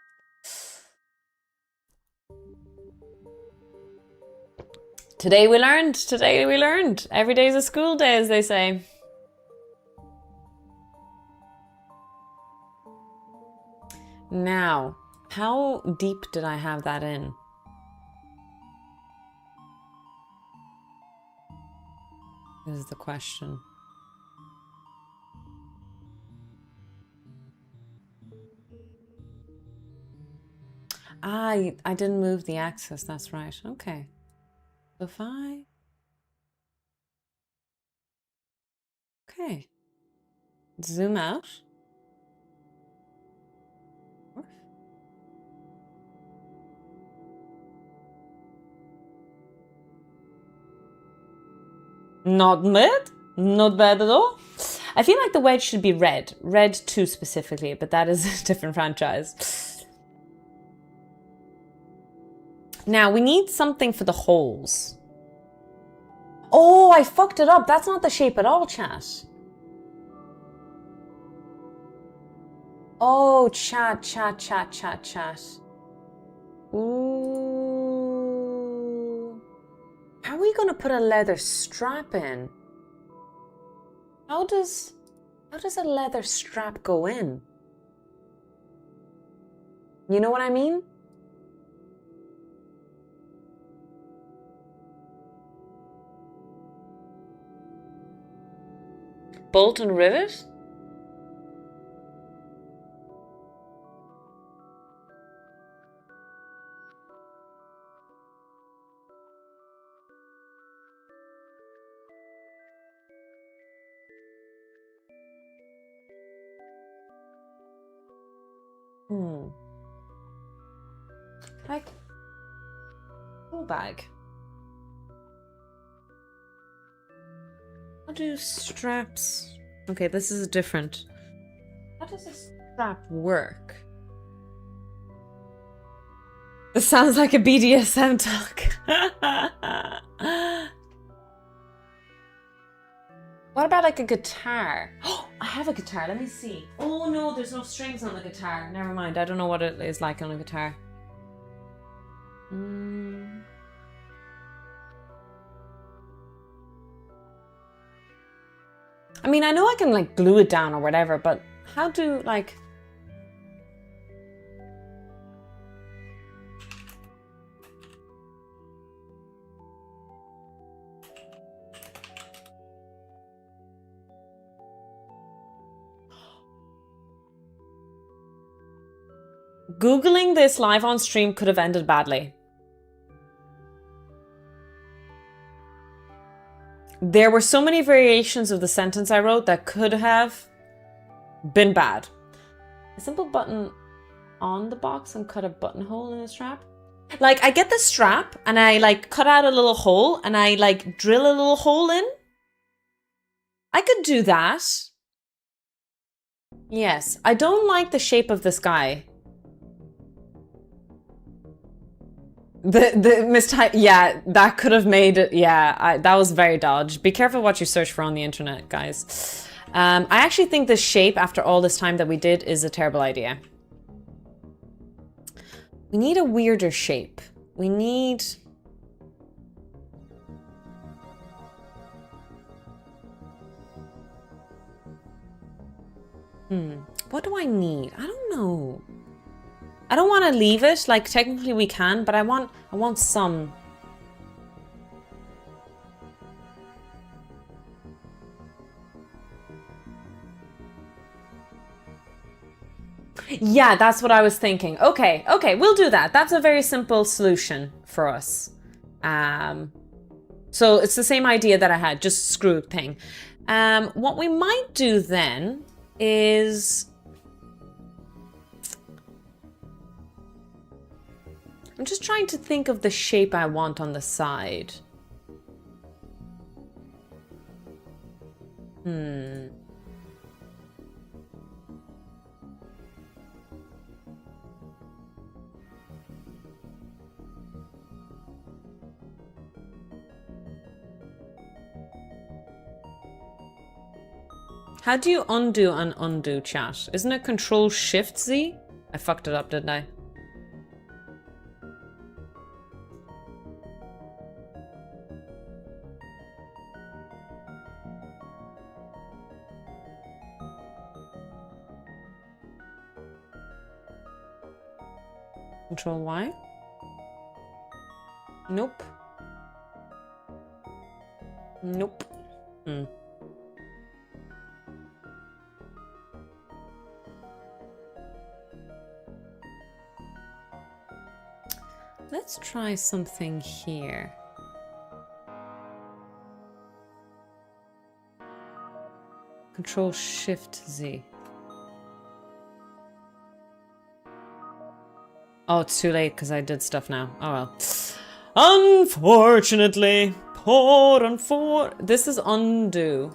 Today we learned. Every day's a school day, as they say. Now, how deep did I have that in? Is the question. Ah, I didn't move the axis, that's right. Okay. So if I... Okay. Zoom out. Not bad. Not bad at all. I feel like the wedge should be red. Red 2 specifically, but that is a different franchise. Now, we need something for the holes. Oh, I fucked it up. That's not the shape at all, chat. Oh, chat. Ooh. How are we going to put a leather strap in? How does a leather strap go in? You know what I mean? Bolt and rivet? Like, full bag. How do straps... Okay, this is different. How does a strap work? This sounds like a BDSM talk. What about like a guitar? Oh, I have a guitar. Let me see. Oh no, there's no strings on the guitar. Never mind. I don't know what it is like on a guitar. I mean, I know I can like glue it down or whatever, but how do like... Googling this live on stream could have ended badly. There were so many variations of the sentence I wrote that could have been bad. A simple button on the box and cut a buttonhole in the strap. Like, I get the strap and I like cut out a little hole and I like drill a little hole in. I could do that. Yes, I don't like the shape of this guy. The mistype, yeah, that could have made it, yeah, that was very dodged. Be careful what you search for on the internet, guys. I actually think the shape, after all this time that we did, is a terrible idea. We need a weirder shape. We need... What do I need? I don't know. I don't want to leave it, like technically we can, but I want some. Yeah, that's what I was thinking. Okay, we'll do that. That's a very simple solution for us. So it's the same idea that I had, just screw thing. What we might do then is... I'm just trying to think of the shape I want on the side. How do you undo an undo, chat? Isn't it Control-Shift-Z? I fucked it up, didn't I? Control Y? Nope. Nope. Let's try something here. Control-Shift-Z. Oh, it's too late because I did stuff now. Oh well. Unfortunately. This is undo.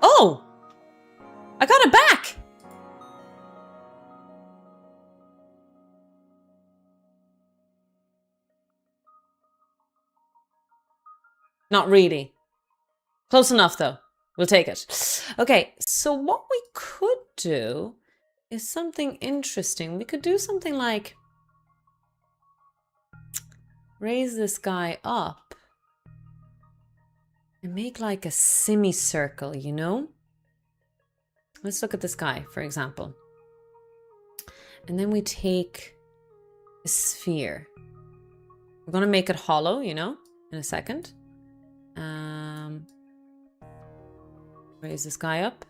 Oh! I got it back! Not really. Close enough though. We'll take it. Okay, so what we could do is something interesting. We could do something like raise this guy up and make like a semicircle, you know? Let's look at this guy, for example. And then we take a sphere. We're going to make it hollow, you know, in a second. Raise this guy up.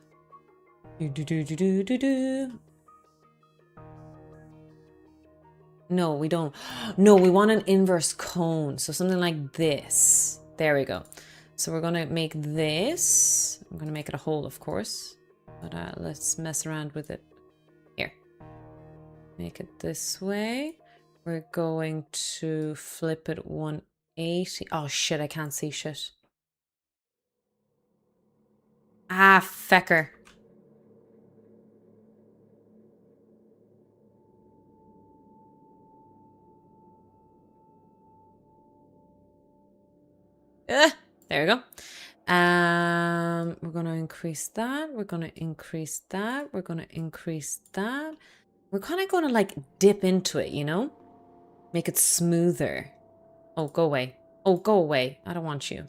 No, we don't. No, we want an inverse cone. So something like this. There we go. So we're going to make this. I'm going to make it a hole, of course. But let's mess around with it. Here. Make it this way. We're going to flip it 180. Oh shit, I can't see shit. Ah, fecker. There we go. We're gonna increase that. We're gonna increase that. We're gonna increase that. We're kind of gonna like dip into it, you know? Make it smoother. Oh, go away. Oh, go away. I don't want you.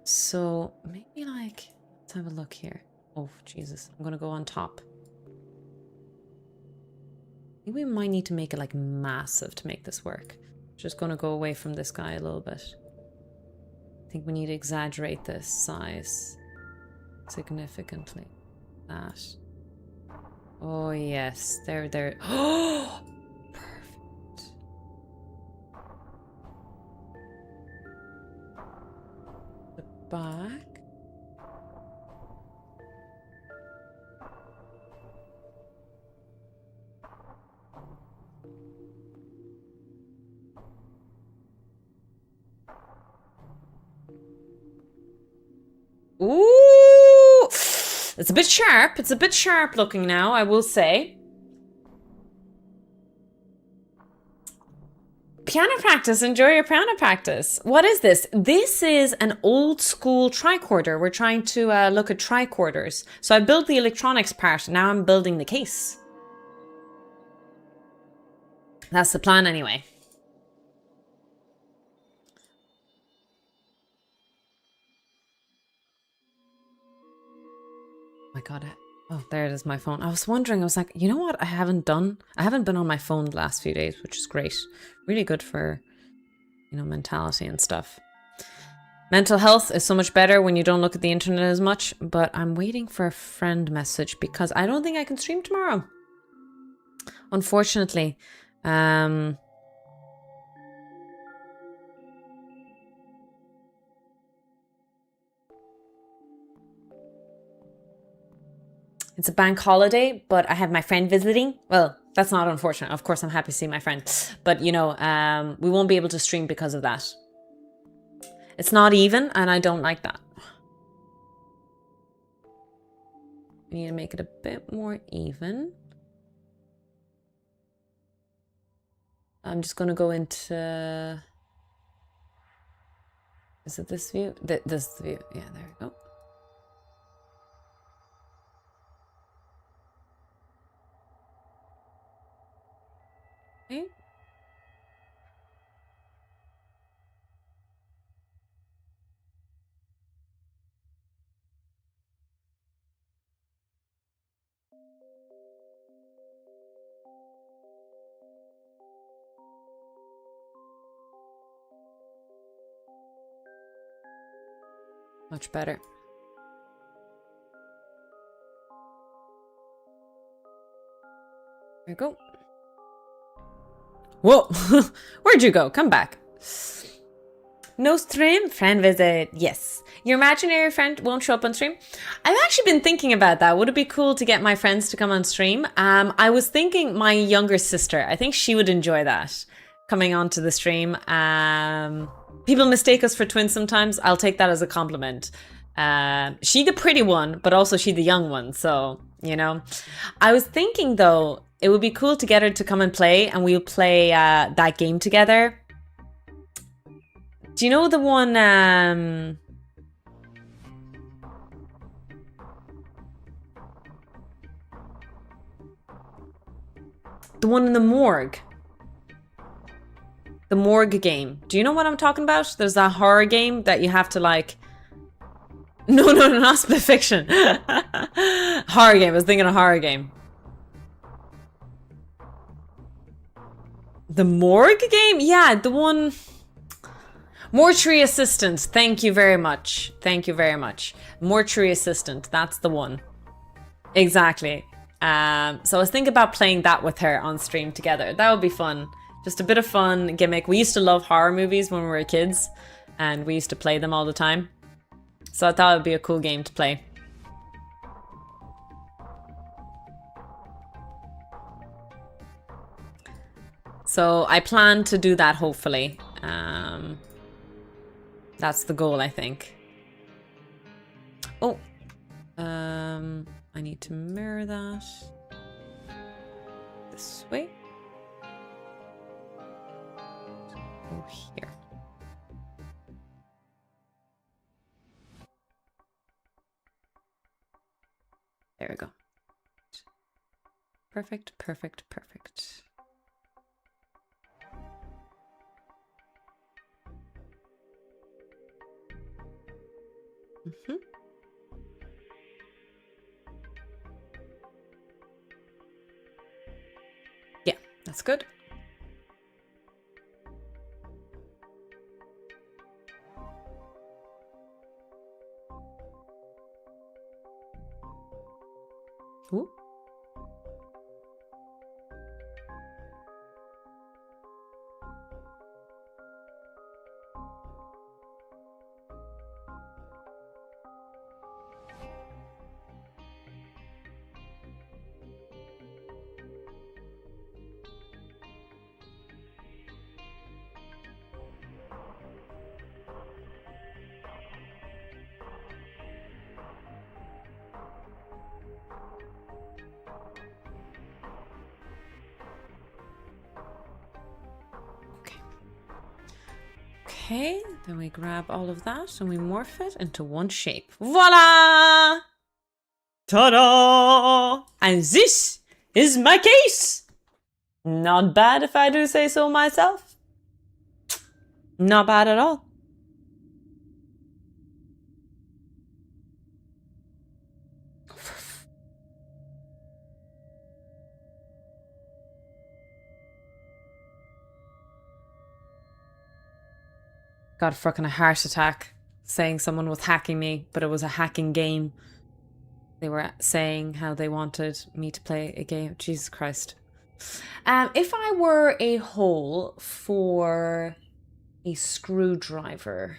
So maybe like, let's have a look here. Oh, Jesus. I'm gonna go on top. Maybe we might need to make it like massive to make this work. Just gonna go away from this guy a little bit. I think we need to exaggerate this size significantly. That. Oh, yes. There. Oh, perfect. The back. Ooh! It's a bit sharp. It's a bit sharp looking now, I will say. Piano practice. Enjoy your piano practice. What is this? This is an old school tricorder. We're trying to look at tricorders. So I built the electronics part. Now I'm building the case. That's the plan anyway. My God. Oh, there it is, my phone. I was wondering, I was like, you know what I haven't done? I haven't been on my phone the last few days, which is great. Really good for, you know, mentality and stuff. Mental health is so much better when you don't look at the internet as much, but I'm waiting for a friend message because I don't think I can stream tomorrow. Unfortunately. It's a bank holiday, but I have my friend visiting. Well, that's not unfortunate. Of course, I'm happy to see my friend. But, you know, we won't be able to stream because of that. It's not even, and I don't like that. We need to make it a bit more even. I'm just going to go into... Is it this view? This view. Yeah, there we go. Okay. Much better. There we go. Whoa! Where'd you go? Come back. No stream? Friend visit. Yes. Your imaginary friend won't show up on stream? I've actually been thinking about that. Would it be cool to get my friends to come on stream? I was thinking my younger sister. I think she would enjoy that. Coming onto the stream. People mistake us for twins sometimes. I'll take that as a compliment. She the pretty one, but also she the young one. So, you know. I was thinking though, it would be cool to get her to come and play, and we'll play that game together. Do you know the one... the one in the morgue? The morgue game. Do you know what I'm talking about? There's that horror game that you have to like... No, not split fiction. Horror game. I was thinking a horror game. The morgue game? Yeah, the one... Mortuary Assistant. Thank you very much. Thank you very much. Mortuary Assistant. That's the one. Exactly. So I was thinking about playing that with her on stream together. That would be fun. Just a bit of fun gimmick. We used to love horror movies when we were kids, and we used to play them all the time. So I thought it would be a cool game to play. So I plan to do that, hopefully. That's the goal, I think. Oh, I need to mirror that this way. Go here. There we go. Perfect, perfect, perfect. Mm-hmm. Yeah, that's good. Ooh. Okay, then we grab all of that and we morph it into one shape. Voila! Ta-da! And this is my case! Not bad if I do say so myself. Not bad at all. Got a fucking heart attack saying someone was hacking me, but it was a hacking game. They were saying how they wanted me to play a game. Jesus Christ. If I were a hole for a screwdriver,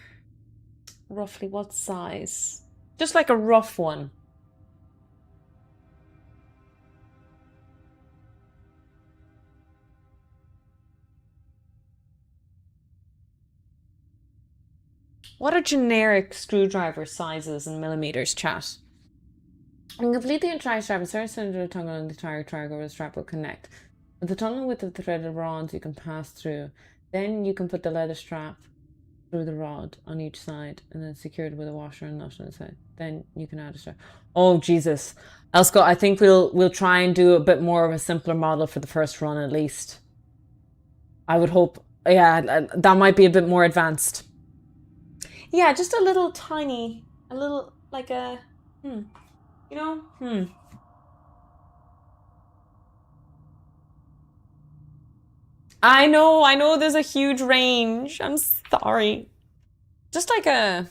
roughly what size? Just like a rough one. What are generic screwdriver sizes in millimeters, chat? And complete the entire strap, insert a cylinder tongue on the entire triangle where the strap will connect. With the total width of the threaded rods you can pass through. Then you can put the leather strap through the rod on each side and then secure it with a washer and nut on the side. Then you can add a strap. Oh Jesus. Elsko, I think we'll try and do a bit more of a simpler model for the first run at least. I would hope, yeah, that might be a bit more advanced. Yeah, just a little tiny, a little like a, you know, I know there's a huge range. I'm sorry. Just like a,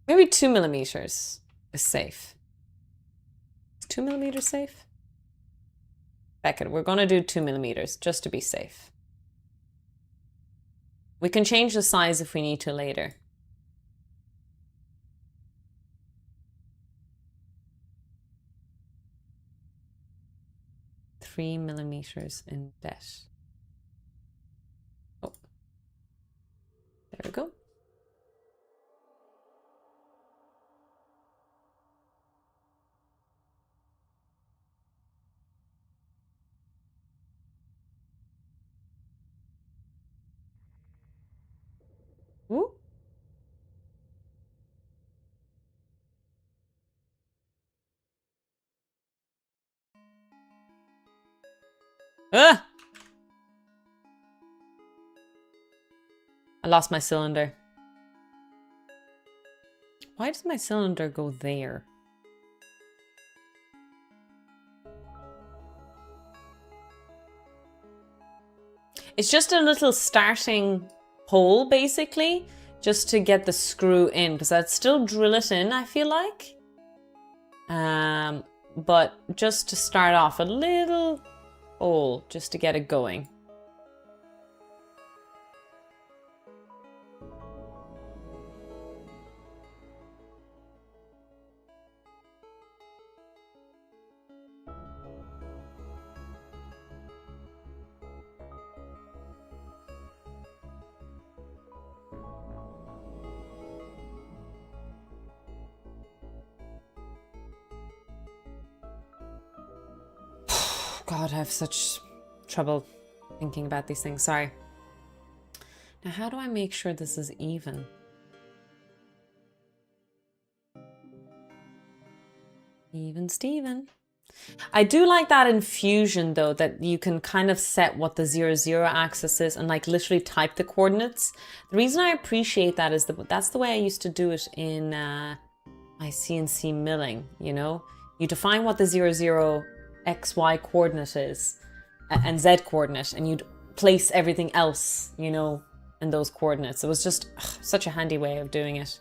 maybe 2 millimeters is safe. Is 2 millimeters safe? Beckett, we're gonna do 2 millimeters just to be safe. We can change the size if we need to later. Three millimeters in depth. Oh, there we go. Ooh. Ah! I lost my cylinder. Why does my cylinder go there? It's just a little starting hole, basically, just to get the screw in, because I'd still drill it in, I feel like. But just to start off, a little hole, just to get it going. God, I have such trouble thinking about these things. Sorry. Now, how do I make sure this is even? Even Steven. I do like that in Fusion, though, that you can kind of set what the 0, 0 axis is and like literally type the coordinates. The reason I appreciate that is that that's the way I used to do it in my CNC milling, you know? You define what the 0, 0 XY coordinate is and Z coordinate, and you'd place everything else, you know, in those coordinates. It was just such a handy way of doing it.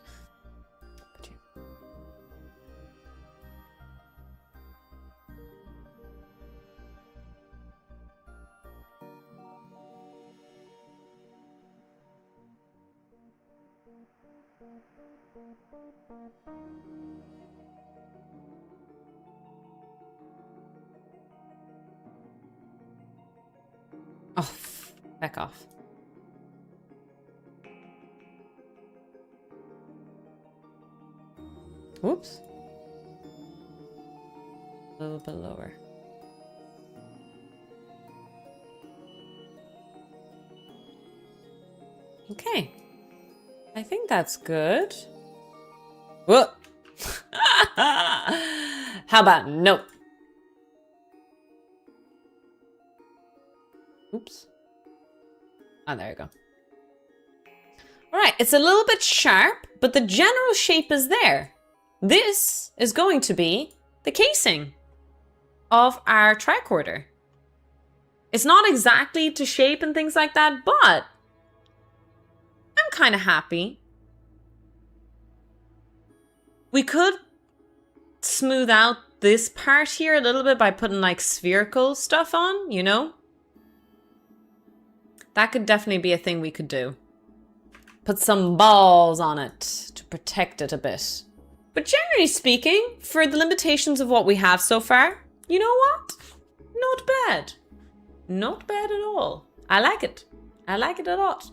Oh, back off. Whoops. A little bit lower. Okay. I think that's good. Whoa. How about no? Oops. Oh, there you go. All right, it's a little bit sharp, but the general shape is there. This is going to be the casing of our tricorder. It's not exactly to shape and things like that, but I'm kind of happy. We could smooth out this part here a little bit by putting like spherical stuff on, you know? That could definitely be a thing we could do. Put some balls on it to protect it a bit. But generally speaking, for the limitations of what we have so far, you know what? Not bad. Not bad at all. I like it. I like it a lot.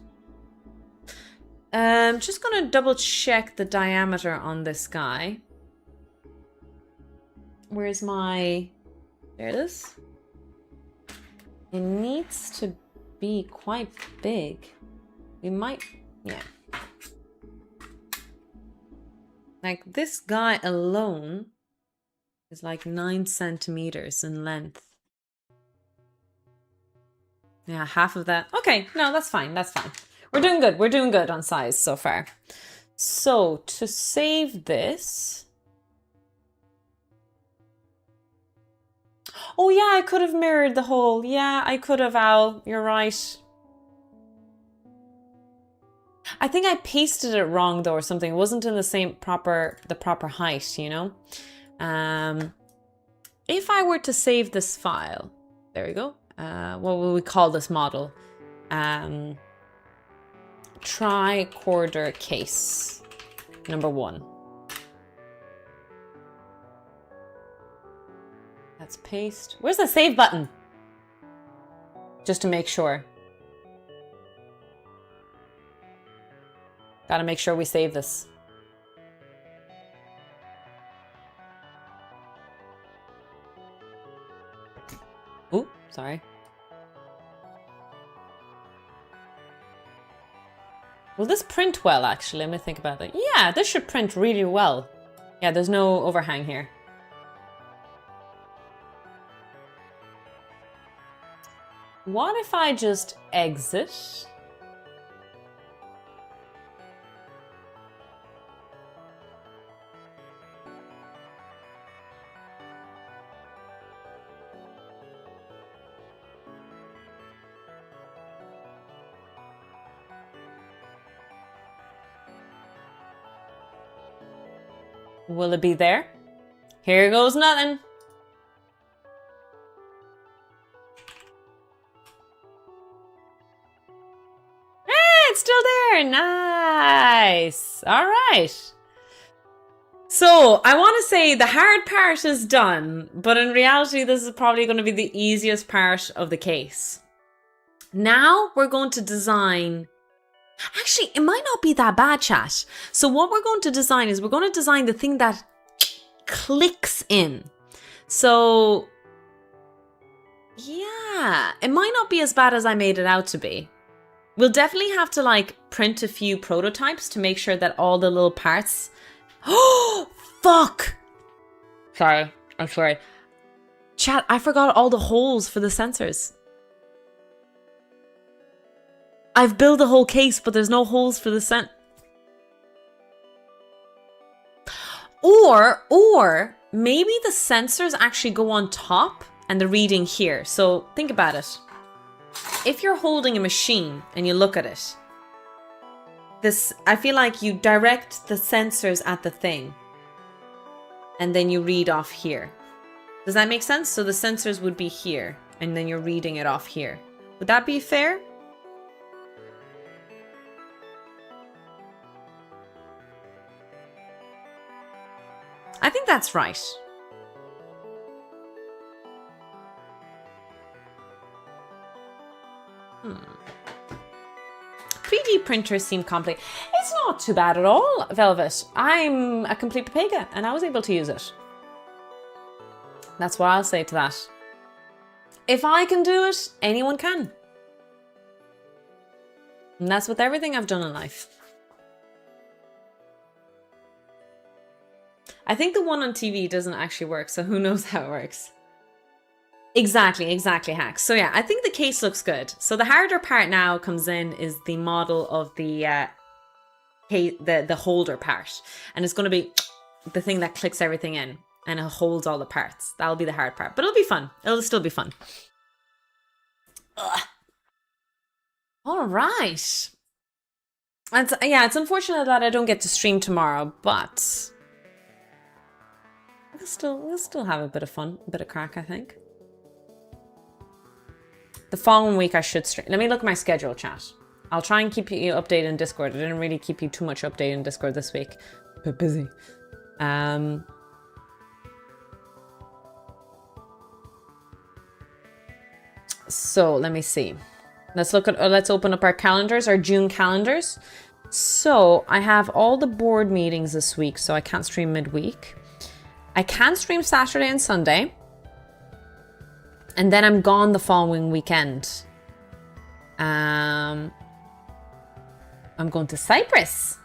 Just gonna double check the diameter on this guy. Where's my... There it is. It needs to be quite big. We might... Yeah. Like this guy alone is like 9 centimeters in length. Yeah, half of that. Okay, no, that's fine. That's fine. We're doing good. We're doing good on size so far. So to save this... Oh yeah, I could have mirrored the hole. Yeah, I could have, Al. You're right. I think I pasted it wrong though or something. It wasn't in the same proper height, you know? If I were to save this file, there we go. What will we call this model? Tricorder case number 1. Let's paste. Where's the save button? Just to make sure. Gotta make sure we save this. Ooh, sorry. Will this print well, actually? Let me think about that. Yeah, this should print really well. Yeah, there's no overhang here. What if I just exit? Will it be there? Here goes nothing. It's still there. Nice. All right. So I want to say the hard part is done, but in reality, this is probably going to be the easiest part of the case. Now we're going to design. Actually, it might not be that bad, chat. So what we're going to design is we're going to design the thing that clicks in. So Yeah, it might not be as bad as I made it out to be. We'll definitely have to like print a few prototypes to make sure that all the little parts... Oh, fuck! Sorry, I'm sorry. Chat, I forgot all the holes for the sensors. I've built a whole case, but there's no holes for the Or maybe the sensors actually go on top and the reading here. So think about it. If you're holding a machine and you look at it, I feel like you direct the sensors at the thing and then you read off here. Does that make sense? So the sensors would be here and then you're reading it off here. Would that be fair? I think that's right. 3D printers seem complex. It's not too bad at all, Velvet. I'm a complete papega and I was able to use it. That's what I'll say to that. If I can do it, anyone can. And that's with everything I've done in life. I think the one on TV doesn't actually work, so who knows how it works. Exactly, Hacks. So yeah, I think the case looks good. So the harder part now comes in is the model of the holder part. And it's going to be the thing that clicks everything in and it holds all the parts. That'll be the hard part, but it'll be fun. It'll still be fun. Ugh. All right. It's unfortunate that I don't get to stream tomorrow, but we'll still have a bit of fun, a bit of crack, I think. The following week I should stream. Let me look at my schedule, chat. I'll try and keep you updated in Discord. I didn't really keep you too much updated in Discord this week. A bit busy. So let me see. Let's open up our calendars, our June calendars. So I have all the board meetings this week, so I can't stream midweek. I can stream Saturday and Sunday. And then I'm gone the following weekend. I'm going to Cyprus.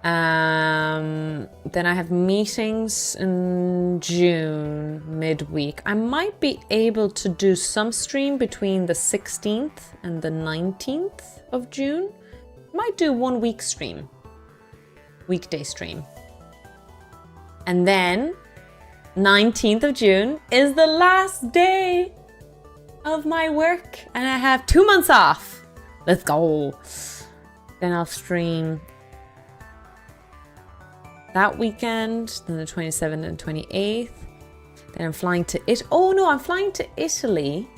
Then I have meetings in June, midweek. I might be able to do some stream between the 16th and the 19th of June. Might do 1 week stream. Weekday stream. And then 19th of June is the last day of my work and I have 2 months off. Let's go. Then I'll stream that weekend, then the 27th and 28th. Then I'm flying to I'm flying to Italy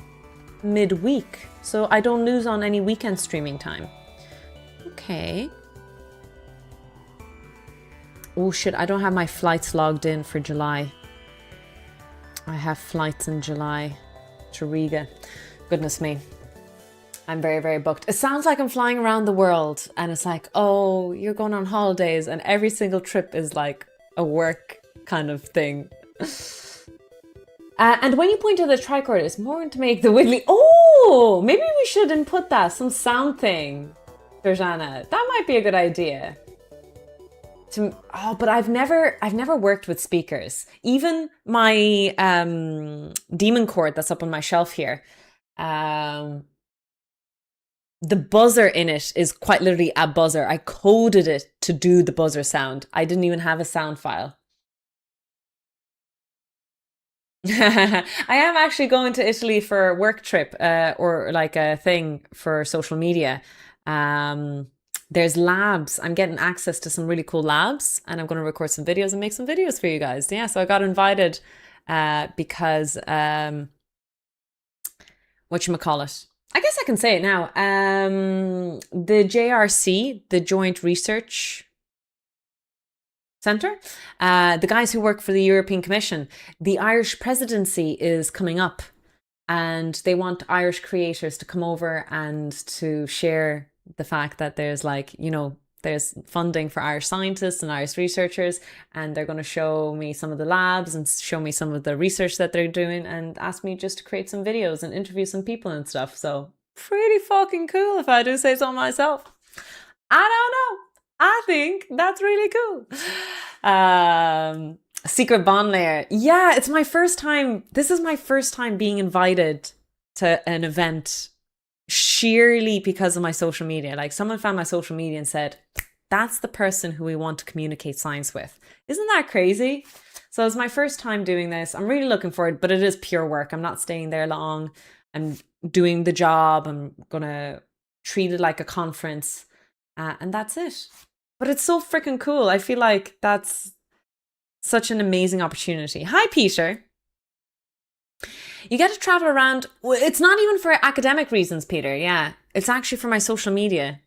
midweek, so I don't lose on any weekend streaming time. Okay. Oh shit, I don't have my flights logged in for July. I have flights in July to Riga. Goodness me. I'm very, very booked. It sounds like I'm flying around the world and it's like, oh, you're going on holidays and every single trip is like a work kind of thing. And when you point to the tricorder, it's more to make the wiggly. Oh, maybe we should input that, some sound thing, Georgiana. That might be a good idea. But I've never worked with speakers. Even my demon cord that's up on my shelf here, the buzzer in it is quite literally a buzzer. I coded it to do the buzzer sound. I didn't even have a sound file. I am actually going to Italy for a work trip or like a thing for social media. There's labs. I'm getting access to some really cool labs and I'm going to record some videos and make some videos for you guys. Yeah, so I got invited because whatchamacallit? I guess I can say it now. The JRC, the Joint Research Centre, the guys who work for the European Commission, the Irish presidency is coming up and they want Irish creators to come over and to share the fact that there's like, you know, there's funding for Irish scientists and Irish researchers, and they're going to show me some of the labs and show me some of the research that they're doing and ask me just to create some videos and interview some people and stuff. So pretty fucking cool if I do say so myself. I don't know. I think that's really cool. Secret bond layer. Yeah, it's my first time. This is my first time being invited to an event sheerly because of my social media. Like someone found my social media and said, that's the person who we want to communicate science with. Isn't that crazy? So it's my first time doing this. I'm really looking forward, but it is pure work. I'm not staying there long. I'm doing the job. I'm going to treat it like a conference. And that's it. But it's so freaking cool. I feel like that's such an amazing opportunity. Hi, Peter. You get to travel around. Well, it's not even for academic reasons, Peter. Yeah, it's actually for my social media.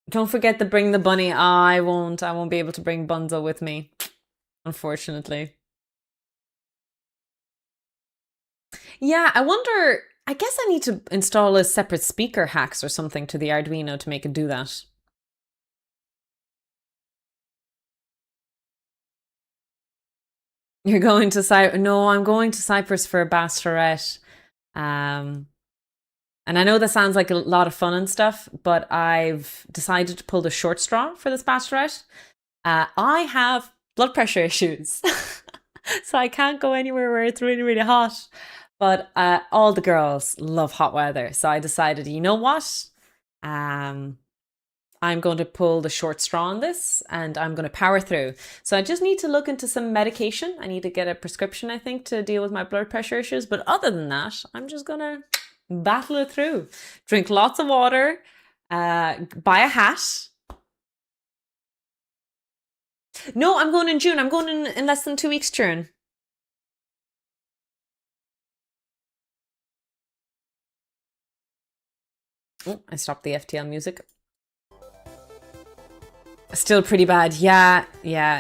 Don't forget to bring the bunny. Oh, I won't be able to bring Bunzo with me, unfortunately. Yeah, I wonder, I guess I need to install a separate speaker hacks or something to the Arduino to make it do that. You're going to Cyprus? No, I'm going to Cyprus for a bachelorette. And I know that sounds like a lot of fun and stuff, but I've decided to pull the short straw for this bachelorette. I have blood pressure issues, so I can't go anywhere where it's really, really hot. But all the girls love hot weather. So I decided, you know what? I'm going to pull the short straw on this and I'm going to power through. So I just need to look into some medication. I need to get a prescription, I think, to deal with my blood pressure issues. But other than that, I'm just going to battle it through. Drink lots of water, buy a hat. No, I'm going in June. I'm going in less than 2 weeks, June. Oh, I stopped the FTL music. Still pretty bad. Yeah,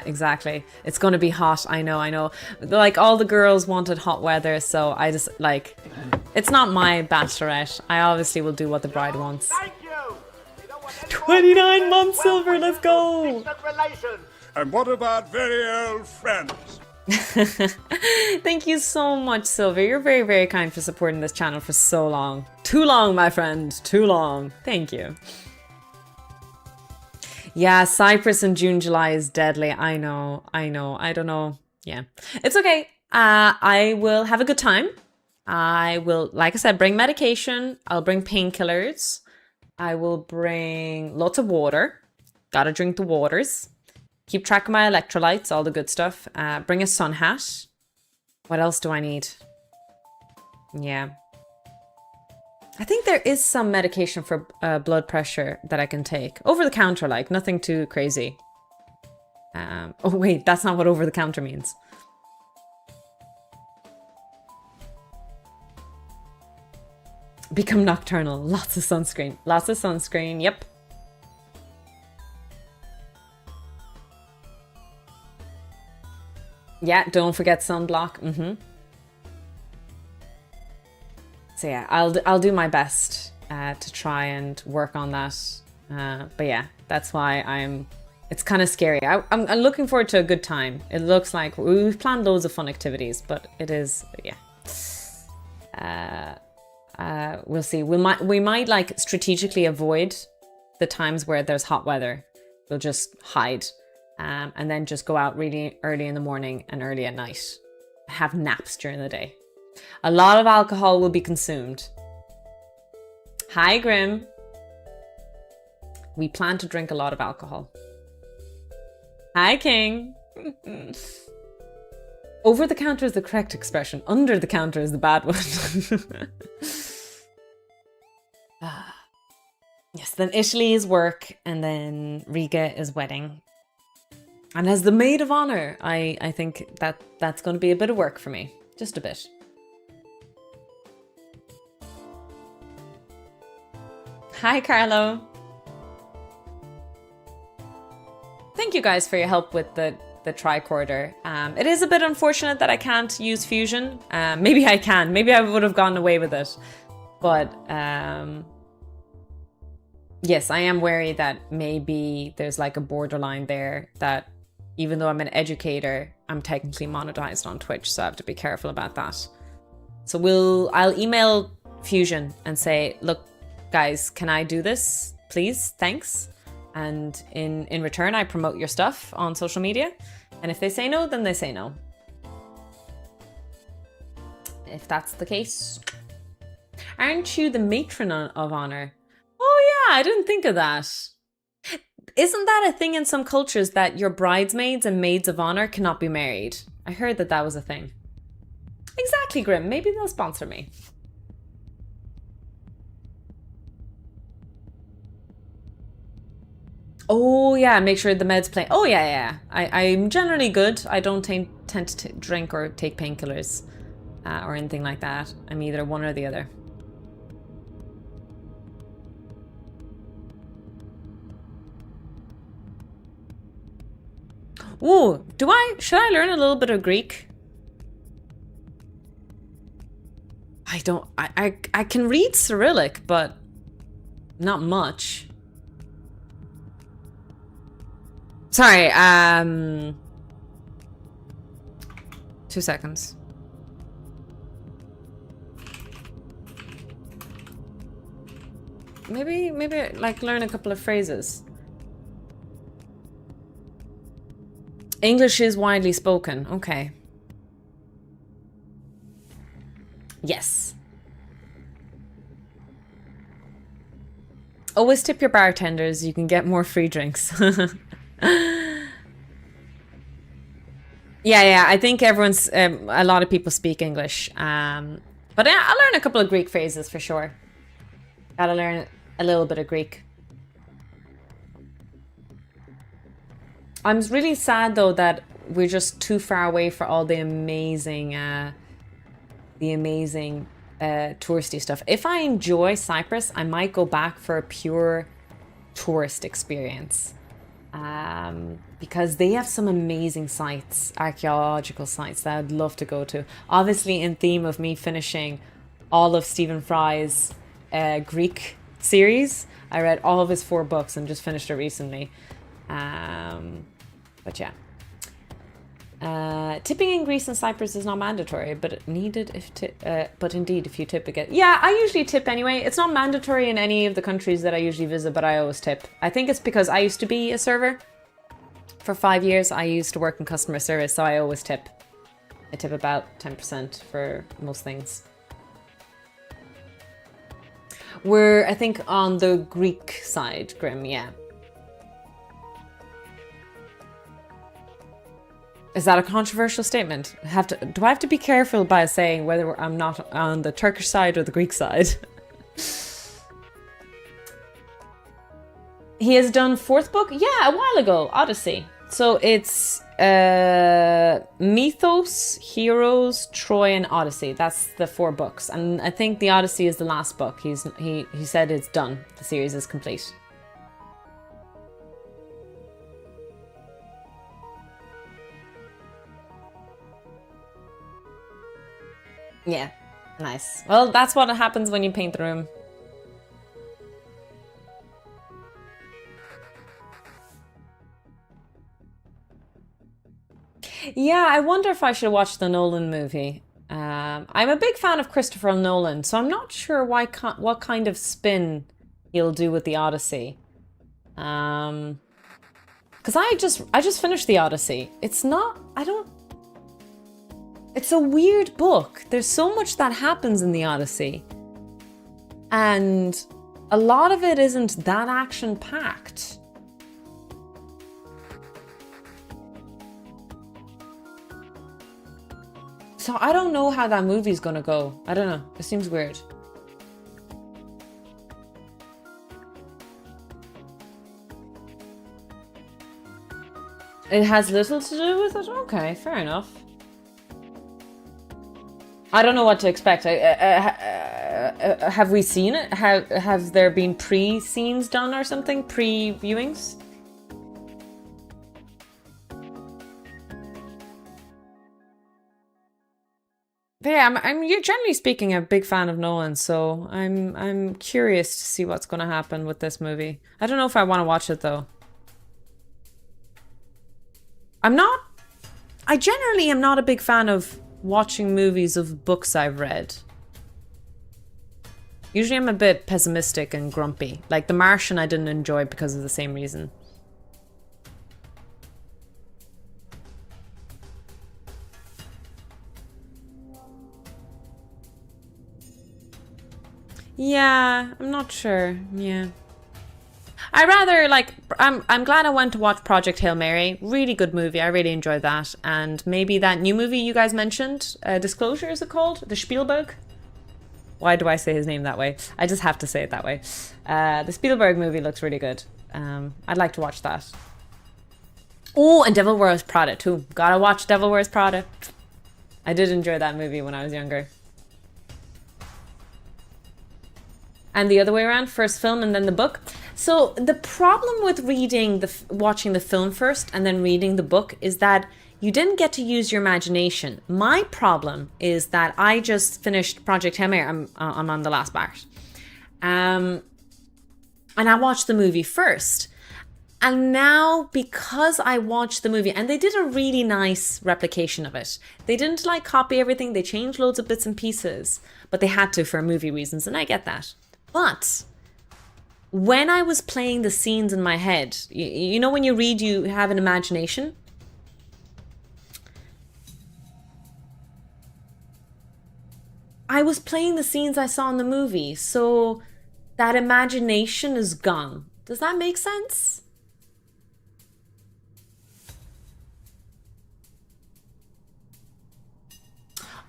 exactly. It's going to be hot. I know. Like all the girls wanted hot weather, so I just like, it's not my bachelorette. I obviously will do what the bride wants. Thank you. 29 months, Silver, let's go. And what about very old friends? Thank you so much, Silver. You're very, very kind for supporting this channel for so long. Too long, my friend. Too long. Thank you. Yeah, Cyprus in June, July is deadly. I know. I don't know. Yeah, it's okay. I will have a good time. I will, like I said, bring medication. I'll bring painkillers. I will bring lots of water. Gotta drink the waters. Keep track of my electrolytes, all the good stuff. Bring a sun hat. What else do I need? Yeah. I think there is some medication for blood pressure that I can take. Over the counter, like, nothing too crazy. Oh wait, that's not what over the counter means. Become nocturnal. Lots of sunscreen. Lots of sunscreen, yep. Yeah, don't forget sunblock. So yeah, I'll do my best to try and work on that. But yeah, that's why it's kind of scary. I'm looking forward to a good time. It looks like we've planned loads of fun activities, but it is, yeah. We'll see. We might like strategically avoid the times where there's hot weather. We'll just hide. And then just go out really early in the morning and early at night. Have naps during the day. A lot of alcohol will be consumed. Hi, Grim. We plan to drink a lot of alcohol. Hi, King. Over the counter is the correct expression. Under the counter is the bad one. Yes, then Italy is work and then Riga is wedding. And as the maid of honor, I think that's going to be a bit of work for me. Just a bit. Hi, Carlo. Thank you guys for your help with the the tricorder. It is a bit unfortunate that I can't use fusion. Maybe I can. Maybe I would have gone away with it. But yes, I am wary that maybe there's like a borderline there that even though I'm an educator, I'm technically monetized on Twitch, so I have to be careful about that. So I'll email Fusion and say, look, guys, can I do this? Please, thanks. And in return, I promote your stuff on social media. And if they say no, then they say no. If that's the case. Aren't you the matron of honor? Oh yeah, I didn't think of that. Isn't that a thing in some cultures that your bridesmaids and maids of honor cannot be married? I heard that was a thing. Exactly, Grim. Maybe they'll sponsor me. Oh yeah, make sure the meds play. Oh yeah. I'm generally good. I don't tend to drink or take painkillers or anything like that. I'm either one or the other. Ooh, should I learn a little bit of Greek? I can read Cyrillic, but not much. Sorry, 2 seconds. Maybe like learn a couple of phrases. English is widely spoken. Okay. Yes. Always tip your bartenders. You can get more free drinks. Yeah. I think everyone's. A lot of people speak English. But I'll learn a couple of Greek phrases for sure. Gotta learn a little bit of Greek. I'm really sad though that we're just too far away for all the amazing touristy stuff. If I enjoy Cyprus, I might go back for a pure tourist experience. Because they have some amazing sites, archaeological sites that I'd love to go to. Obviously in theme of me finishing all of Stephen Fry's Greek series. I read all of his 4 books and just finished it recently. But yeah. Tipping in Greece and Cyprus is not mandatory, but needed but indeed if you tip again. Yeah, I usually tip anyway. It's not mandatory in any of the countries that I usually visit, but I always tip. I think it's because I used to be a server. For 5 years, I used to work in customer service, so I always tip. I tip about 10% for most things. We're, I think, on the Greek side, Grim, yeah. Is that a controversial statement? Do I have to be careful by saying whether I'm not on the Turkish side or the Greek side? He has done 4th book? Yeah, a while ago, Odyssey. So it's Mythos, Heroes, Troy, and Odyssey. That's the 4 books. And I think the Odyssey is the last book. He said it's done. The series is complete. Yeah, nice. Well, that's what happens when you paint the room. Yeah, I wonder if I should watch the Nolan movie. I'm a big fan of Christopher Nolan, so I'm not sure what kind of spin he'll do with the Odyssey. Because I just finished the Odyssey. It's a weird book. There's so much that happens in the Odyssey. And a lot of it isn't that action-packed. So I don't know how that movie's gonna go. I don't know. It seems weird. It has little to do with it? Okay, fair enough. I don't know what to expect. Have we seen it? Have there been pre-scenes done or something? Pre-viewings? you're generally speaking a big fan of Nolan, so I'm curious to see what's going to happen with this movie. I don't know if I want to watch it though. I generally am not a big fan of watching movies of books I've read. Usually I'm a bit pessimistic and grumpy. Like The Martian I didn't enjoy because of the same reason. Yeah, I'm not sure. Yeah. I rather like I'm glad I went to watch Project Hail Mary. Really good movie. I really enjoyed that. And maybe that new movie you guys mentioned, Disclosure is it called? The Spielberg? Why do I say his name that way? I just have to say it that way. The Spielberg movie looks really good. I'd like to watch that. Oh, and Devil Wears Prada too. Gotta watch Devil Wears Prada. I did enjoy that movie when I was younger. And the other way around, first film and then the book. So the problem with watching the film first and then reading the book is that you didn't get to use your imagination. My problem is that I just finished Project Hail Mary. I'm on the last part. And I watched the movie first. And now, because I watched the movie, and they did a really nice replication of it. They didn't like copy everything. They changed loads of bits and pieces. But they had to for movie reasons, and I get that. But when I was playing the scenes in my head, you know when you read, you have an imagination? I was playing the scenes I saw in the movie, so that imagination is gone. Does that make sense?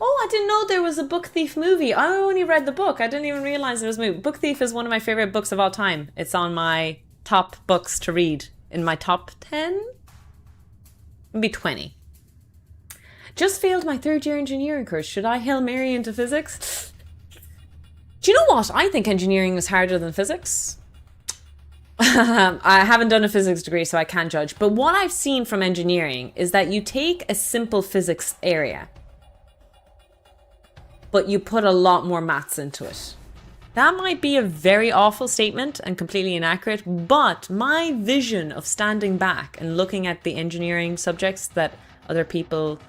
Oh, I didn't know there was a Book Thief movie. I only read the book. I didn't even realize there was a movie. Book Thief is one of my favorite books of all time. It's on my top books to read. In my top 10? Maybe 20. Just failed my third year engineering course. Should I Hail Mary into physics? Do you know what? I think engineering is harder than physics. I haven't done a physics degree, so I can't judge. But what I've seen from engineering is that you take a simple physics area, but you put a lot more maths into it. That might be a very awful statement and completely inaccurate, but my vision of standing back and looking at the engineering subjects that other people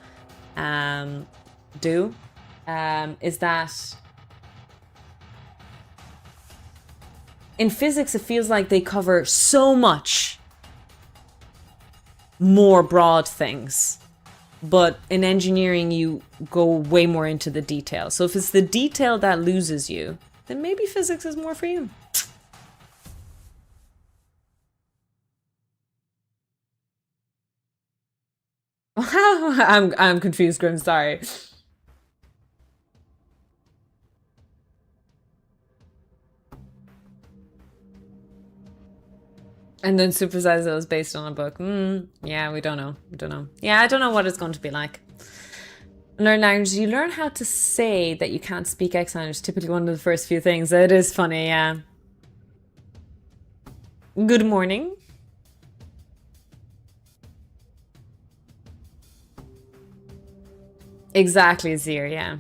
do is that in physics it feels like they cover so much more broad things. But in engineering, you go way more into the detail. So if it's the detail that loses you, then maybe physics is more for you. I'm confused, Grim, sorry. And then Supersize It was based on a book. Yeah, we don't know. Yeah, I don't know what it's going to be like. Learn language. You learn how to say that you can't speak X language. Typically one of the first few things. It is funny, yeah. Good morning. Exactly, Zir, yeah.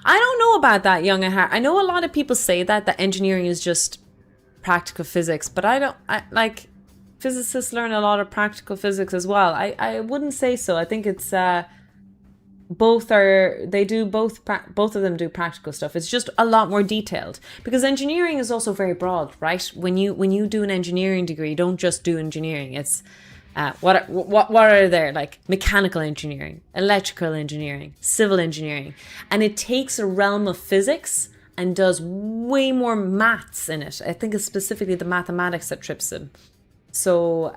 I don't know about that, Young and Hart. I know a lot of people say that engineering is just practical physics, but like physicists learn a lot of practical physics as well. I wouldn't say so. I think it's both of them do practical stuff. It's just a lot more detailed because engineering is also very broad, right? When you do an engineering degree, you don't just do engineering. It's what are there, like mechanical engineering, electrical engineering, civil engineering, and it takes a realm of physics and does way more maths in it. I think it's specifically the mathematics that trips them. So,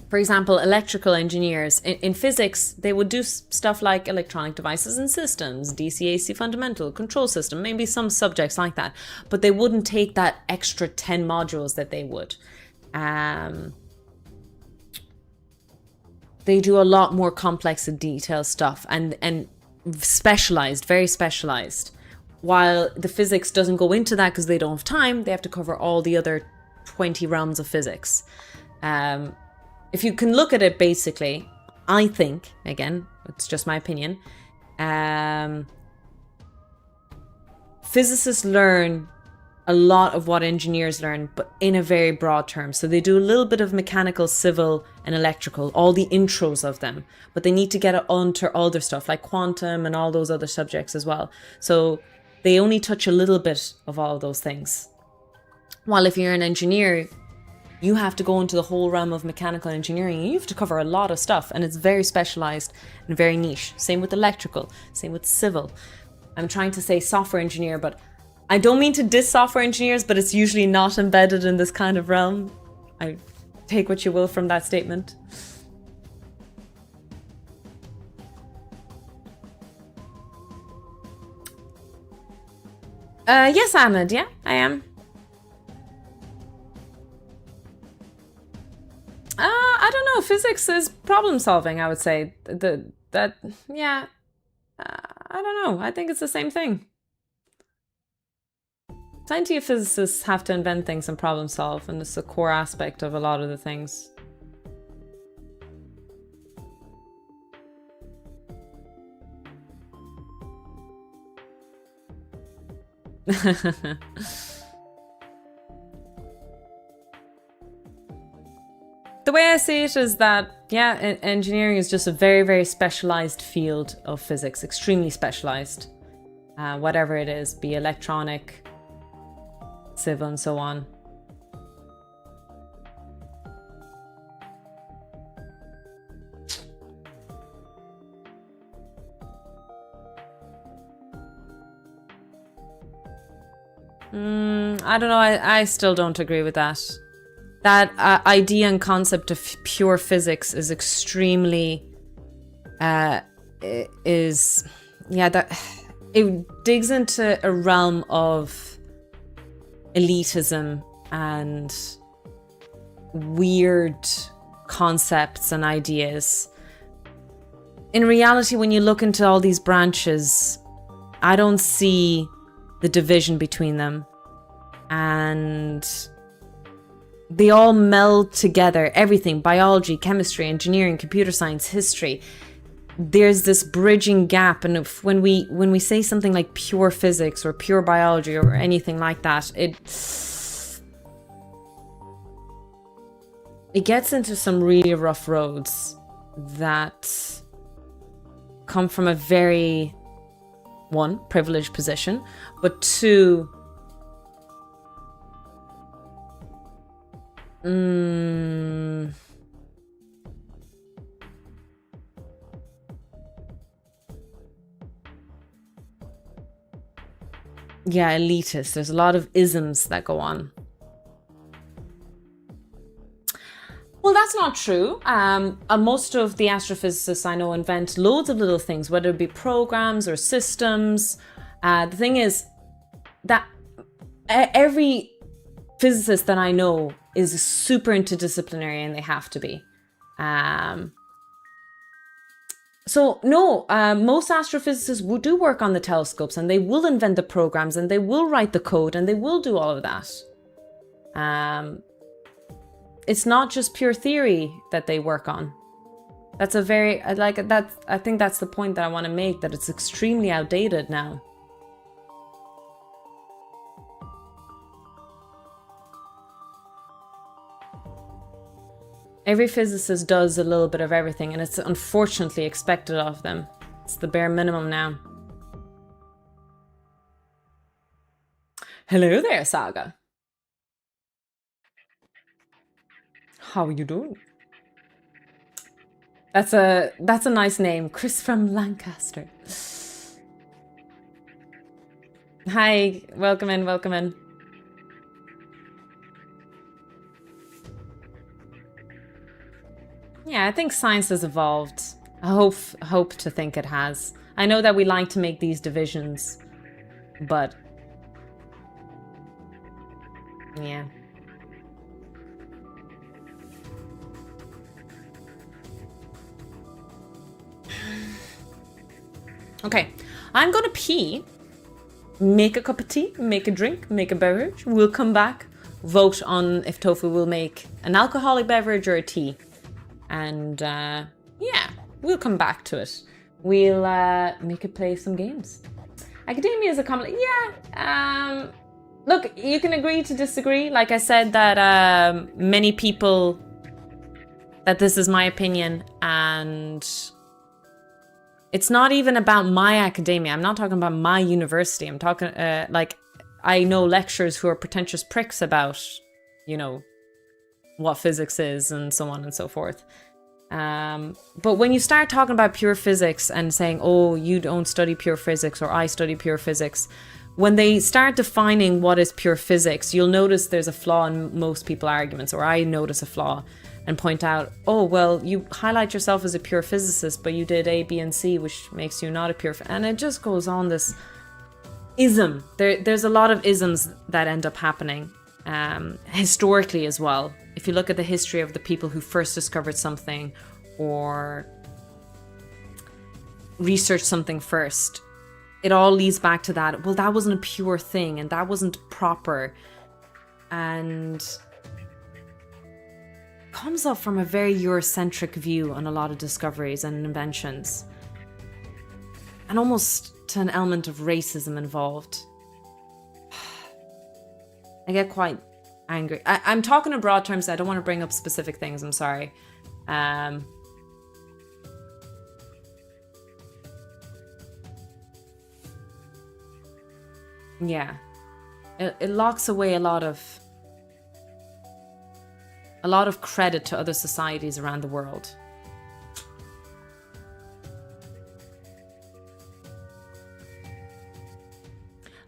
for example, electrical engineers, in physics, they would do stuff like electronic devices and systems, DC-AC fundamental, control system, maybe some subjects like that. But they wouldn't take that extra 10 modules that they would. They do a lot more complex and detailed stuff and specialized, very specialized. While the physics doesn't go into that because they don't have time, they have to cover all the other 20 realms of physics. If you can look at it basically, I think, again, it's just my opinion, physicists learn a lot of what engineers learn, but in a very broad term. So they do a little bit of mechanical, civil, and electrical, all the intros of them, but they need to get onto other stuff like quantum and all those other subjects as well. So they only touch a little bit of all of those things. While if you're an engineer, you have to go into the whole realm of mechanical engineering. You have to cover a lot of stuff, and it's very specialized and very niche. Same with electrical, same with civil. I'm trying to say software engineer, but I don't mean to diss software engineers, but it's usually not embedded in this kind of realm. I take what you will from that statement. Yes, Ahmed, yeah, I am. I don't know. Physics is problem solving, I would say. Yeah. I don't know. I think it's the same thing. Plenty of physicists have to invent things and problem solve, and it's a core aspect of a lot of the things. The way I see it is that, yeah, engineering is just a very, very specialized field of physics, extremely specialized. Whatever it is, be electronic, civil, and so on. I don't know, I still don't agree with that. That idea and concept of pure physics is extremely, that it digs into a realm of elitism and weird concepts and ideas. In reality, when you look into all these branches, I don't see the division between them, and they all meld together. Everything: biology, chemistry, engineering, computer science, history. There's this bridging gap, and when we say something like pure physics or pure biology or anything like that, it gets into some really rough roads that come from a very, one, privileged position, but two, yeah, elitist. There's a lot of isms that go on. Well, that's not true. Most of the astrophysicists I know invent loads of little things, whether it be programs or systems. The thing is that every physicist that I know is super interdisciplinary, and they have to be. So no, most astrophysicists do work on the telescopes, and they will invent the programs, and they will write the code, and they will do all of that. It's not just pure theory that they work on. That's a very, I think that's the point that I want to make, that it's extremely outdated now. Every physicist does a little bit of everything, and it's unfortunately expected of them. It's the bare minimum now. Hello there, Saga. How are you doing? That's a nice name. Chris from Lancaster. Hi, welcome in, welcome in. Yeah, I think science has evolved. I hope to think it has. I know that we like to make these divisions, but yeah. Okay, I'm gonna pee, make a cup of tea, make a drink, make a beverage. We'll come back, vote on if Tofu will make an alcoholic beverage or a tea. And Yeah, we'll come back to it. We'll make it play some games. Academia is a common... Yeah, look, you can agree to disagree. Like I said, that many people... That this is my opinion, and... It's not even about my academia. I'm not talking about my university. I'm talking, like, I know lecturers who are pretentious pricks about, you know, what physics is and so on and so forth. But when you start talking about pure physics and saying, oh, you don't study pure physics or I study pure physics, when they start defining what is pure physics, you'll notice there's a flaw in most people's arguments, or I notice a flaw and point out, oh, well, you highlight yourself as a pure physicist, but you did A, B, and C, which makes you not a pure... And it just goes on this ism. There's a lot of isms that end up happening, historically as well. If you look at the history of the people who first discovered something or researched something first, it all leads back to that, well, that wasn't a pure thing and that wasn't proper. And comes up from a very Eurocentric view on a lot of discoveries and inventions. And almost to an element of racism involved. I get quite angry. I'm talking in broad terms. I don't want to bring up specific things. I'm sorry. Yeah. It locks away a lot of credit to other societies around the world.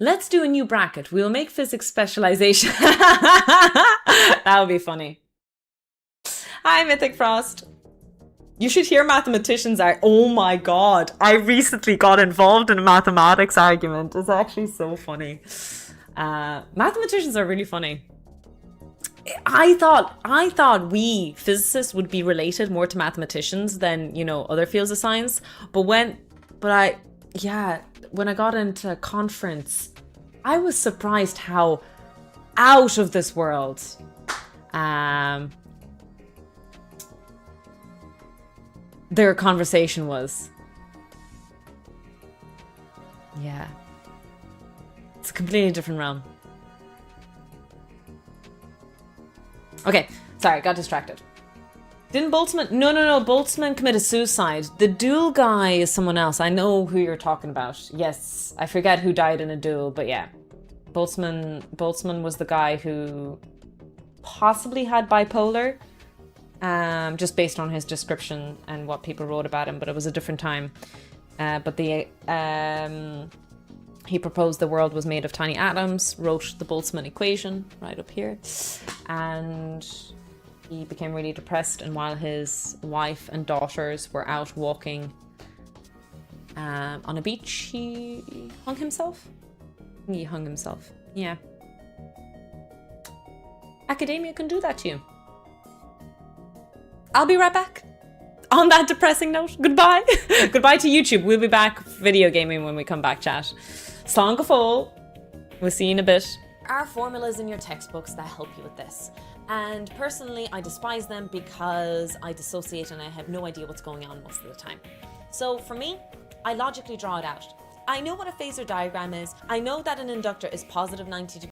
Let's do a new bracket. We'll make physics specialization. That would be funny. Hi, Mythic Frost. You should hear mathematicians are... Oh my god. I recently got involved in a mathematics argument. It's actually so funny. Mathematicians are really funny. I thought we physicists would be related more to mathematicians than, you know, other fields of science. But when I got into a conference, I was surprised how out of this world their conversation was. Yeah. It's a completely different realm. Okay, sorry, got distracted. Didn't Boltzmann... No, Boltzmann committed suicide. The duel guy is someone else. I know who you're talking about. Yes, I forget who died in a duel, but yeah. Boltzmann was the guy who possibly had bipolar, just based on his description and what people wrote about him, but it was a different time. He proposed the world was made of tiny atoms, wrote the Boltzmann equation right up here, and he became really depressed. And while his wife and daughters were out walking on a beach, he hung himself. He hung himself. Yeah. Academia can do that to you. I'll be right back. On that depressing note, goodbye. Goodbye to YouTube. We'll be back video gaming when we come back, chat. Slán go fóill. We'll see you in a bit. There are formulas in your textbooks that help you with this. And personally, I despise them because I dissociate and I have no idea what's going on most of the time. So for me, I logically draw it out. I know what a phasor diagram is. I know that an inductor is positive 90 degrees.